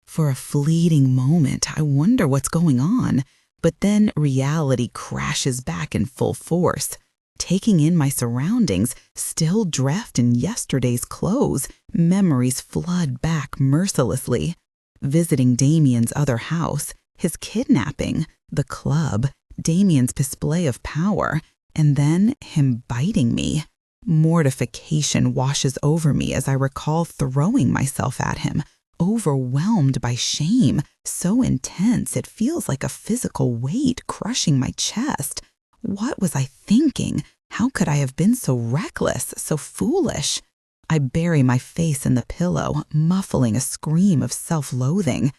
For a fleeting moment, I wonder what's going on, but then reality crashes back in full force. Taking in my surroundings, still dressed in yesterday's clothes, memories flood back mercilessly. Visiting Damian's other house, his kidnapping, the club, Damian's display of power, and then him biting me. Mortification washes over me as I recall throwing myself at him, overwhelmed by shame, so intense it feels like a physical weight crushing my chest. What was I thinking? How could I have been so reckless, so foolish? I bury my face in the pillow, muffling a scream of self-loathing.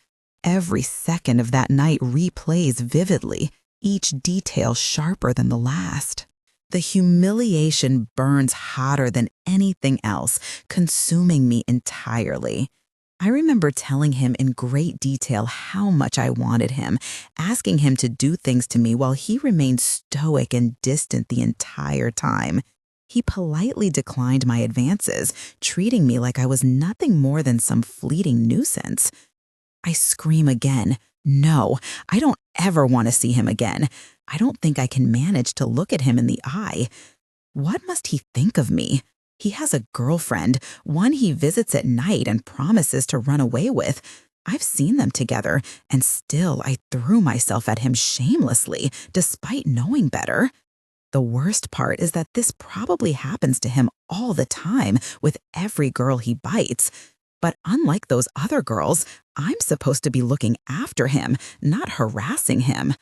Every second of that night replays vividly, each detail sharper than the last. The humiliation burns hotter than anything else, consuming me entirely. I remember telling him in great detail how much I wanted him, asking him to do things to me while he remained stoic and distant the entire time. He politely declined my advances, treating me like I was nothing more than some fleeting nuisance. I scream again. No, I don't ever want to see him again. I don't think I can manage to look at him in the eye. What must he think of me? He has a girlfriend, one he visits at night and promises to run away with. I've seen them together, and still I threw myself at him shamelessly, despite knowing better. The worst part is that this probably happens to him all the time with every girl he bites. But unlike those other girls, I'm supposed to be looking after him, not harassing him.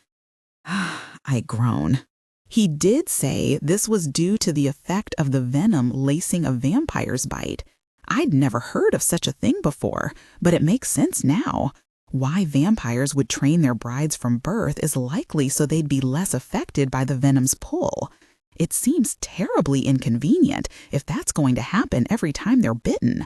I groan. He did say this was due to the effect of the venom lacing a vampire's bite. I'd never heard of such a thing before, but it makes sense now. Why vampires would train their brides from birth is likely so they'd be less affected by the venom's pull. It seems terribly inconvenient if that's going to happen every time they're bitten.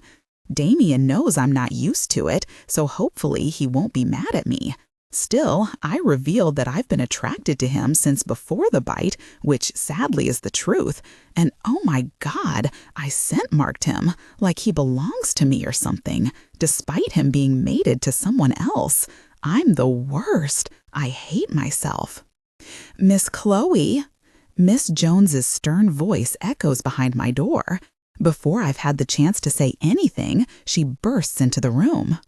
Damian knows I'm not used to it, so hopefully he won't be mad at me. Still, I revealed that I've been attracted to him since before the bite, which sadly is the truth. And oh my God, I scent marked him, like he belongs to me or something, despite him being mated to someone else. I'm the worst. I hate myself. Miss Chloe. Miss Jones's stern voice echoes behind my door. Before I've had the chance to say anything, she bursts into the room.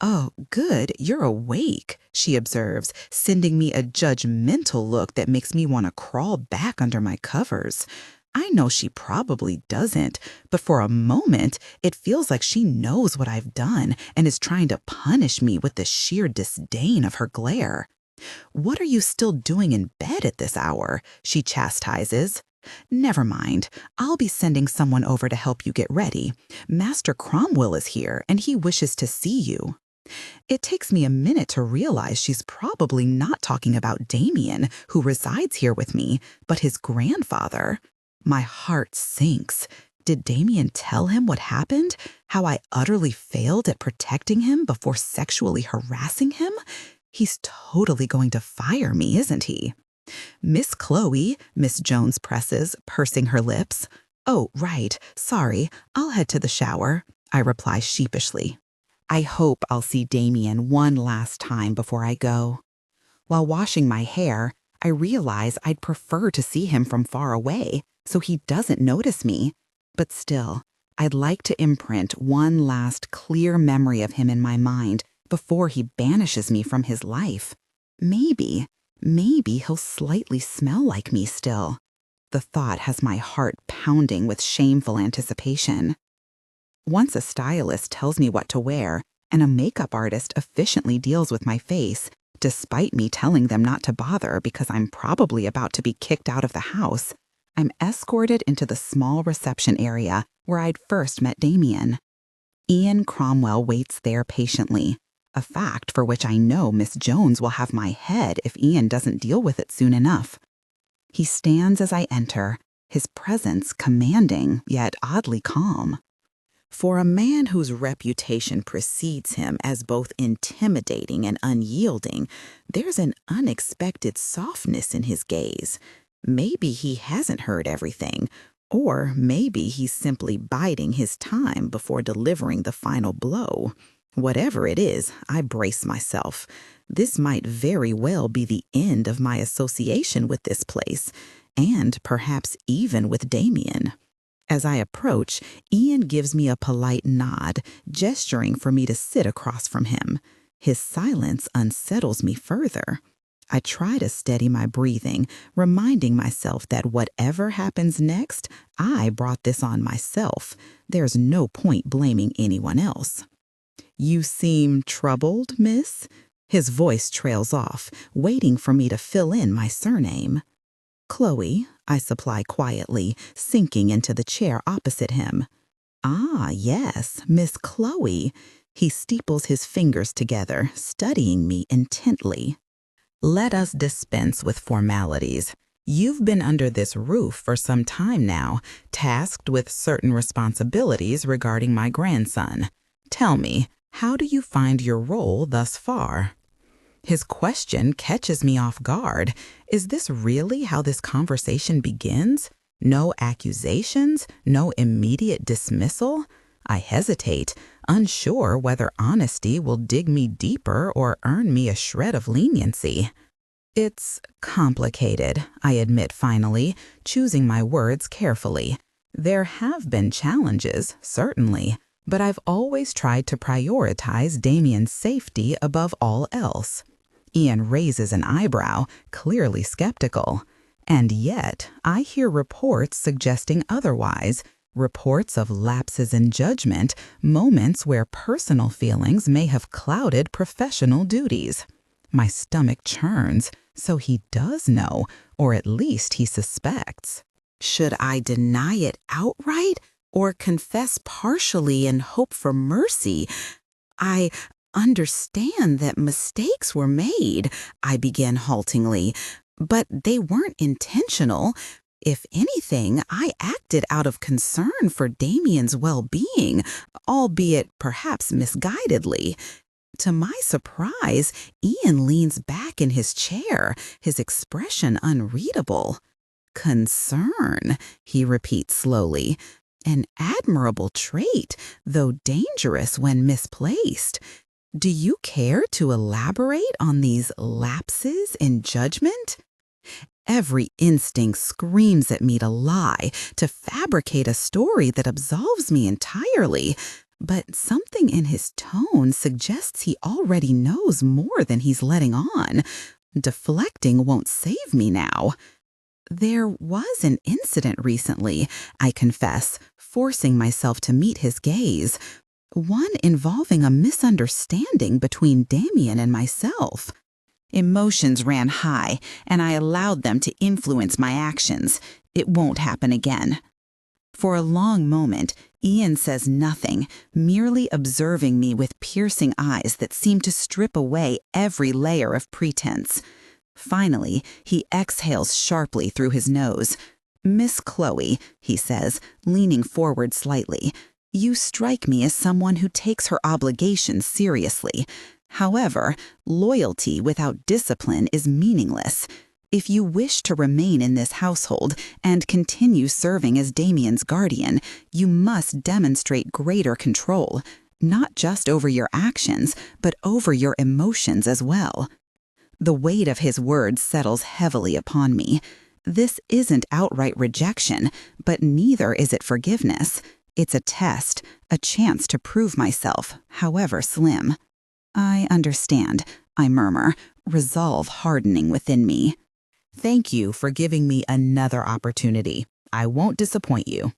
"Oh, good, you're awake," she observes, sending me a judgmental look that makes me want to crawl back under my covers. I know she probably doesn't, but for a moment, it feels like she knows what I've done and is trying to punish me with the sheer disdain of her glare. "What are you still doing in bed at this hour?" she chastises. "Never mind. I'll be sending someone over to help you get ready. Master Cromwell is here, and he wishes to see you." It takes me a minute to realize she's probably not talking about Damian, who resides here with me, but his grandfather. My heart sinks. Did Damian tell him what happened? How I utterly failed at protecting him before sexually harassing him? He's totally going to fire me, isn't he? "Miss Chloe," Miss Jones presses, pursing her lips. "Oh, right. Sorry. I'll head to the shower," I reply sheepishly. I hope I'll see Damian one last time before I go. While washing my hair, I realize I'd prefer to see him from far away, so he doesn't notice me. But still, I'd like to imprint one last clear memory of him in my mind before he banishes me from his life. Maybe he'll slightly smell like me still. The thought has my heart pounding with shameful anticipation. Once a stylist tells me what to wear, and a makeup artist efficiently deals with my face, despite me telling them not to bother because I'm probably about to be kicked out of the house, I'm escorted into the small reception area where I'd first met Damian. Ian Cromwell waits there patiently, a fact for which I know Miss Jones will have my head if Ian doesn't deal with it soon enough. He stands as I enter, his presence commanding yet oddly calm. For a man whose reputation precedes him as both intimidating and unyielding, there's an unexpected softness in his gaze. Maybe he hasn't heard everything, or maybe he's simply biding his time before delivering the final blow. Whatever it is, I brace myself. This might very well be the end of my association with this place, and perhaps even with Damian. As I approach, Ian gives me a polite nod, gesturing for me to sit across from him. His silence unsettles me further. I try to steady my breathing, reminding myself that whatever happens next, I brought this on myself. There's no point blaming anyone else. "You seem troubled, miss?" His voice trails off, waiting for me to fill in my surname. "Chloe," I supply quietly, sinking into the chair opposite him. "Ah, yes, Miss Chloe." He steeples his fingers together, studying me intently. "Let us dispense with formalities. You've been under this roof for some time now, tasked with certain responsibilities regarding my grandson. Tell me, how do you find your role thus far?" His question catches me off guard. Is this really how this conversation begins? No accusations? No immediate dismissal? I hesitate, unsure whether honesty will dig me deeper or earn me a shred of leniency. "It's complicated," I admit finally, choosing my words carefully. "There have been challenges, certainly, but I've always tried to prioritize Damian's safety above all else." Ian raises an eyebrow, clearly skeptical. And yet, I hear reports suggesting otherwise, reports of lapses in judgment, moments where personal feelings may have clouded professional duties. My stomach churns, so he does know, or at least he suspects. Should I deny it outright, or confess partially and hope for mercy? "I understand that mistakes were made," I begin haltingly, "but they weren't intentional. If anything, I acted out of concern for Damian's well-being, albeit perhaps misguidedly. To my surprise, Ian leans back in his chair, his expression unreadable. Concern, he repeats slowly. An admirable trait, though dangerous when misplaced. Do you care to elaborate on these lapses in judgment? Every instinct screams at me to lie, to fabricate a story that absolves me entirely. But something in his tone suggests he already knows more than he's letting on. Deflecting won't save me now. There was an incident recently, I confess, forcing myself to meet his gaze. One involving a misunderstanding between Damian and myself. Emotions ran high, and I allowed them to influence my actions. It won't happen again. For a long moment, Ian says nothing, merely observing me with piercing eyes that seem to strip away every layer of pretense. Finally, he exhales sharply through his nose. "Miss Chloe," he says, leaning forward slightly, "you strike me as someone who takes her obligations seriously. However, loyalty without discipline is meaningless. If you wish to remain in this household and continue serving as Damian's guardian, you must demonstrate greater control, not just over your actions, but over your emotions as well." The weight of his words settles heavily upon me. This isn't outright rejection, but neither is it forgiveness. It's a test, a chance to prove myself, however slim. "I understand," I murmur, resolve hardening within me. "Thank you for giving me another opportunity. I won't disappoint you."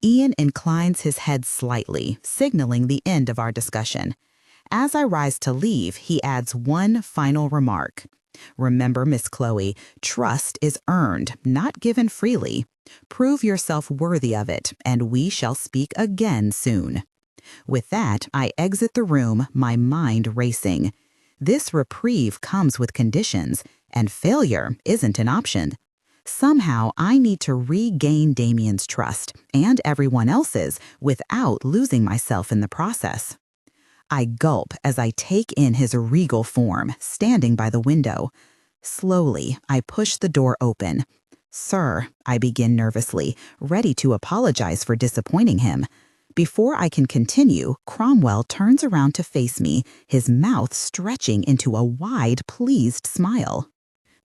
Ian inclines his head slightly, signaling the end of our discussion. As I rise to leave, he adds one final remark. "Remember, Miss Chloe, trust is earned, not given freely. Prove yourself worthy of it, and we shall speak again soon." With that, I exit the room, my mind racing. This reprieve comes with conditions, and failure isn't an option. Somehow, I need to regain Damian's trust, and everyone else's, without losing myself in the process. I gulp as I take in his regal form, standing by the window. Slowly, I push the door open. "Sir," I begin nervously, ready to apologize for disappointing him. Before I can continue, Cromwell turns around to face me, his mouth stretching into a wide, pleased smile.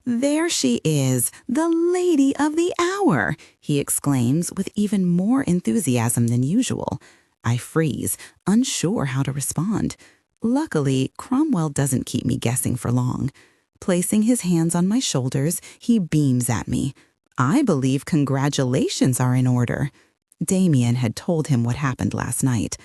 "There she is, the lady of the hour," he exclaims with even more enthusiasm than usual. I freeze, unsure how to respond. Luckily, Cromwell doesn't keep me guessing for long. Placing his hands on my shoulders, he beams at me. I believe congratulations are in order. Damian had told him what happened last night.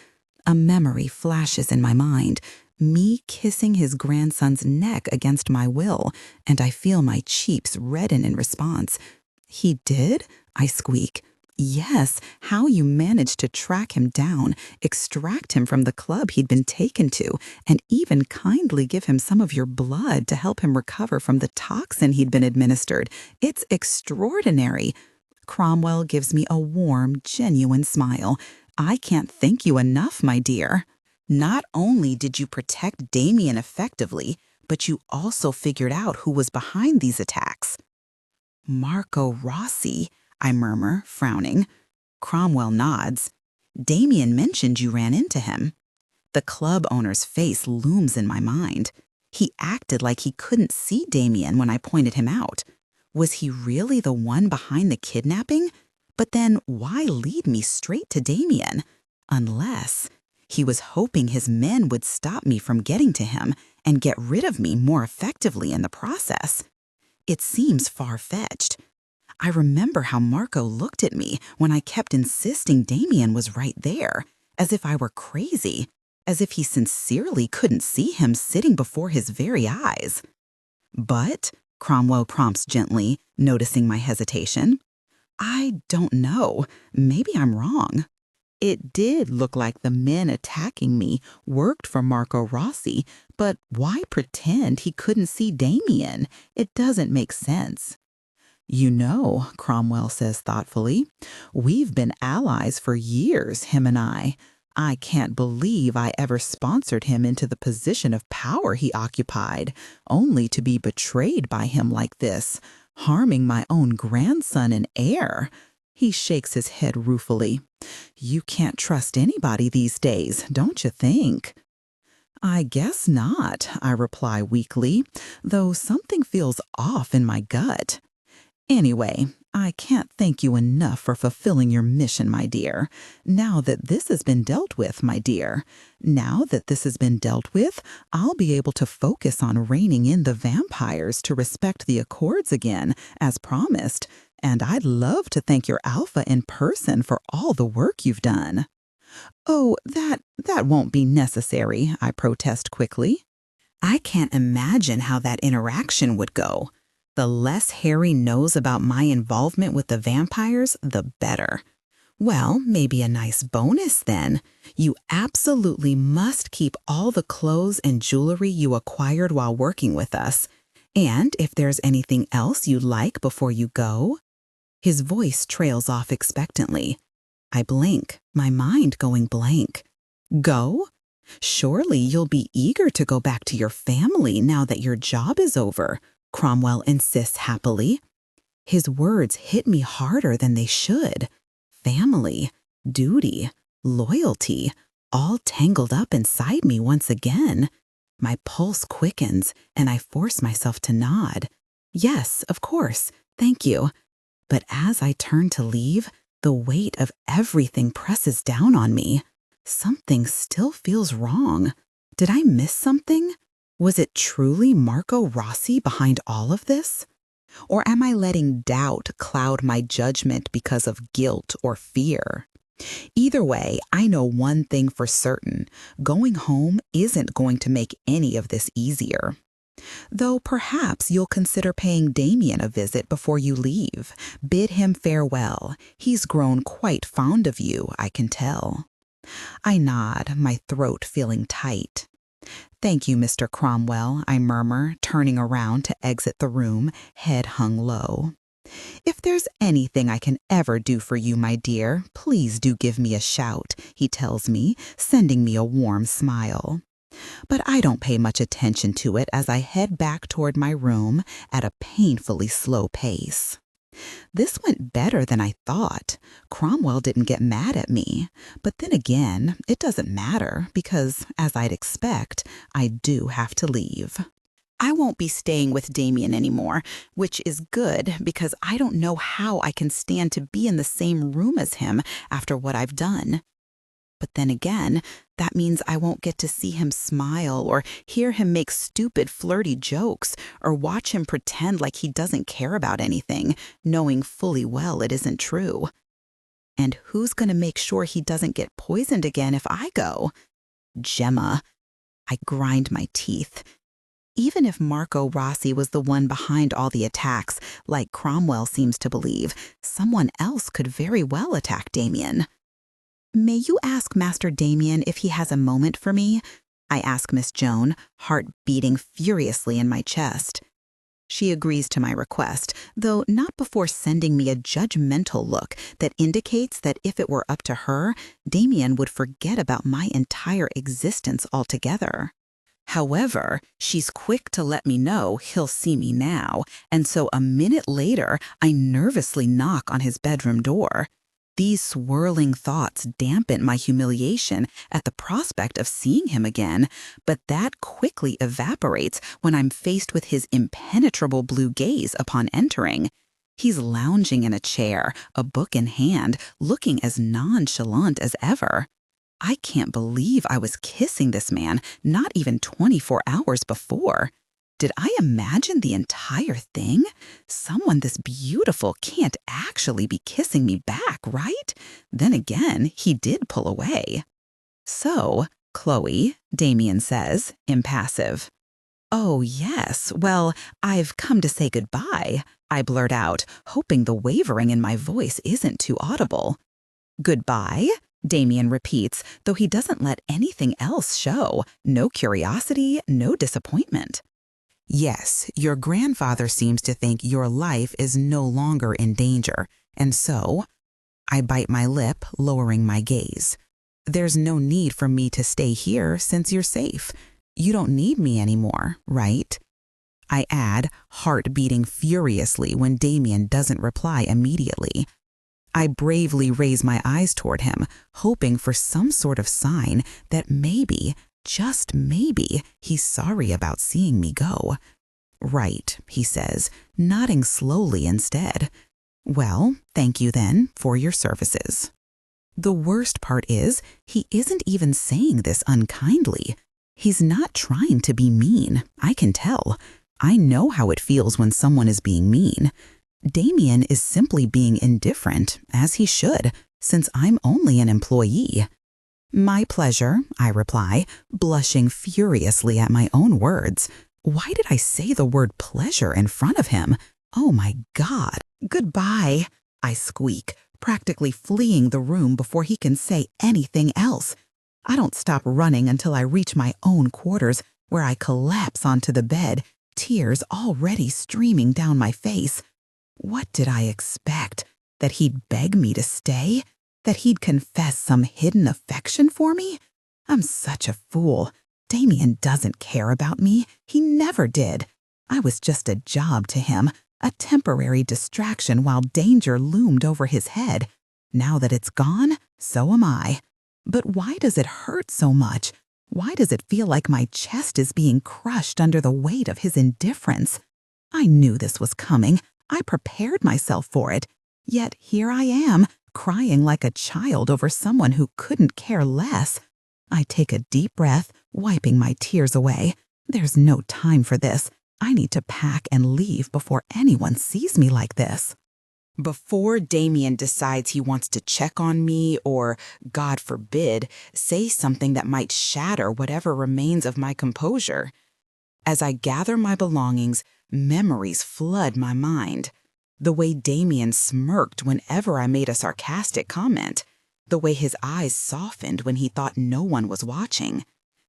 A memory flashes in my mind, me kissing his grandson's neck against my will, and I feel my cheeks redden in response. "He did?" I squeak. "Yes, how you managed to track him down, extract him from the club he'd been taken to, and even kindly give him some of your blood to help him recover from the toxin he'd been administered. It's extraordinary." Cromwell gives me a warm, genuine smile. "I can't thank you enough, my dear. Not only did you protect Damian effectively, but you also figured out who was behind these attacks." "Marco Rossi," I murmur, frowning. Cromwell nods. "Damian mentioned you ran into him." The club owner's face looms in my mind. He acted like he couldn't see Damian when I pointed him out. Was he really the one behind the kidnapping? But then why lead me straight to Damian? Unless he was hoping his men would stop me from getting to him and get rid of me more effectively in the process. It seems far-fetched. I remember how Marco looked at me when I kept insisting Damian was right there, as if I were crazy, as if he sincerely couldn't see him sitting before his very eyes. "But," Cromwell prompts gently, noticing my hesitation, "I don't know. Maybe I'm wrong. It did look like the men attacking me worked for Marco Rossi, but why pretend he couldn't see Damian? It doesn't make sense." You know, Cromwell says thoughtfully, we've been allies for years, him and I. I can't believe I ever sponsored him into the position of power he occupied, only to be betrayed by him like this, harming my own grandson and heir. He shakes his head ruefully. You can't trust anybody these days, don't you think? I guess not, I reply weakly, though something feels off in my gut. Anyway, I can't thank you enough for fulfilling your mission, my dear. Now that this has been dealt with, my dear, now that this has been dealt with, I'll be able to focus on reining in the vampires to respect the accords again, as promised, and I'd love to thank your alpha in person for all the work you've done. Oh, that won't be necessary, I protest quickly. I can't imagine how that interaction would go. The less Harry knows about my involvement with the vampires, the better. Well, maybe a nice bonus then. You absolutely must keep all the clothes and jewelry you acquired while working with us. And if there's anything else you'd like before you go. His voice trails off expectantly. I blink, my mind going blank. Go? Surely you'll be eager to go back to your family now that your job is over, Cromwell insists happily. His words hit me harder than they should. Family, duty, loyalty, all tangled up inside me once again. My pulse quickens, and I force myself to nod. Yes, of course, thank you. But as I turn to leave, the weight of everything presses down on me. Something still feels wrong. Did I miss something? Was it truly Marco Rossi behind all of this? Or am I letting doubt cloud my judgment because of guilt or fear? Either way, I know one thing for certain. Going home isn't going to make any of this easier. Though perhaps you'll consider paying Damian a visit before you leave. Bid him farewell. He's grown quite fond of you, I can tell. I nod, my throat feeling tight. Thank you, Mr. Cromwell, I murmur, turning around to exit the room, head hung low. If there's anything I can ever do for you, my dear, please do give me a shout, he tells me, sending me a warm smile. But I don't pay much attention to it as I head back toward my room at a painfully slow pace. This went better than I thought. Cromwell didn't get mad at me. But then again, it doesn't matter because, as I'd expect, I do have to leave. I won't be staying with Damian anymore, which is good because I don't know how I can stand to be in the same room as him after what I've done. But then again, that means I won't get to see him smile or hear him make stupid flirty jokes or watch him pretend like he doesn't care about anything, knowing fully well it isn't true. And who's going to make sure he doesn't get poisoned again if I go? Gemma. I grind my teeth. Even if Marco Rossi was the one behind all the attacks, like Cromwell seems to believe, someone else could very well attack Damian. May you ask Master Damian if he has a moment for me? I ask Miss Joan, heart beating furiously in my chest. She agrees to my request, though not before sending me a judgmental look that indicates that if it were up to her, Damian would forget about my entire existence altogether. However, she's quick to let me know he'll see me now, and so a minute later, I nervously knock on his bedroom door. These swirling thoughts dampen my humiliation at the prospect of seeing him again, but that quickly evaporates when I'm faced with his impenetrable blue gaze upon entering. He's lounging in a chair, a book in hand, looking as nonchalant as ever. I can't believe I was kissing this man not even 24 hours before. Did I imagine the entire thing? Someone this beautiful can't actually be kissing me back, right? Then again, he did pull away. So, Chloe, Damian says, impassive. Oh, yes, well, I've come to say goodbye, I blurt out, hoping the wavering in my voice isn't too audible. Goodbye? Damian repeats, though he doesn't let anything else show. No curiosity, no disappointment. Yes, your grandfather seems to think your life is no longer in danger, and so I bite my lip, lowering my gaze. There's no need for me to stay here since you're safe. You don't need me anymore, right? I add, heart beating furiously when Damian doesn't reply immediately. I bravely raise my eyes toward him, hoping for some sort of sign that maybe, just maybe, he's sorry about seeing me go. Right, he says, nodding slowly instead. Well, thank you then for your services. The worst part is, he isn't even saying this unkindly. He's not trying to be mean, I can tell. I know how it feels when someone is being mean. Damian is simply being indifferent, as he should, since I'm only an employee. My pleasure, I reply, blushing furiously at my own words. Why did I say the word pleasure in front of him? Oh my God. Goodbye, I squeak, practically fleeing the room before he can say anything else. I don't stop running until I reach my own quarters, where I collapse onto the bed, tears already streaming down my face. What did I expect? That he'd beg me to stay? That he'd confess some hidden affection for me? I'm such a fool. Damian doesn't care about me. He never did. I was just a job to him, a temporary distraction while danger loomed over his head. Now that it's gone, so am I. But why does it hurt so much? Why does it feel like my chest is being crushed under the weight of his indifference? I knew this was coming. I prepared myself for it. Yet here I am, crying like a child over someone who couldn't care less. I take a deep breath, wiping my tears away. There's no time for this. I need to pack and leave before anyone sees me like this. Before Damian decides he wants to check on me or, God forbid, say something that might shatter whatever remains of my composure. As I gather my belongings, memories flood my mind. The way Damian smirked whenever I made a sarcastic comment. The way his eyes softened when he thought no one was watching.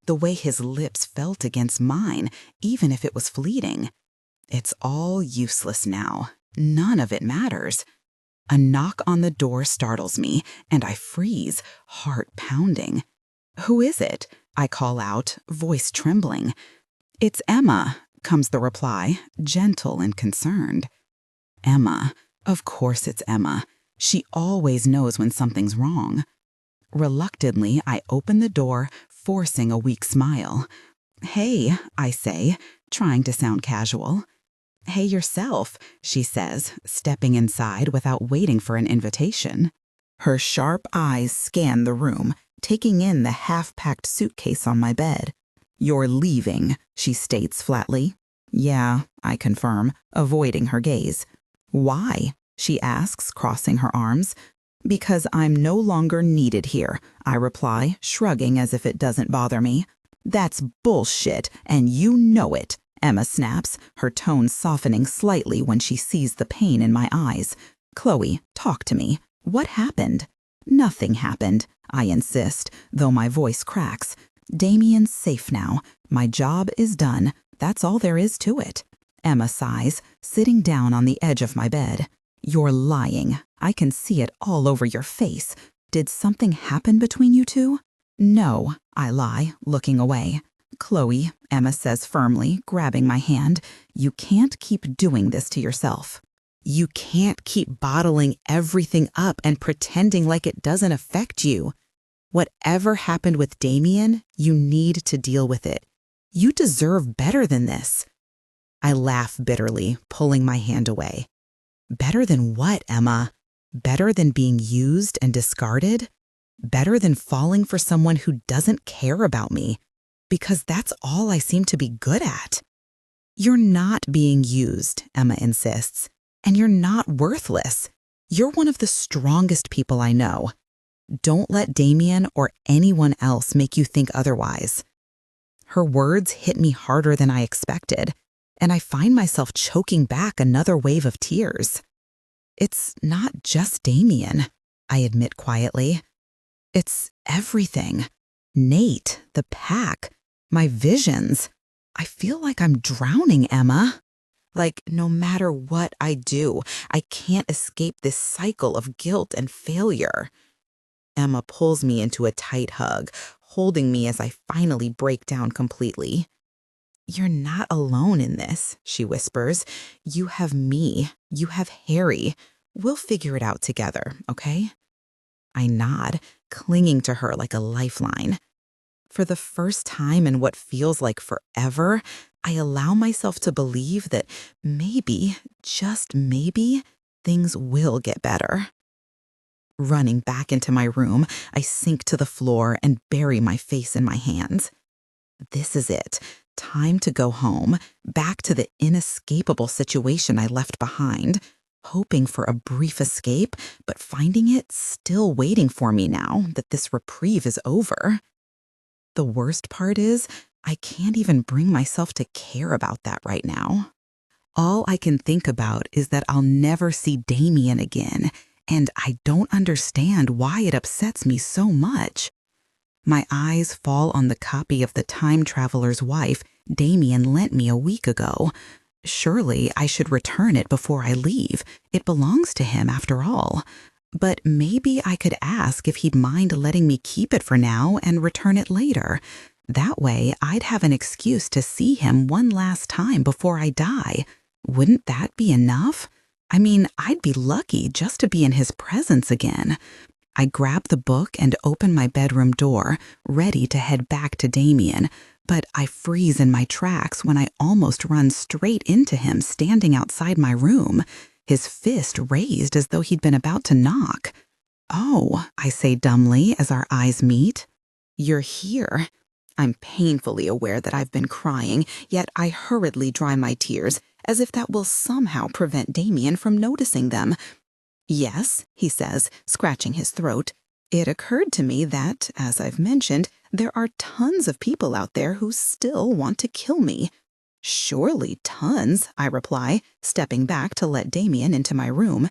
The way his lips felt against mine, even if it was fleeting. It's all useless now. None of it matters. A knock on the door startles me, and I freeze, heart pounding. Who is it? I call out, voice trembling. It's Emma, comes the reply, gentle and concerned. Emma. Of course it's Emma. She always knows when something's wrong. Reluctantly, I open the door, forcing a weak smile. Hey, I say, trying to sound casual. Hey yourself, she says, stepping inside without waiting for an invitation. Her sharp eyes scan the room, taking in the half-packed suitcase on my bed. You're leaving, she states flatly. Yeah, I confirm, avoiding her gaze. Why? She asks, crossing her arms. Because I'm no longer needed here, I reply, shrugging as if it doesn't bother me. That's bullshit, and you know it, Emma snaps, her tone softening slightly when she sees the pain in my eyes. Chloe, talk to me. What happened? Nothing happened, I insist, though my voice cracks. Damian's safe now. My job is done. That's all there is to it. Emma sighs, sitting down on the edge of my bed. You're lying. I can see it all over your face. Did something happen between you two? No, I lie, looking away. Chloe, Emma says firmly, grabbing my hand, you can't keep doing this to yourself. You can't keep bottling everything up and pretending like it doesn't affect you. Whatever happened with Damian, you need to deal with it. You deserve better than this. I laugh bitterly, pulling my hand away. Better than what, Emma? Better than being used and discarded? Better than falling for someone who doesn't care about me? Because that's all I seem to be good at. You're not being used, Emma insists, and you're not worthless. You're one of the strongest people I know. Don't let Damian or anyone else make you think otherwise. Her words hit me harder than I expected, and I find myself choking back another wave of tears. It's not just Damian, I admit quietly. It's everything. Nate, the pack, my visions. I feel like I'm drowning, Emma. Like, no matter what I do, I can't escape this cycle of guilt and failure. Emma pulls me into a tight hug, holding me as I finally break down completely. You're not alone in this, she whispers. You have me. You have Harry. We'll figure it out together, okay? I nod, clinging to her like a lifeline. For the first time in what feels like forever, I allow myself to believe that maybe, just maybe, things will get better. Running back into my room, I sink to the floor and bury my face in my hands. This is it. Time to go home, back to the inescapable situation I left behind, hoping for a brief escape, but finding it still waiting for me now that this reprieve is over. The worst part is, I can't even bring myself to care about that right now. All I can think about is that I'll never see Damian again, and I don't understand why it upsets me so much. My eyes fall on the copy of The Time Traveler's Wife Damian lent me a week ago. Surely I should return it before I leave. It belongs to him after all. But maybe I could ask if he'd mind letting me keep it for now and return it later. That way I'd have an excuse to see him one last time before I die. Wouldn't that be enough? I mean, I'd be lucky just to be in his presence again. I grab the book and open my bedroom door, ready to head back to Damian, but I freeze in my tracks when I almost run straight into him standing outside my room, his fist raised as though he'd been about to knock. "Oh," I say dumbly as our eyes meet. "You're here." I'm painfully aware that I've been crying, yet I hurriedly dry my tears, as if that will somehow prevent Damian from noticing them. "Yes," he says, scratching his throat. "It occurred to me that, as I've mentioned, there are tons of people out there who still want to kill me." "Surely tons," I reply, stepping back to let Damian into my room.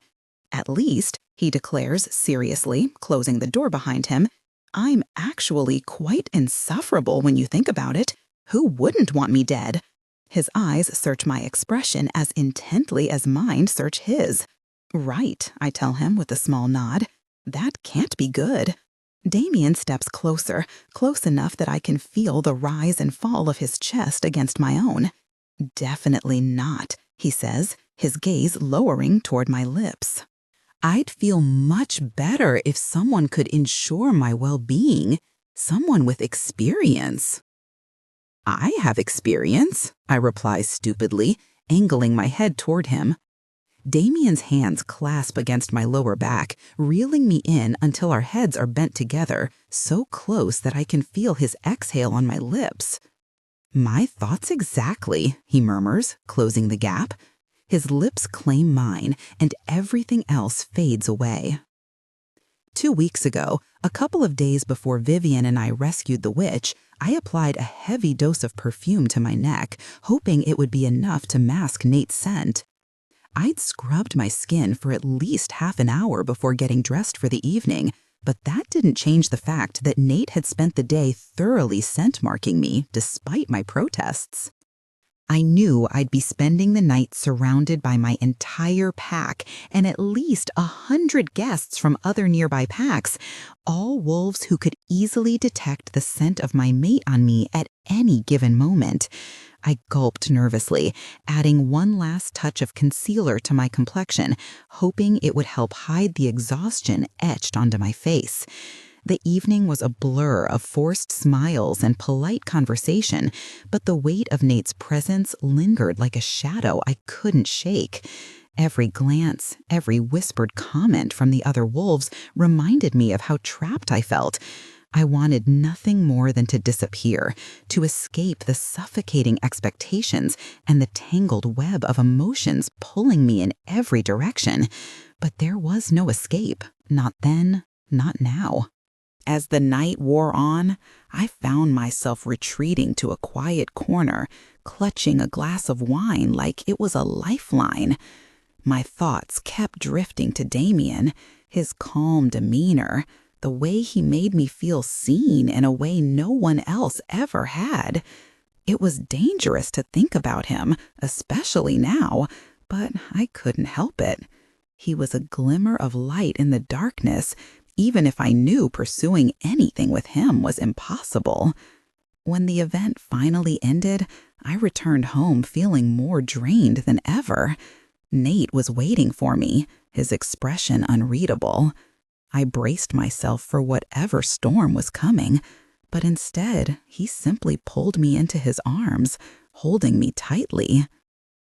"At least," he declares seriously, closing the door behind him, "I'm actually quite insufferable when you think about it. Who wouldn't want me dead?" His eyes search my expression as intently as mine search his. "Right," I tell him with a small nod. "That can't be good." Damian steps closer, close enough that I can feel the rise and fall of his chest against my own. "Definitely not," he says, his gaze lowering toward my lips. "I'd feel much better if someone could ensure my well-being, someone with experience." "I have experience," I reply stupidly, angling my head toward him. Damian's hands clasp against my lower back, reeling me in until our heads are bent together, so close that I can feel his exhale on my lips. "My thoughts exactly," he murmurs, closing the gap. His lips claim mine, and everything else fades away. 2 weeks ago, a couple of days before Vivian and I rescued the witch, I applied a heavy dose of perfume to my neck, hoping it would be enough to mask Nate's scent. I'd scrubbed my skin for at least half an hour before getting dressed for the evening, but that didn't change the fact that Nate had spent the day thoroughly scent-marking me despite my protests. I knew I'd be spending the night surrounded by my entire pack and at least 100 guests from other nearby packs, all wolves who could easily detect the scent of my mate on me at any given moment. I gulped nervously, adding one last touch of concealer to my complexion, hoping it would help hide the exhaustion etched onto my face. The evening was a blur of forced smiles and polite conversation, but the weight of Nate's presence lingered like a shadow I couldn't shake. Every glance, every whispered comment from the other wolves reminded me of how trapped I felt. I wanted nothing more than to disappear, to escape the suffocating expectations and the tangled web of emotions pulling me in every direction. But there was no escape, not then, not now. As the night wore on, I found myself retreating to a quiet corner, clutching a glass of wine like it was a lifeline. My thoughts kept drifting to Damian, his calm demeanor, the way he made me feel seen in a way no one else ever had. It was dangerous to think about him, especially now, but I couldn't help it. He was a glimmer of light in the darkness, even if I knew pursuing anything with him was impossible. When the event finally ended, I returned home feeling more drained than ever. Nate was waiting for me, his expression unreadable. I braced myself for whatever storm was coming, but instead, he simply pulled me into his arms, holding me tightly.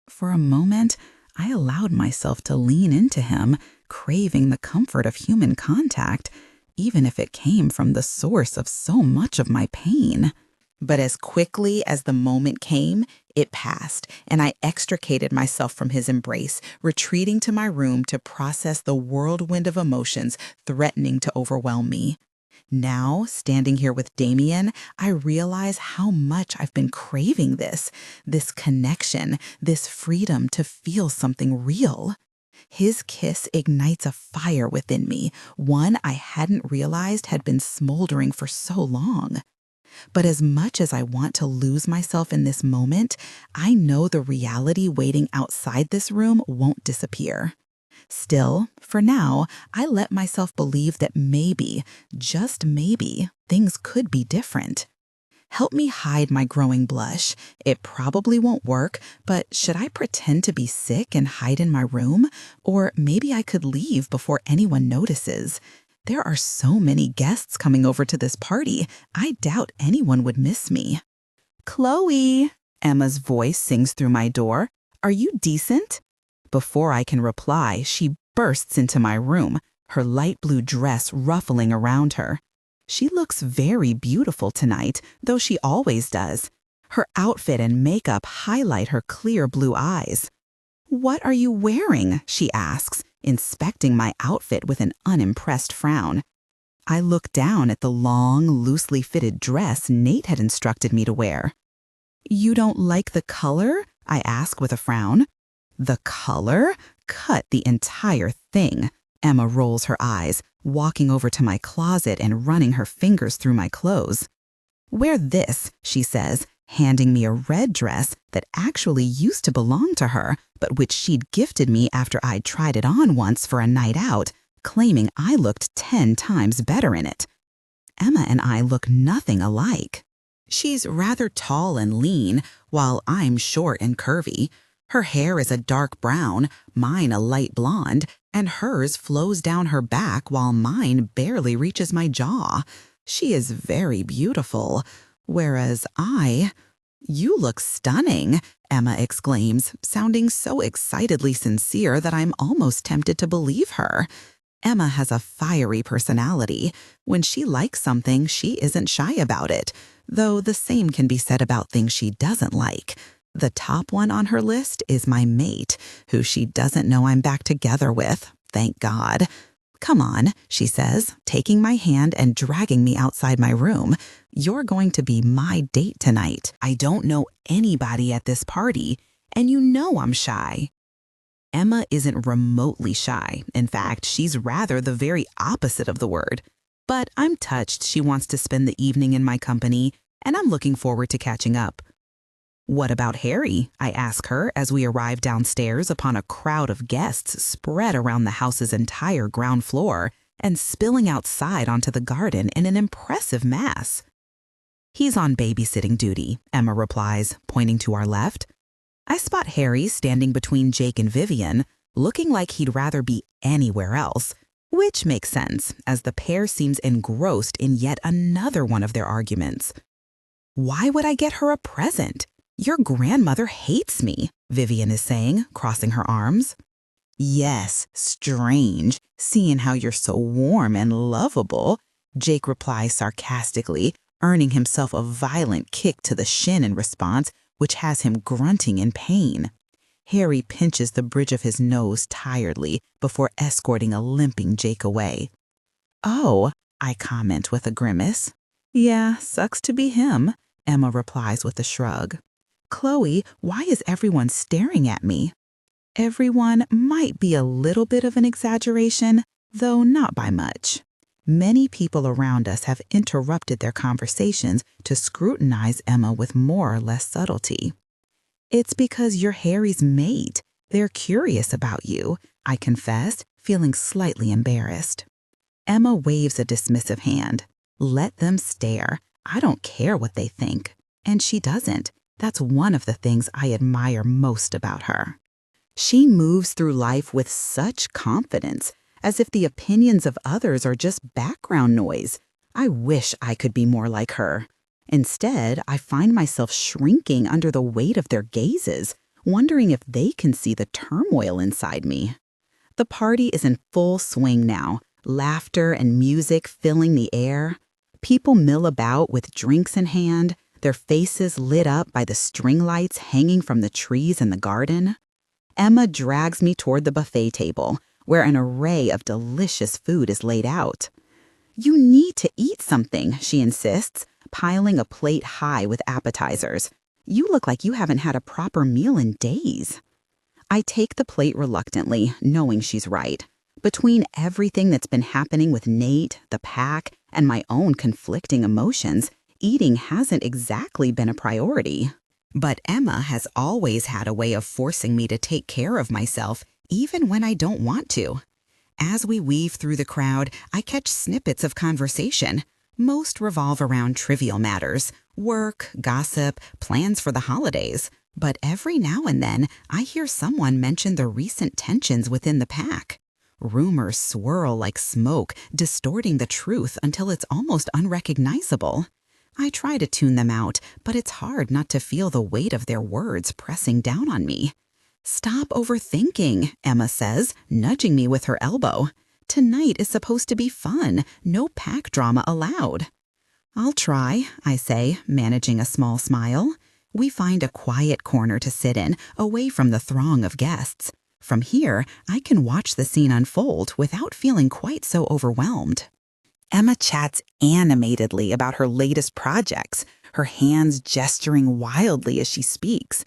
For a moment, I allowed myself to lean into him, craving the comfort of human contact, even if it came from the source of so much of my pain. But as quickly as the moment came, it passed, and I extricated myself from his embrace, retreating to my room to process the whirlwind of emotions threatening to overwhelm me. Now, standing here with Damian, I realize how much I've been craving this connection, this freedom to feel something real. His kiss ignites a fire within me, one I hadn't realized had been smoldering for so long. But as much as I want to lose myself in this moment, I know the reality waiting outside this room won't disappear. Still, for now, I let myself believe that maybe, just maybe, things could be different. Help me hide my growing blush. It probably won't work, but should I pretend to be sick and hide in my room? Or maybe I could leave before anyone notices. There are so many guests coming over to this party. I doubt anyone would miss me. "Chloe," Emma's voice sings through my door. "Are you decent?" Before I can reply, she bursts into my room, her light blue dress ruffling around her. She looks very beautiful tonight, though she always does. Her outfit and makeup highlight her clear blue eyes. "What are you wearing?" she asks, inspecting my outfit with an unimpressed frown. I look down at the long, loosely fitted dress Nate had instructed me to wear. "You don't like the color?" I ask with a frown. "The color? Cut the entire thing." Emma rolls her eyes, walking over to my closet and running her fingers through my clothes. "Wear this," she says, handing me a red dress that actually used to belong to her, but which she'd gifted me after I'd tried it on once for a night out, claiming I looked 10 times better in it. Emma and I look nothing alike. She's rather tall and lean, while I'm short and curvy. Her hair is a dark brown, mine a light blonde, and hers flows down her back while mine barely reaches my jaw. She is very beautiful, whereas "You look stunning," Emma exclaims, sounding so excitedly sincere that I'm almost tempted to believe her. Emma has a fiery personality. When she likes something, she isn't shy about it, though the same can be said about things she doesn't like. The top one on her list is my mate, who she doesn't know I'm back together with, thank God. "Come on," she says, taking my hand and dragging me outside my room. "You're going to be my date tonight. I don't know anybody at this party, and you know I'm shy." Emma isn't remotely shy. In fact, she's rather the very opposite of the word. But I'm touched she wants to spend the evening in my company, and I'm looking forward to catching up. "What about Harry?" I ask her as we arrive downstairs upon a crowd of guests spread around the house's entire ground floor and spilling outside onto the garden in an impressive mass. "He's on babysitting duty," Emma replies, pointing to our left. I spot Harry standing between Jake and Vivian, looking like he'd rather be anywhere else, which makes sense as the pair seems engrossed in yet another one of their arguments. "Why would I get her a present? Your grandmother hates me," Vivian is saying, crossing her arms. "Yes, strange, seeing how you're so warm and lovable," Jake replies sarcastically, earning himself a violent kick to the shin in response, which has him grunting in pain. Harry pinches the bridge of his nose tiredly before escorting a limping Jake away. "Oh," I comment with a grimace. "Yeah, sucks to be him," Emma replies with a shrug. "Chloe, why is everyone staring at me?" Everyone might be a little bit of an exaggeration, though not by much. Many people around us have interrupted their conversations to scrutinize Emma with more or less subtlety. It's because you're Harry's mate. They're curious about you, I confess, feeling slightly embarrassed. Emma waves a dismissive hand. Let them stare. I don't care what they think. And she doesn't. That's one of the things I admire most about her. She moves through life with such confidence, as if the opinions of others are just background noise. I wish I could be more like her. Instead, I find myself shrinking under the weight of their gazes, wondering if they can see the turmoil inside me. The party is in full swing now, laughter and music filling the air. People mill about with drinks in hand, their faces lit up by the string lights hanging from the trees in the garden. Emma drags me toward the buffet table, where an array of delicious food is laid out. You need to eat something, she insists, piling a plate high with appetizers. You look like you haven't had a proper meal in days. I take the plate reluctantly, knowing she's right. Between everything that's been happening with Nate, the pack, and my own conflicting emotions, eating hasn't exactly been a priority. But Emma has always had a way of forcing me to take care of myself, even when I don't want to. As we weave through the crowd, I catch snippets of conversation. Most revolve around trivial matters, work, gossip, plans for the holidays. But every now and then, I hear someone mention the recent tensions within the pack. Rumors swirl like smoke, distorting the truth until it's almost unrecognizable. I try to tune them out, but it's hard not to feel the weight of their words pressing down on me. Stop overthinking, Emma says, nudging me with her elbow. Tonight is supposed to be fun, no pack drama allowed. I'll try, I say, managing a small smile. We find a quiet corner to sit in, away from the throng of guests. From here, I can watch the scene unfold without feeling quite so overwhelmed. Emma chats animatedly about her latest projects, her hands gesturing wildly as she speaks.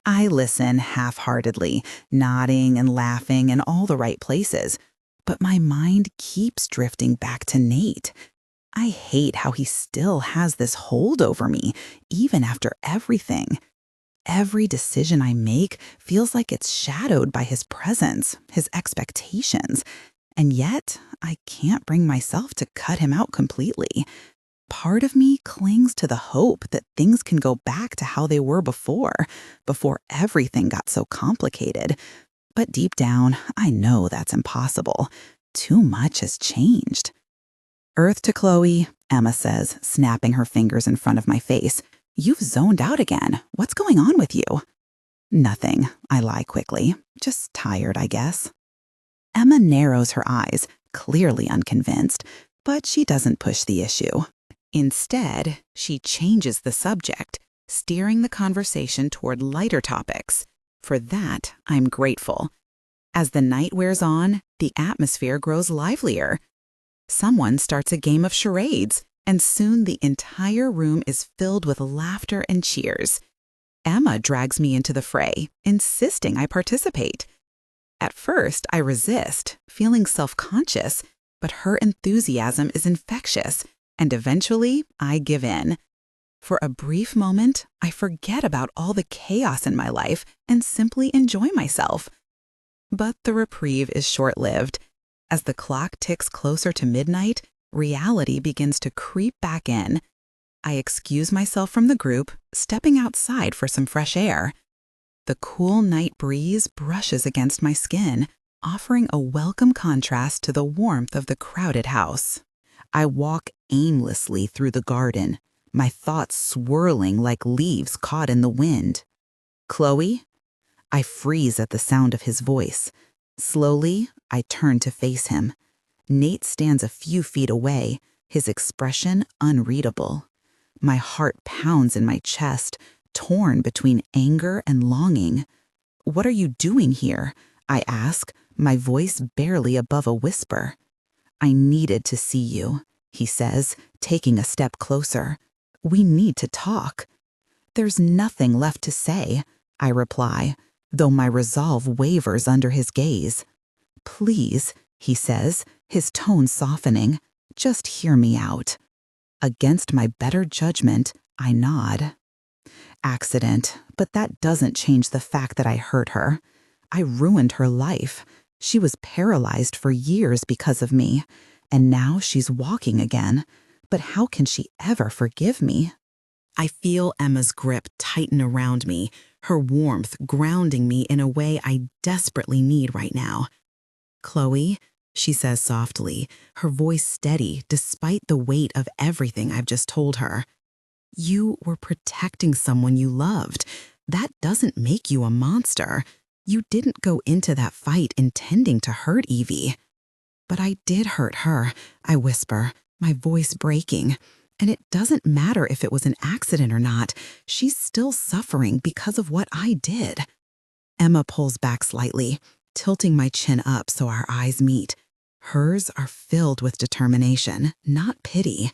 I listen half-heartedly, nodding and laughing in all the right places. But my mind keeps drifting back to Nate. I hate how he still has this hold over me, even after everything. Every decision I make feels like it's shadowed by his presence, his expectations. And yet, I can't bring myself to cut him out completely. Part of me clings to the hope that things can go back to how they were before everything got so complicated. But deep down, I know that's impossible. Too much has changed. Earth to Chloe, Emma says, snapping her fingers in front of my face. You've zoned out again. What's going on with you? Nothing, I lie quickly. Just tired, I guess. Emma narrows her eyes, clearly unconvinced, but she doesn't push the issue. Instead, she changes the subject, steering the conversation toward lighter topics. For that, I'm grateful. As the night wears on, the atmosphere grows livelier. Someone starts a game of charades, and soon the entire room is filled with laughter and cheers. Emma drags me into the fray, insisting I participate. At first, I resist, feeling self-conscious, but her enthusiasm is infectious, and eventually, I give in. For a brief moment, I forget about all the chaos in my life and simply enjoy myself. But the reprieve is short-lived. As the clock ticks closer to midnight, reality begins to creep back in. I excuse myself from the group, stepping outside for some fresh air. The cool night breeze brushes against my skin, offering a welcome contrast to the warmth of the crowded house. I walk aimlessly through the garden, my thoughts swirling like leaves caught in the wind. Chloe? I freeze at the sound of his voice. Slowly, I turn to face him. Nate stands a few feet away, his expression unreadable. My heart pounds in my chest, torn between anger and longing. What are you doing here? I ask, my voice barely above a whisper. I needed to see you, he says, taking a step closer. We need to talk. There's nothing left to say, I reply, though my resolve wavers under his gaze. Please, he says, his tone softening. Just hear me out." Against my better judgment, I nod. "Accident, but that doesn't change the fact that I hurt her. I ruined her life. She was paralyzed for years because of me, and now she's walking again. But how can she ever forgive me?" I feel Emma's grip tighten around me, her warmth grounding me in a way I desperately need right now. "Chloe," she says softly, her voice steady despite the weight of everything I've just told her. "You were protecting someone you loved. That doesn't make you a monster. You didn't go into that fight intending to hurt Evie." "But I did hurt her," I whisper, my voice breaking. "And it doesn't matter if it was an accident or not. She's still suffering because of what I did." Emma pulls back slightly, tilting my chin up so our eyes meet. Hers are filled with determination, not pity.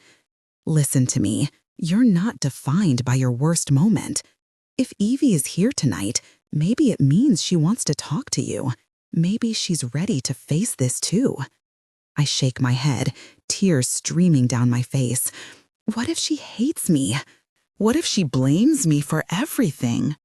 "Listen to me. You're not defined by your worst moment. If Evie is here tonight, maybe it means she wants to talk to you. Maybe she's ready to face this too." I shake my head, tears streaming down my face. What if she hates me? What if she blames me for everything?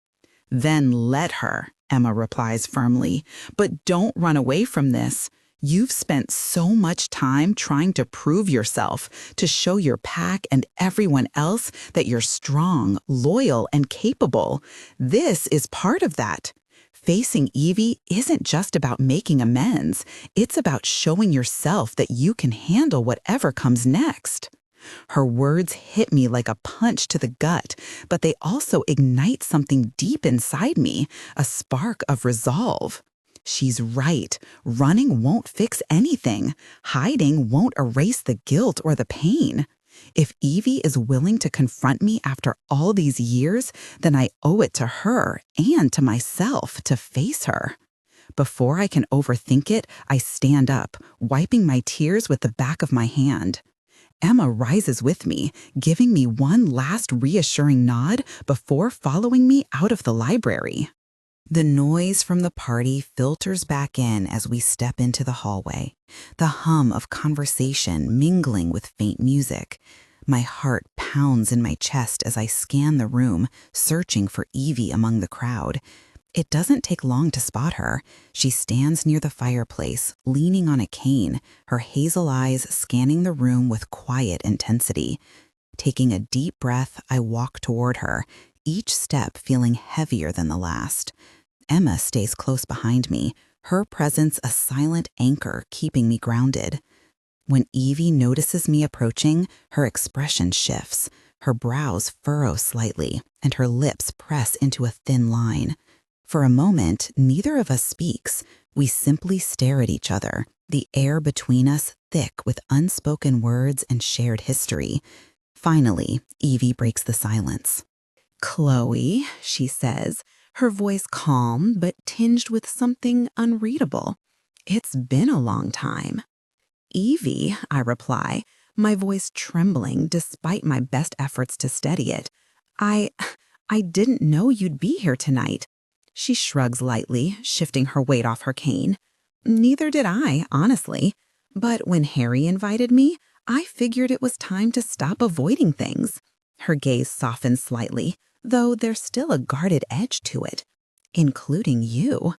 "Then let her," Emma replies firmly. "But don't run away from this. You've spent so much time trying to prove yourself, to show your pack and everyone else that you're strong, loyal, and capable. This is part of that. Facing Evie isn't just about making amends. It's about showing yourself that you can handle whatever comes next." Her words hit me like a punch to the gut, but they also ignite something deep inside me, a spark of resolve. She's right. Running won't fix anything. Hiding won't erase the guilt or the pain. If Evie is willing to confront me after all these years, then I owe it to her and to myself to face her. Before I can overthink it, I stand up, wiping my tears with the back of my hand. Emma rises with me, giving me one last reassuring nod before following me out of the library. The noise from the party filters back in as we step into the hallway, the hum of conversation mingling with faint music. My heart pounds in my chest as I scan the room, searching for Evie among the crowd. It doesn't take long to spot her. She stands near the fireplace, leaning on a cane, her hazel eyes scanning the room with quiet intensity. Taking a deep breath, I walk toward her, each step feeling heavier than the last. Emma stays close behind me, her presence a silent anchor keeping me grounded. When Evie notices me approaching, her expression shifts. Her brows furrow slightly, and her lips press into a thin line. For a moment, neither of us speaks. We simply stare at each other, the air between us thick with unspoken words and shared history. Finally, Evie breaks the silence. "Chloe," she says, her voice calm but tinged with something unreadable. "It's been a long time." "Evie," I reply, my voice trembling despite my best efforts to steady it. I didn't know you'd be here tonight." She shrugs lightly, shifting her weight off her cane. "Neither did I, honestly. But when Harry invited me, I figured it was time to stop avoiding things." Her gaze softens slightly, though there's still a guarded edge to it. "Including you."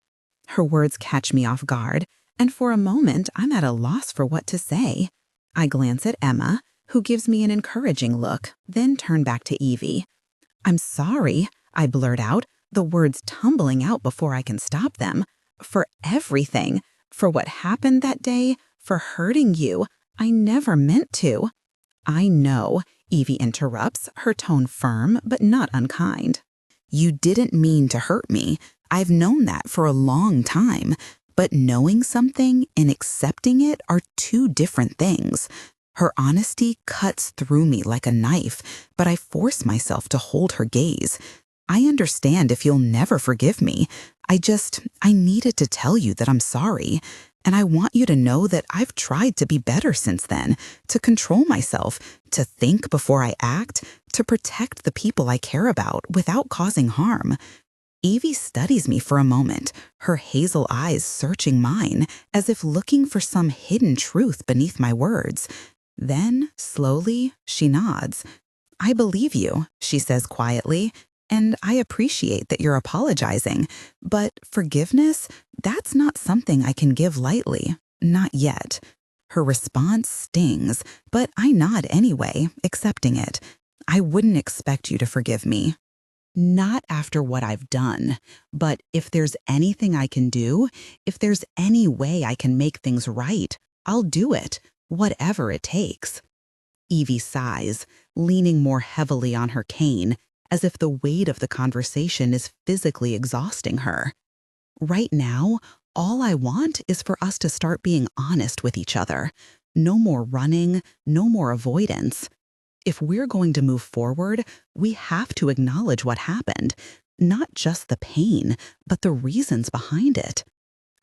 Her words catch me off guard, and for a moment I'm at a loss for what to say. I glance at Emma, who gives me an encouraging look, then turn back to Evie. "I'm sorry," I blurt out, the words tumbling out before I can stop them. "For everything. For what happened that day. For hurting you. I never meant to." "I know," Evie interrupts, her tone firm but not unkind. "You didn't mean to hurt me. I've known that for a long time. But knowing something and accepting it are two different things." Her honesty cuts through me like a knife, but I force myself to hold her gaze. "I understand if you'll never forgive me. I needed to tell you that I'm sorry. And I want you to know that I've tried to be better since then, to control myself, to think before I act, to protect the people I care about without causing harm." Evie studies me for a moment, her hazel eyes searching mine, as if looking for some hidden truth beneath my words. Then, slowly, she nods. "I believe you," she says quietly, "and I appreciate that you're apologizing. But forgiveness, that's not something I can give lightly. Not yet." Her response stings, but I nod anyway, accepting it. "I wouldn't expect you to forgive me." Not after what I've done, but if there's anything I can do, if there's any way I can make things right, I'll do it, whatever it takes. Evie sighs, leaning more heavily on her cane, as if the weight of the conversation is physically exhausting her. Right now, all I want is for us to start being honest with each other. No more running, no more avoidance. If we're going to move forward, we have to acknowledge what happened, not just the pain, but the reasons behind it.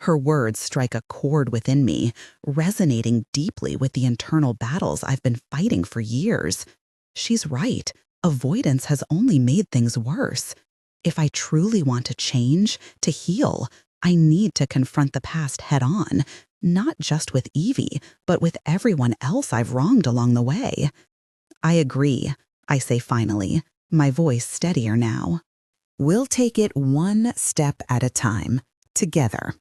Her words strike a chord within me, resonating deeply with the internal battles I've been fighting for years. She's right. Avoidance has only made things worse. If I truly want to change, to heal, I need to confront the past head-on, not just with Evie, but with everyone else I've wronged along the way. "I agree," I say finally, my voice steadier now. "We'll take it one step at a time, together."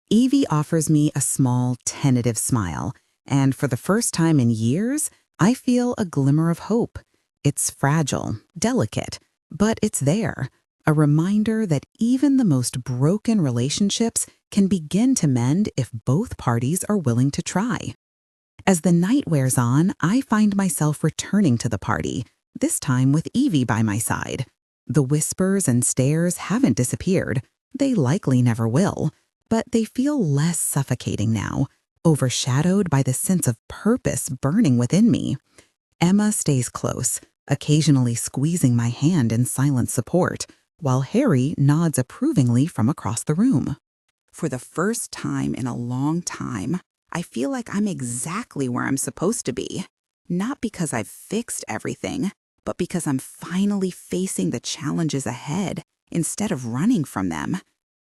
Evie offers me a small, tentative smile, and for the first time in years, I feel a glimmer of hope. It's fragile, delicate, but it's there, a reminder that even the most broken relationships can begin to mend if both parties are willing to try. As the night wears on, I find myself returning to the party, this time with Evie by my side. The whispers and stares haven't disappeared. They likely never will, but they feel less suffocating now, overshadowed by the sense of purpose burning within me. Emma stays close, occasionally squeezing my hand in silent support, while Harry nods approvingly from across the room. For the first time in a long time, I feel like I'm exactly where I'm supposed to be. Not because I've fixed everything, but because I'm finally facing the challenges ahead instead of running from them.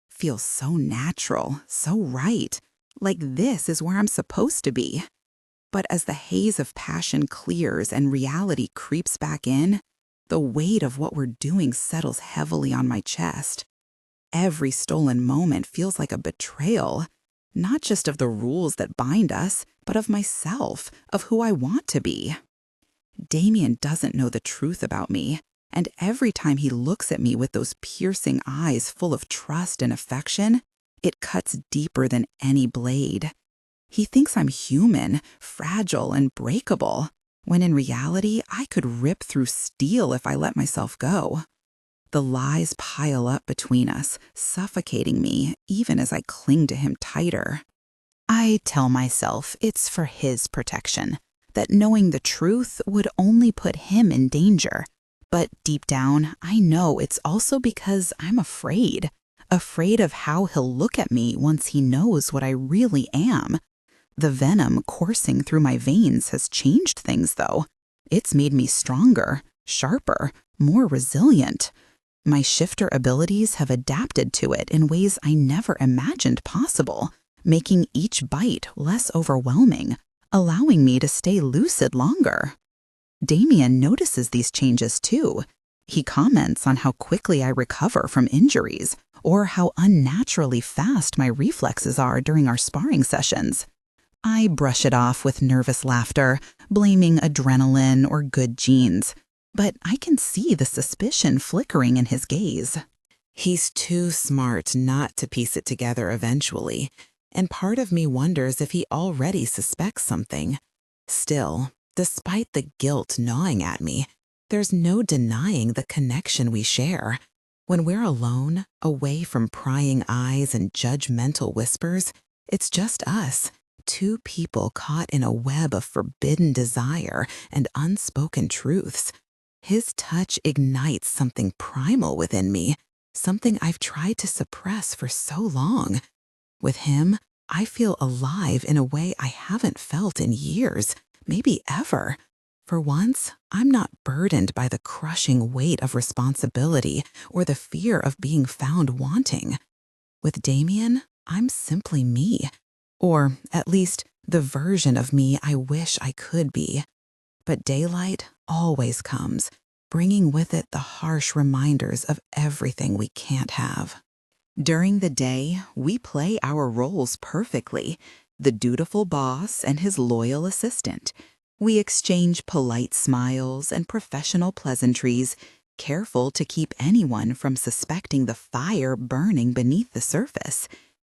Feels so natural, so right. Like this is where I'm supposed to be. But as the haze of passion clears and reality creeps back in, the weight of what we're doing settles heavily on my chest. Every stolen moment feels like a betrayal. Not just of the rules that bind us, but of myself, of who I want to be. Damian doesn't know the truth about me, and every time he looks at me with those piercing eyes full of trust and affection, it cuts deeper than any blade. He thinks I'm human, fragile, and breakable, when in reality I could rip through steel if I let myself go. The lies pile up between us, suffocating me even as I cling to him tighter. I tell myself it's for his protection, that knowing the truth would only put him in danger. But deep down, I know it's also because I'm afraid of how he'll look at me once he knows what I really am. The venom coursing through my veins has changed things, though. It's made me stronger, sharper, more resilient. My shifter abilities have adapted to it in ways I never imagined possible, making each bite less overwhelming, allowing me to stay lucid longer. Damian notices these changes too. He comments on how quickly I recover from injuries, or how unnaturally fast my reflexes are during our sparring sessions. I brush it off with nervous laughter, blaming adrenaline or good genes. But I can see the suspicion flickering in his gaze. He's too smart not to piece it together eventually, and part of me wonders if he already suspects something. Still, despite the guilt gnawing at me, there's no denying the connection we share. When we're alone, away from prying eyes and judgmental whispers, it's just us, two people caught in a web of forbidden desire and unspoken truths. His touch ignites something primal within me, something I've tried to suppress for so long. With him, I feel alive in a way I haven't felt in years, maybe ever. For once, I'm not burdened by the crushing weight of responsibility or the fear of being found wanting. With Damian, I'm simply me, or at least the version of me I wish I could be. But daylight always comes, bringing with it the harsh reminders of everything we can't have. During the day, we play our roles perfectly, the dutiful boss and his loyal assistant. We exchange polite smiles and professional pleasantries, careful to keep anyone from suspecting the fire burning beneath the surface.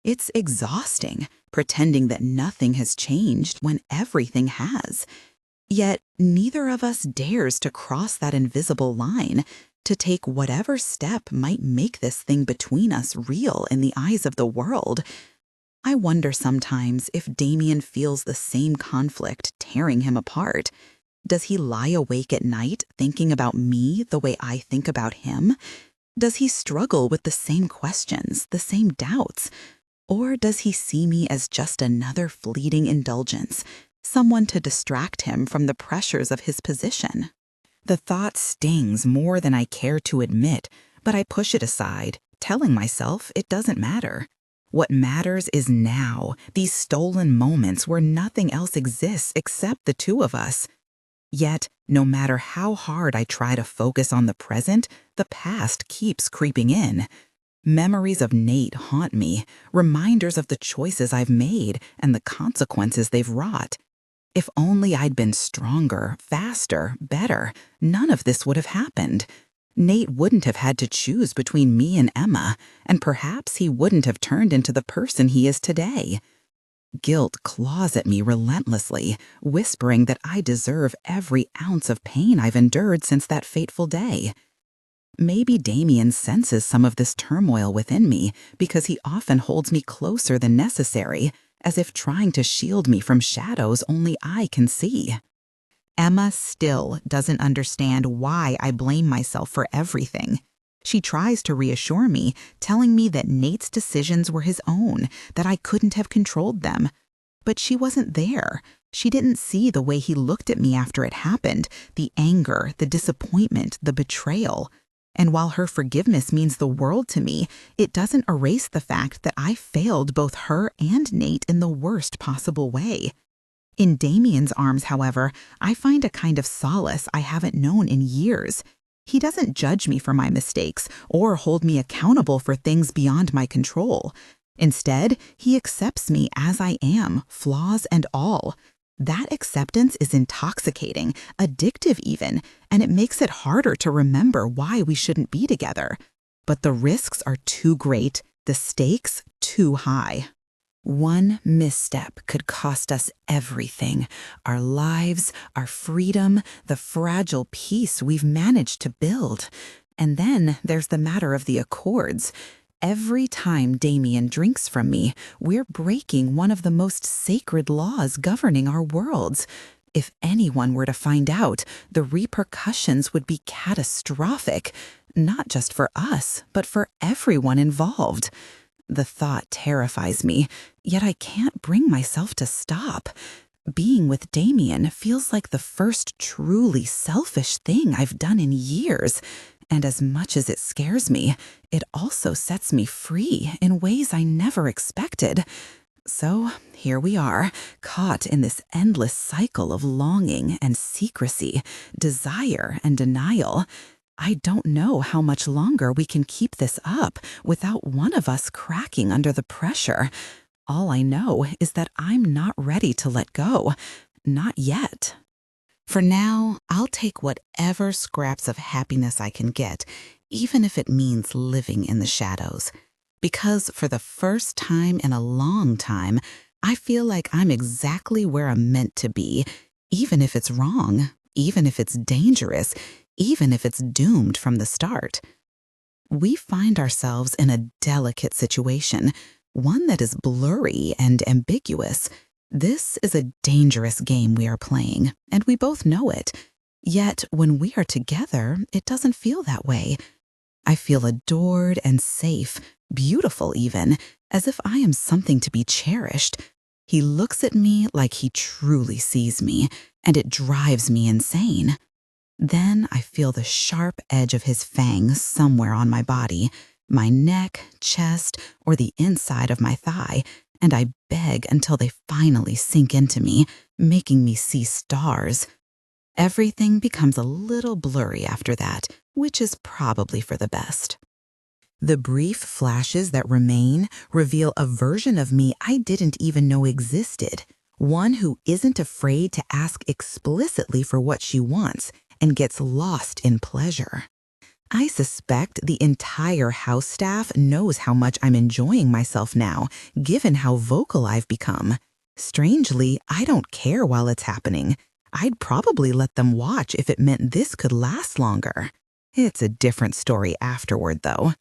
It's exhausting, pretending that nothing has changed when everything has. Yet neither of us dares to cross that invisible line, to take whatever step might make this thing between us real in the eyes of the world. I wonder sometimes if Damian feels the same conflict tearing him apart. Does he lie awake at night thinking about me the way I think about him? Does he struggle with the same questions, the same doubts? Or does he see me as just another fleeting indulgence, someone to distract him from the pressures of his position? The thought stings more than I care to admit, but I push it aside, telling myself it doesn't matter. What matters is now, these stolen moments where nothing else exists except the two of us. Yet, no matter how hard I try to focus on the present, the past keeps creeping in. Memories of Nate haunt me, reminders of the choices I've made and the consequences they've wrought. If only I'd been stronger, faster, better, none of this would have happened. Nate wouldn't have had to choose between me and Emma, and perhaps he wouldn't have turned into the person he is today. Guilt claws at me relentlessly, whispering that I deserve every ounce of pain I've endured since that fateful day. Maybe Damian senses some of this turmoil within me because he often holds me closer than necessary, as if trying to shield me from shadows only I can see. Emma still doesn't understand why I blame myself for everything. She tries to reassure me, telling me that Nate's decisions were his own, that I couldn't have controlled them. But she wasn't there. She didn't see the way he looked at me after it happened, the anger, the disappointment, the betrayal. And while her forgiveness means the world to me, it doesn't erase the fact that I failed both her and Nate in the worst possible way. In Damian's arms, however, I find a kind of solace I haven't known in years. He doesn't judge me for my mistakes or hold me accountable for things beyond my control. Instead, he accepts me as I am, flaws and all. That acceptance is intoxicating, addictive even, and it makes it harder to remember why we shouldn't be together. But the risks are too great, the stakes too high. One misstep could cost us everything, our lives, our freedom, the fragile peace we've managed to build. And then there's the matter of the accords. Every time Damian drinks from me, we're breaking one of the most sacred laws governing our worlds. If anyone were to find out, the repercussions would be catastrophic, not just for us, but for everyone involved. The thought terrifies me, yet I can't bring myself to stop. Being with Damian feels like the first truly selfish thing I've done in years. And as much as it scares me, it also sets me free in ways I never expected. So here we are, caught in this endless cycle of longing and secrecy, desire and denial. I don't know how much longer we can keep this up without one of us cracking under the pressure. All I know is that I'm not ready to let go. Not yet. For now, I'll take whatever scraps of happiness I can get, even if it means living in the shadows. Because for the first time in a long time, I feel like I'm exactly where I'm meant to be, even if it's wrong, even if it's dangerous, even if it's doomed from the start. We find ourselves in a delicate situation, one that is blurry and ambiguous. This is a dangerous game we are playing, and we both know it. Yet, when we are together, it doesn't feel that way. I feel adored and safe, beautiful even, as if I am something to be cherished. He looks at me like he truly sees me, and it drives me insane. Then I feel the sharp edge of his fangs somewhere on my body, my neck, chest, or the inside of my thigh, and I beg until they finally sink into me, making me see stars. Everything becomes a little blurry after that, which is probably for the best. The brief flashes that remain reveal a version of me I didn't even know existed, one who isn't afraid to ask explicitly for what she wants and gets lost in pleasure. I suspect the entire house staff knows how much I'm enjoying myself now, given how vocal I've become. Strangely, I don't care while it's happening. I'd probably let them watch if it meant this could last longer. It's a different story afterward, though.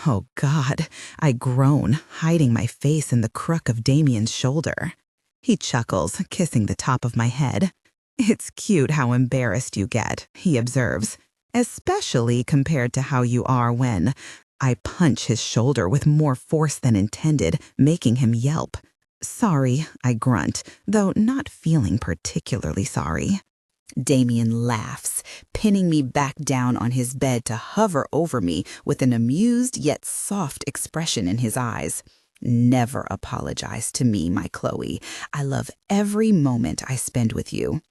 Oh, God, I groan, hiding my face in the crook of Damian's shoulder. He chuckles, kissing the top of my head. "It's cute how embarrassed you get," he observes, "especially compared to how you are when—" I punch his shoulder with more force than intended, making him yelp. "Sorry," I grunt, though not feeling particularly sorry. Damian laughs, pinning me back down on his bed to hover over me with an amused yet soft expression in his eyes. "Never apologize to me, my Chloe. I love every moment I spend with you."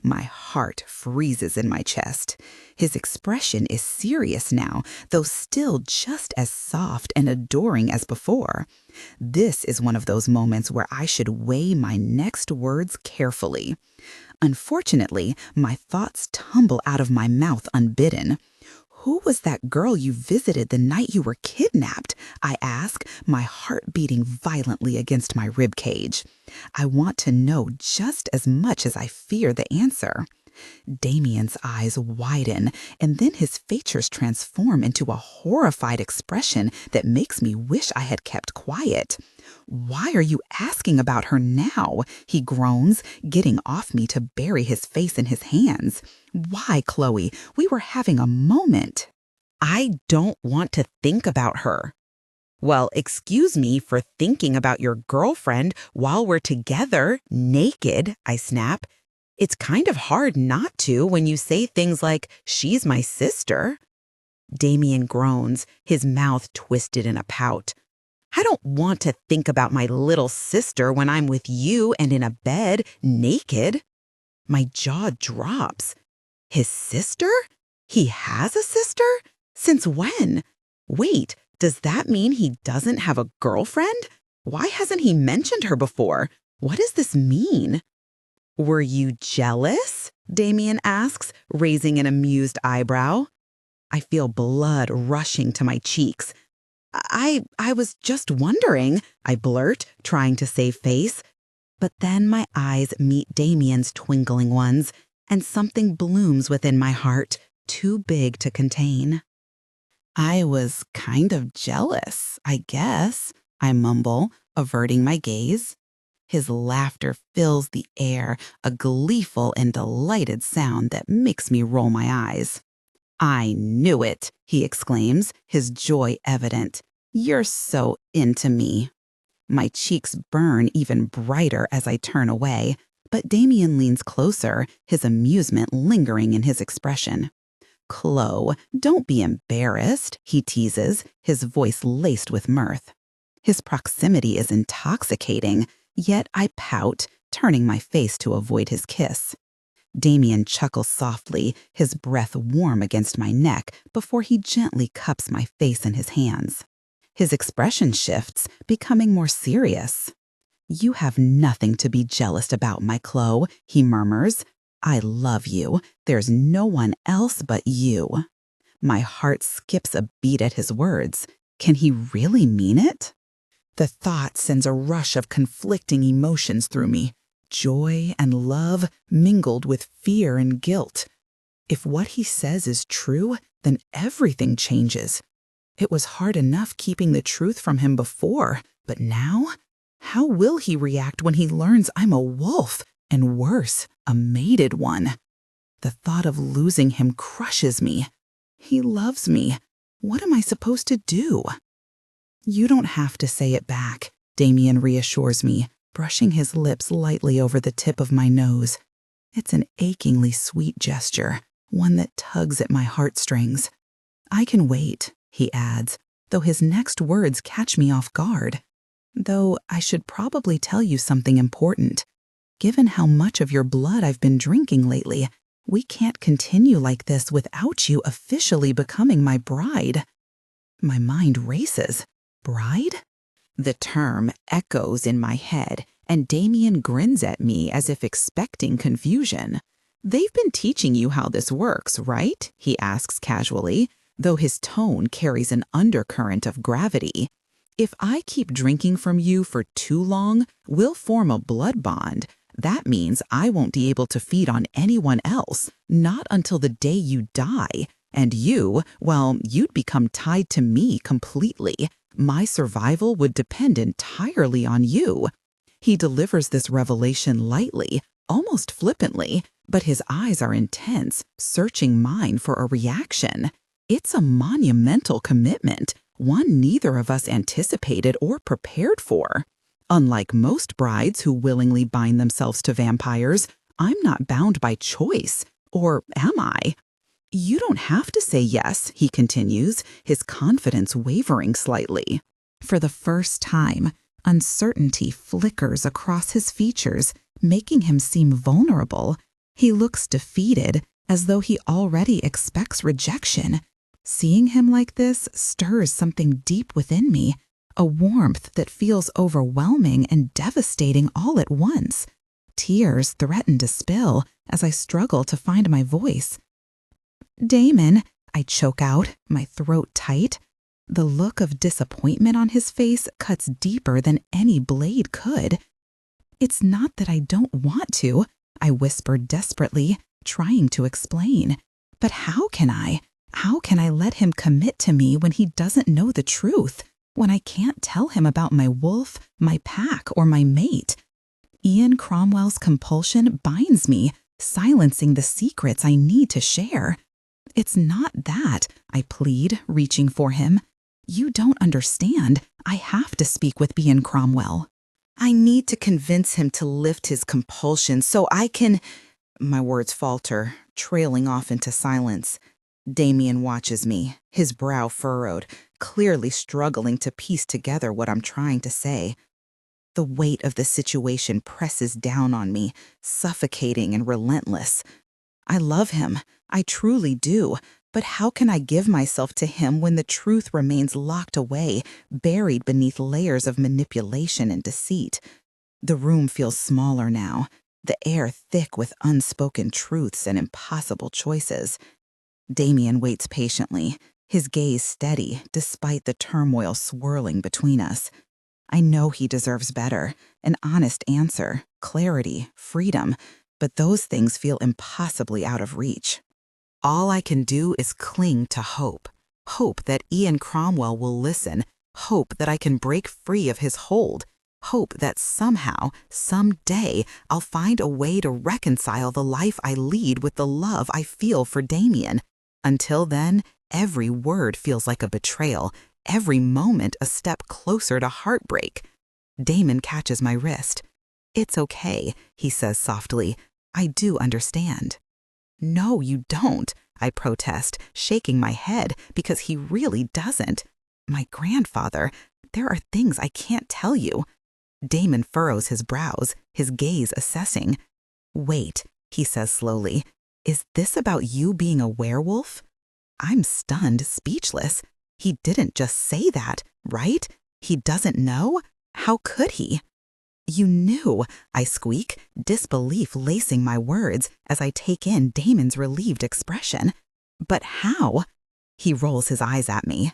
My heart freezes in my chest. His expression is serious now, though still just as soft and adoring as before. This is one of those moments where I should weigh my next words carefully. Unfortunately, my thoughts tumble out of my mouth unbidden. "Who was that girl you visited the night you were kidnapped?" I ask, my heart beating violently against my rib cage. I want to know just as much as I fear the answer. Damian's eyes widen, and then his features transform into a horrified expression that makes me wish I had kept quiet. "Why are you asking about her now?" he groans, getting off me to bury his face in his hands. "Why, Chloe? We were having a moment." "I don't want to think about her." "Well, excuse me for thinking about your girlfriend while we're together, naked," I snap. "It's kind of hard not to when you say things like, 'She's my sister.'" Damian groans, his mouth twisted in a pout. "I don't want to think about my little sister when I'm with you and in a bed, naked." My jaw drops. His sister? He has a sister? Since when? Wait, does that mean he doesn't have a girlfriend? Why hasn't he mentioned her before? What does this mean? "Were you jealous?" Damian asks, raising an amused eyebrow. I feel blood rushing to my cheeks. I was just wondering," I blurt, trying to save face. But then my eyes meet Damian's twinkling ones, and something blooms within my heart, too big to contain. "I was kind of jealous, I guess," I mumble, averting my gaze. His laughter fills the air, a gleeful and delighted sound that makes me roll my eyes. "I knew it," he exclaims, his joy evident. "You're so into me." My cheeks burn even brighter as I turn away, but Damian leans closer, his amusement lingering in his expression. "Chloe, don't be embarrassed," he teases, his voice laced with mirth. His proximity is intoxicating, yet I pout, turning my face to avoid his kiss. Damian chuckles softly, his breath warm against my neck before he gently cups my face in his hands. His expression shifts, becoming more serious. "You have nothing to be jealous about, my Chloe," he murmurs. "I love you. There's no one else but you." My heart skips a beat at his words. Can he really mean it? The thought sends a rush of conflicting emotions through me. Joy and love mingled with fear and guilt. If what he says is true, then everything changes. It was hard enough keeping the truth from him before, but now? How will he react when he learns I'm a wolf, and worse, a mated one? The thought of losing him crushes me. He loves me. What am I supposed to do? "You don't have to say it back," Damian reassures me, brushing his lips lightly over the tip of my nose. It's an achingly sweet gesture, one that tugs at my heartstrings. "I can wait," he adds, though his next words catch me off guard. Though I should probably tell you something important. Given how much of your blood I've been drinking lately, we can't continue like this without you officially becoming my bride." My mind races. Bride? The term echoes in my head, and Damian grins at me as if expecting confusion. "They've been teaching you how this works, right?" he asks casually, though his tone carries an undercurrent of gravity. "If I keep drinking from you for too long, we'll form a blood bond. That means I won't be able to feed on anyone else, not until the day you die. And you, well, you'd become tied to me completely. My survival would depend entirely on you." He delivers this revelation lightly, almost flippantly, but his eyes are intense, searching mine for a reaction. It's a monumental commitment, one neither of us anticipated or prepared for. Unlike most brides who willingly bind themselves to vampires, I'm not bound by choice. Or am I? "You don't have to say yes," he continues, his confidence wavering slightly. For the first time, uncertainty flickers across his features, making him seem vulnerable. He looks defeated, as though he already expects rejection. Seeing him like this stirs something deep within me, a warmth that feels overwhelming and devastating all at once. Tears threaten to spill as I struggle to find my voice. "Damon," I choke out, my throat tight. The look of disappointment on his face cuts deeper than any blade could. "It's not that I don't want to," I whispered desperately, trying to explain. "But how can I? How can I let him commit to me when he doesn't know the truth? When I can't tell him about my wolf, my pack, or my mate? Ian Cromwell's compulsion binds me, silencing the secrets I need to share." "It's not that," I plead, reaching for him. "You don't understand. I have to speak with Ian Cromwell. I need to convince him to lift his compulsion so I can—" My words falter, trailing off into silence. Damian watches me, his brow furrowed, clearly struggling to piece together what I'm trying to say. The weight of the situation presses down on me, suffocating and relentless. I love him. I truly do. But how can I give myself to him when the truth remains locked away, buried beneath layers of manipulation and deceit? The room feels smaller now, the air thick with unspoken truths and impossible choices. Damian waits patiently, his gaze steady despite the turmoil swirling between us. I know he deserves better, an honest answer, clarity, freedom, but those things feel impossibly out of reach. All I can do is cling to hope. Hope that Ian Cromwell will listen. Hope that I can break free of his hold. Hope that somehow, someday, I'll find a way to reconcile the life I lead with the love I feel for Damian. Until then, every word feels like a betrayal, every moment a step closer to heartbreak. Damon catches my wrist. "It's okay," he says softly. "I do understand." "No, you don't," I protest, shaking my head because he really doesn't. "My grandfather, there are things I can't tell you." Damon furrows his brows, his gaze assessing. "Wait," he says slowly. "Is this about you being a werewolf?" I'm stunned, speechless. He didn't just say that, right? He doesn't know? How could he? "You knew," I squeak, disbelief lacing my words as I take in Damon's relieved expression. "But how?" He rolls his eyes at me.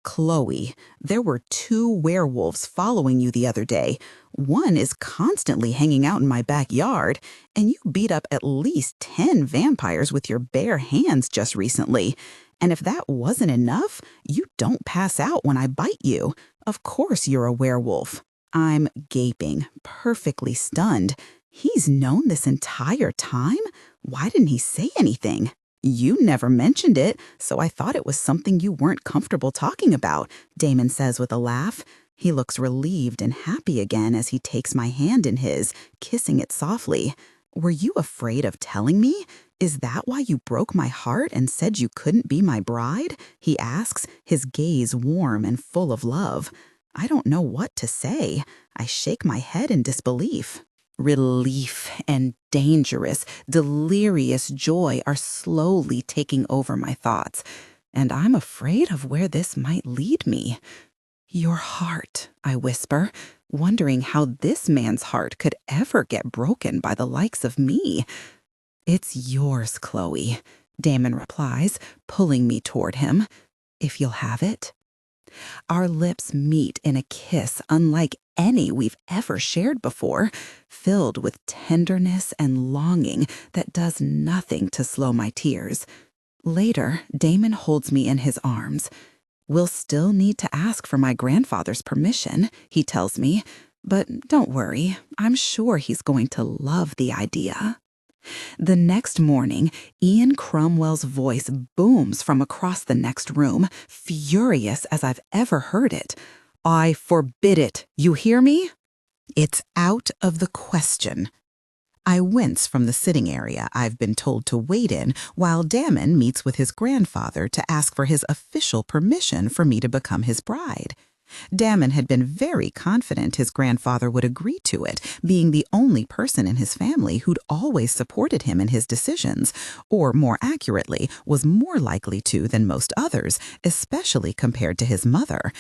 "Chloe, there were 2 werewolves following you the other day. One is constantly hanging out in my backyard, and you beat up at least 10 vampires with your bare hands just recently. And if that wasn't enough, you don't pass out when I bite you. Of course you're a werewolf." I'm gaping, perfectly stunned. He's known this entire time? Why didn't he say anything? "You never mentioned it, so I thought it was something you weren't comfortable talking about," Damon says with a laugh. He looks relieved and happy again as he takes my hand in his, kissing it softly. "Were you afraid of telling me? Is that why you broke my heart and said you couldn't be my bride?" he asks, his gaze warm and full of love. I don't know what to say. I shake my head in disbelief. Relief and dangerous, delirious joy are slowly taking over my thoughts, and I'm afraid of where this might lead me. Your heart, I whisper, wondering how this man's heart could ever get broken by the likes of me. It's yours, Chloe, Damon replies, pulling me toward him. If you'll have it. Our lips meet in a kiss unlike any we've ever shared before, filled with tenderness and longing that does nothing to slow my tears. Later, Damon holds me in his arms. We'll still need to ask for my grandfather's permission, he tells me, but don't worry, I'm sure he's going to love the idea. The next morning, Ian Cromwell's voice booms from across the next room, furious as I've ever heard it. I forbid it. You hear me? It's out of the question. I wince from the sitting area I've been told to wait in while Damon meets with his grandfather to ask for his official permission for me to become his bride. Damon had been very confident his grandfather would agree to it, being the only person in his family who'd always supported him in his decisions, or more accurately, was more likely to than most others, especially compared to his mother.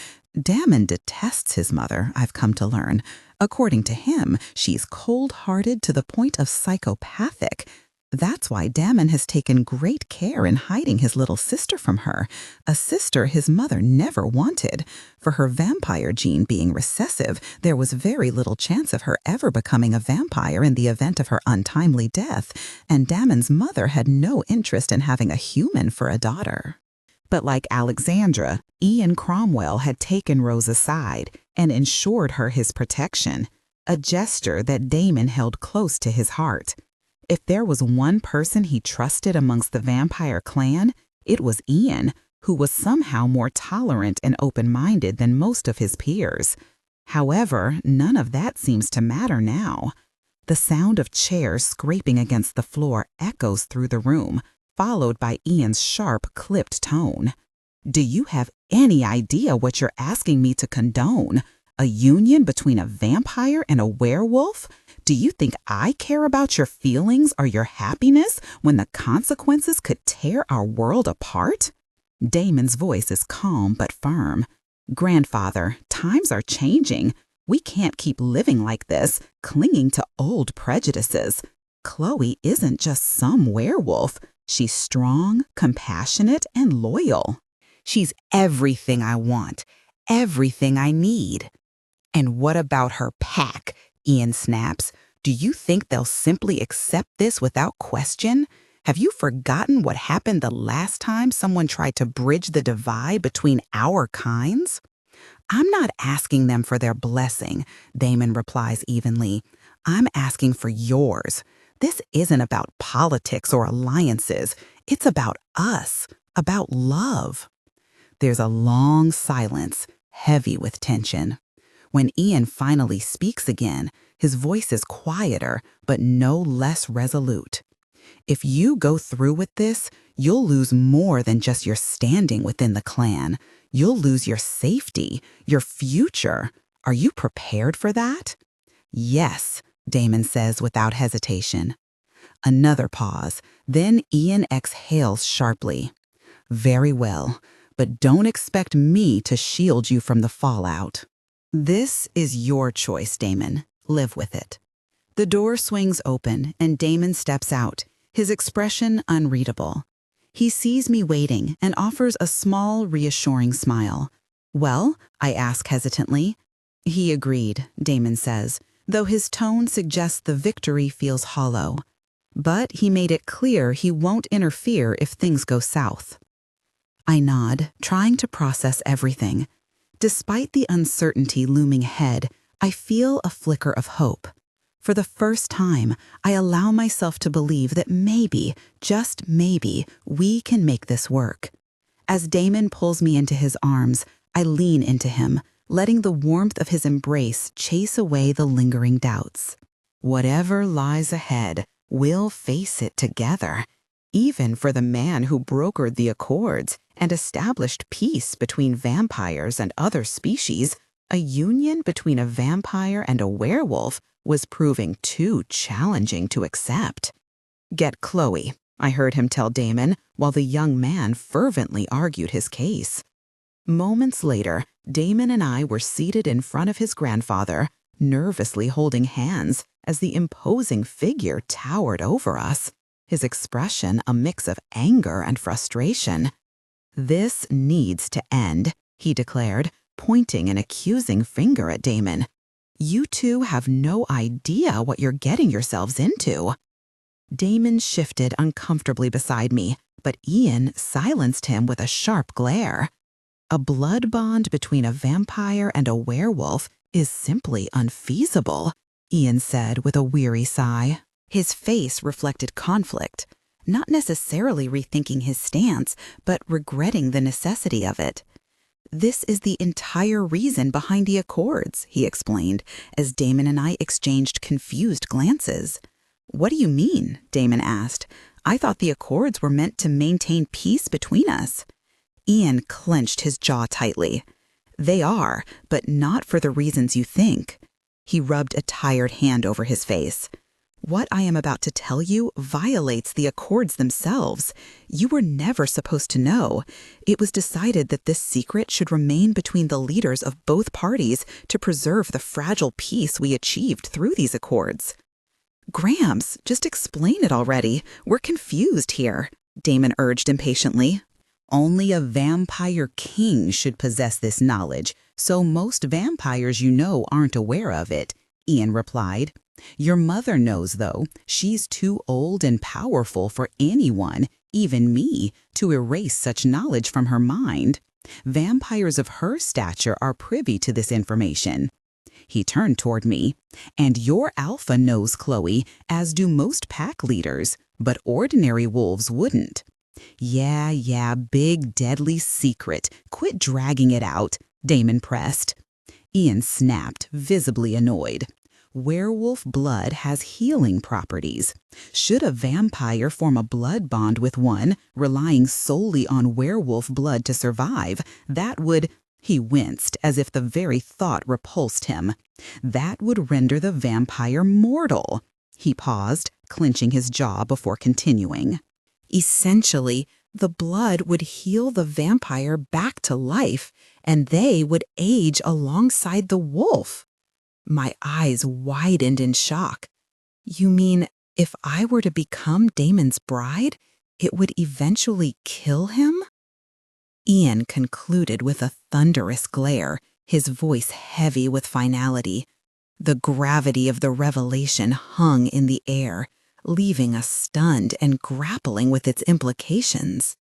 Damon detests his mother, I've come to learn. According to him, she's cold-hearted to the point of psychopathic. That's why Damon has taken great care in hiding his little sister from her, a sister his mother never wanted. For her vampire gene being recessive, there was very little chance of her ever becoming a vampire in the event of her untimely death, and Damon's mother had no interest in having a human for a daughter. But like Alexandra, Ian Cromwell had taken Rose aside and ensured her his protection, a gesture that Damon held close to his heart. If there was one person he trusted amongst the vampire clan, it was Ian, who was somehow more tolerant and open-minded than most of his peers. However, none of that seems to matter now. The sound of chairs scraping against the floor echoes through the room, followed by Ian's sharp, clipped tone. Do you have any idea what you're asking me to condone? A union between a vampire and a werewolf? Do you think I care about your feelings or your happiness when the consequences could tear our world apart? Damon's voice is calm but firm. Grandfather, times are changing. We can't keep living like this, clinging to old prejudices. Chloe isn't just some werewolf. She's strong, compassionate, and loyal. She's everything I want, everything I need. And what about her pack? Ian snaps. Do you think they'll simply accept this without question? Have you forgotten what happened the last time someone tried to bridge the divide between our kinds? I'm not asking them for their blessing, Damon replies evenly. I'm asking for yours. This isn't about politics or alliances. It's about us, about love. There's a long silence, heavy with tension. When Ian finally speaks again, his voice is quieter, but no less resolute. If you go through with this, you'll lose more than just your standing within the clan. You'll lose your safety, your future. Are you prepared for that? Yes, Damon says without hesitation. Another pause. Then Ian exhales sharply. Very well, but don't expect me to shield you from the fallout. This is your choice, Damon. Live with it. The door swings open and Damon steps out, his expression unreadable. He sees me waiting and offers a small, reassuring smile. Well, I ask hesitantly. He agreed, Damon says, though his tone suggests the victory feels hollow. But he made it clear he won't interfere if things go south. I nod, trying to process everything. Despite the uncertainty looming ahead, I feel a flicker of hope. For the first time, I allow myself to believe that maybe, just maybe, we can make this work. As Damon pulls me into his arms, I lean into him, letting the warmth of his embrace chase away the lingering doubts. Whatever lies ahead, we'll face it together. Even for the man who brokered the accords and established peace between vampires and other species, A union between a vampire and a werewolf was proving too challenging to accept. "Get Chloe," I heard him tell Damon, while the young man fervently argued his case. Moments later, Damon and I were seated in front of his grandfather, nervously holding hands as the imposing figure towered over us, his expression a mix of anger and frustration. "This needs to end," he declared, pointing an accusing finger at Damon. "You two have no idea what you're getting yourselves into." Damon shifted uncomfortably beside me, but Ian silenced him with a sharp glare. "A blood bond between a vampire and a werewolf is simply unfeasible," Ian said with a weary sigh. His face reflected conflict, not necessarily rethinking his stance, but regretting the necessity of it. "This is the entire reason behind the Accords," he explained, as Damon and I exchanged confused glances. "What do you mean?" Damon asked. "I thought the Accords were meant to maintain peace between us." Ian clenched his jaw tightly. "They are, but not for the reasons you think." He rubbed a tired hand over his face. "What I am about to tell you violates the Accords themselves. You were never supposed to know. It was decided that this secret should remain between the leaders of both parties to preserve the fragile peace we achieved through these Accords." "Grams, just explain it already. We're confused here," Damon urged impatiently. "Only a vampire king should possess this knowledge, so most vampires you know aren't aware of it," Ian replied. "Your mother knows, though. She's too old and powerful for anyone, even me, to erase such knowledge from her mind. Vampires of her stature are privy to this information." He turned toward me. "And your alpha knows, Chloe, as do most pack leaders, but ordinary wolves wouldn't." Yeah, big deadly secret. Quit dragging it out," Damon pressed. Ian snapped, visibly annoyed. "Werewolf blood has healing properties. Should a vampire form a blood bond with one, relying solely on werewolf blood to survive, that would—" He winced as if the very thought repulsed him. "That would render the vampire mortal." He paused, clenching his jaw before continuing. "Essentially, the blood would heal the vampire back to life, and they would age alongside the wolf." My eyes widened in shock. "You mean if I were to become Damon's bride, it would eventually kill him?" Ian concluded with a thunderous glare, his voice heavy with finality. The gravity of the revelation hung in the air, leaving us stunned and grappling with its implications.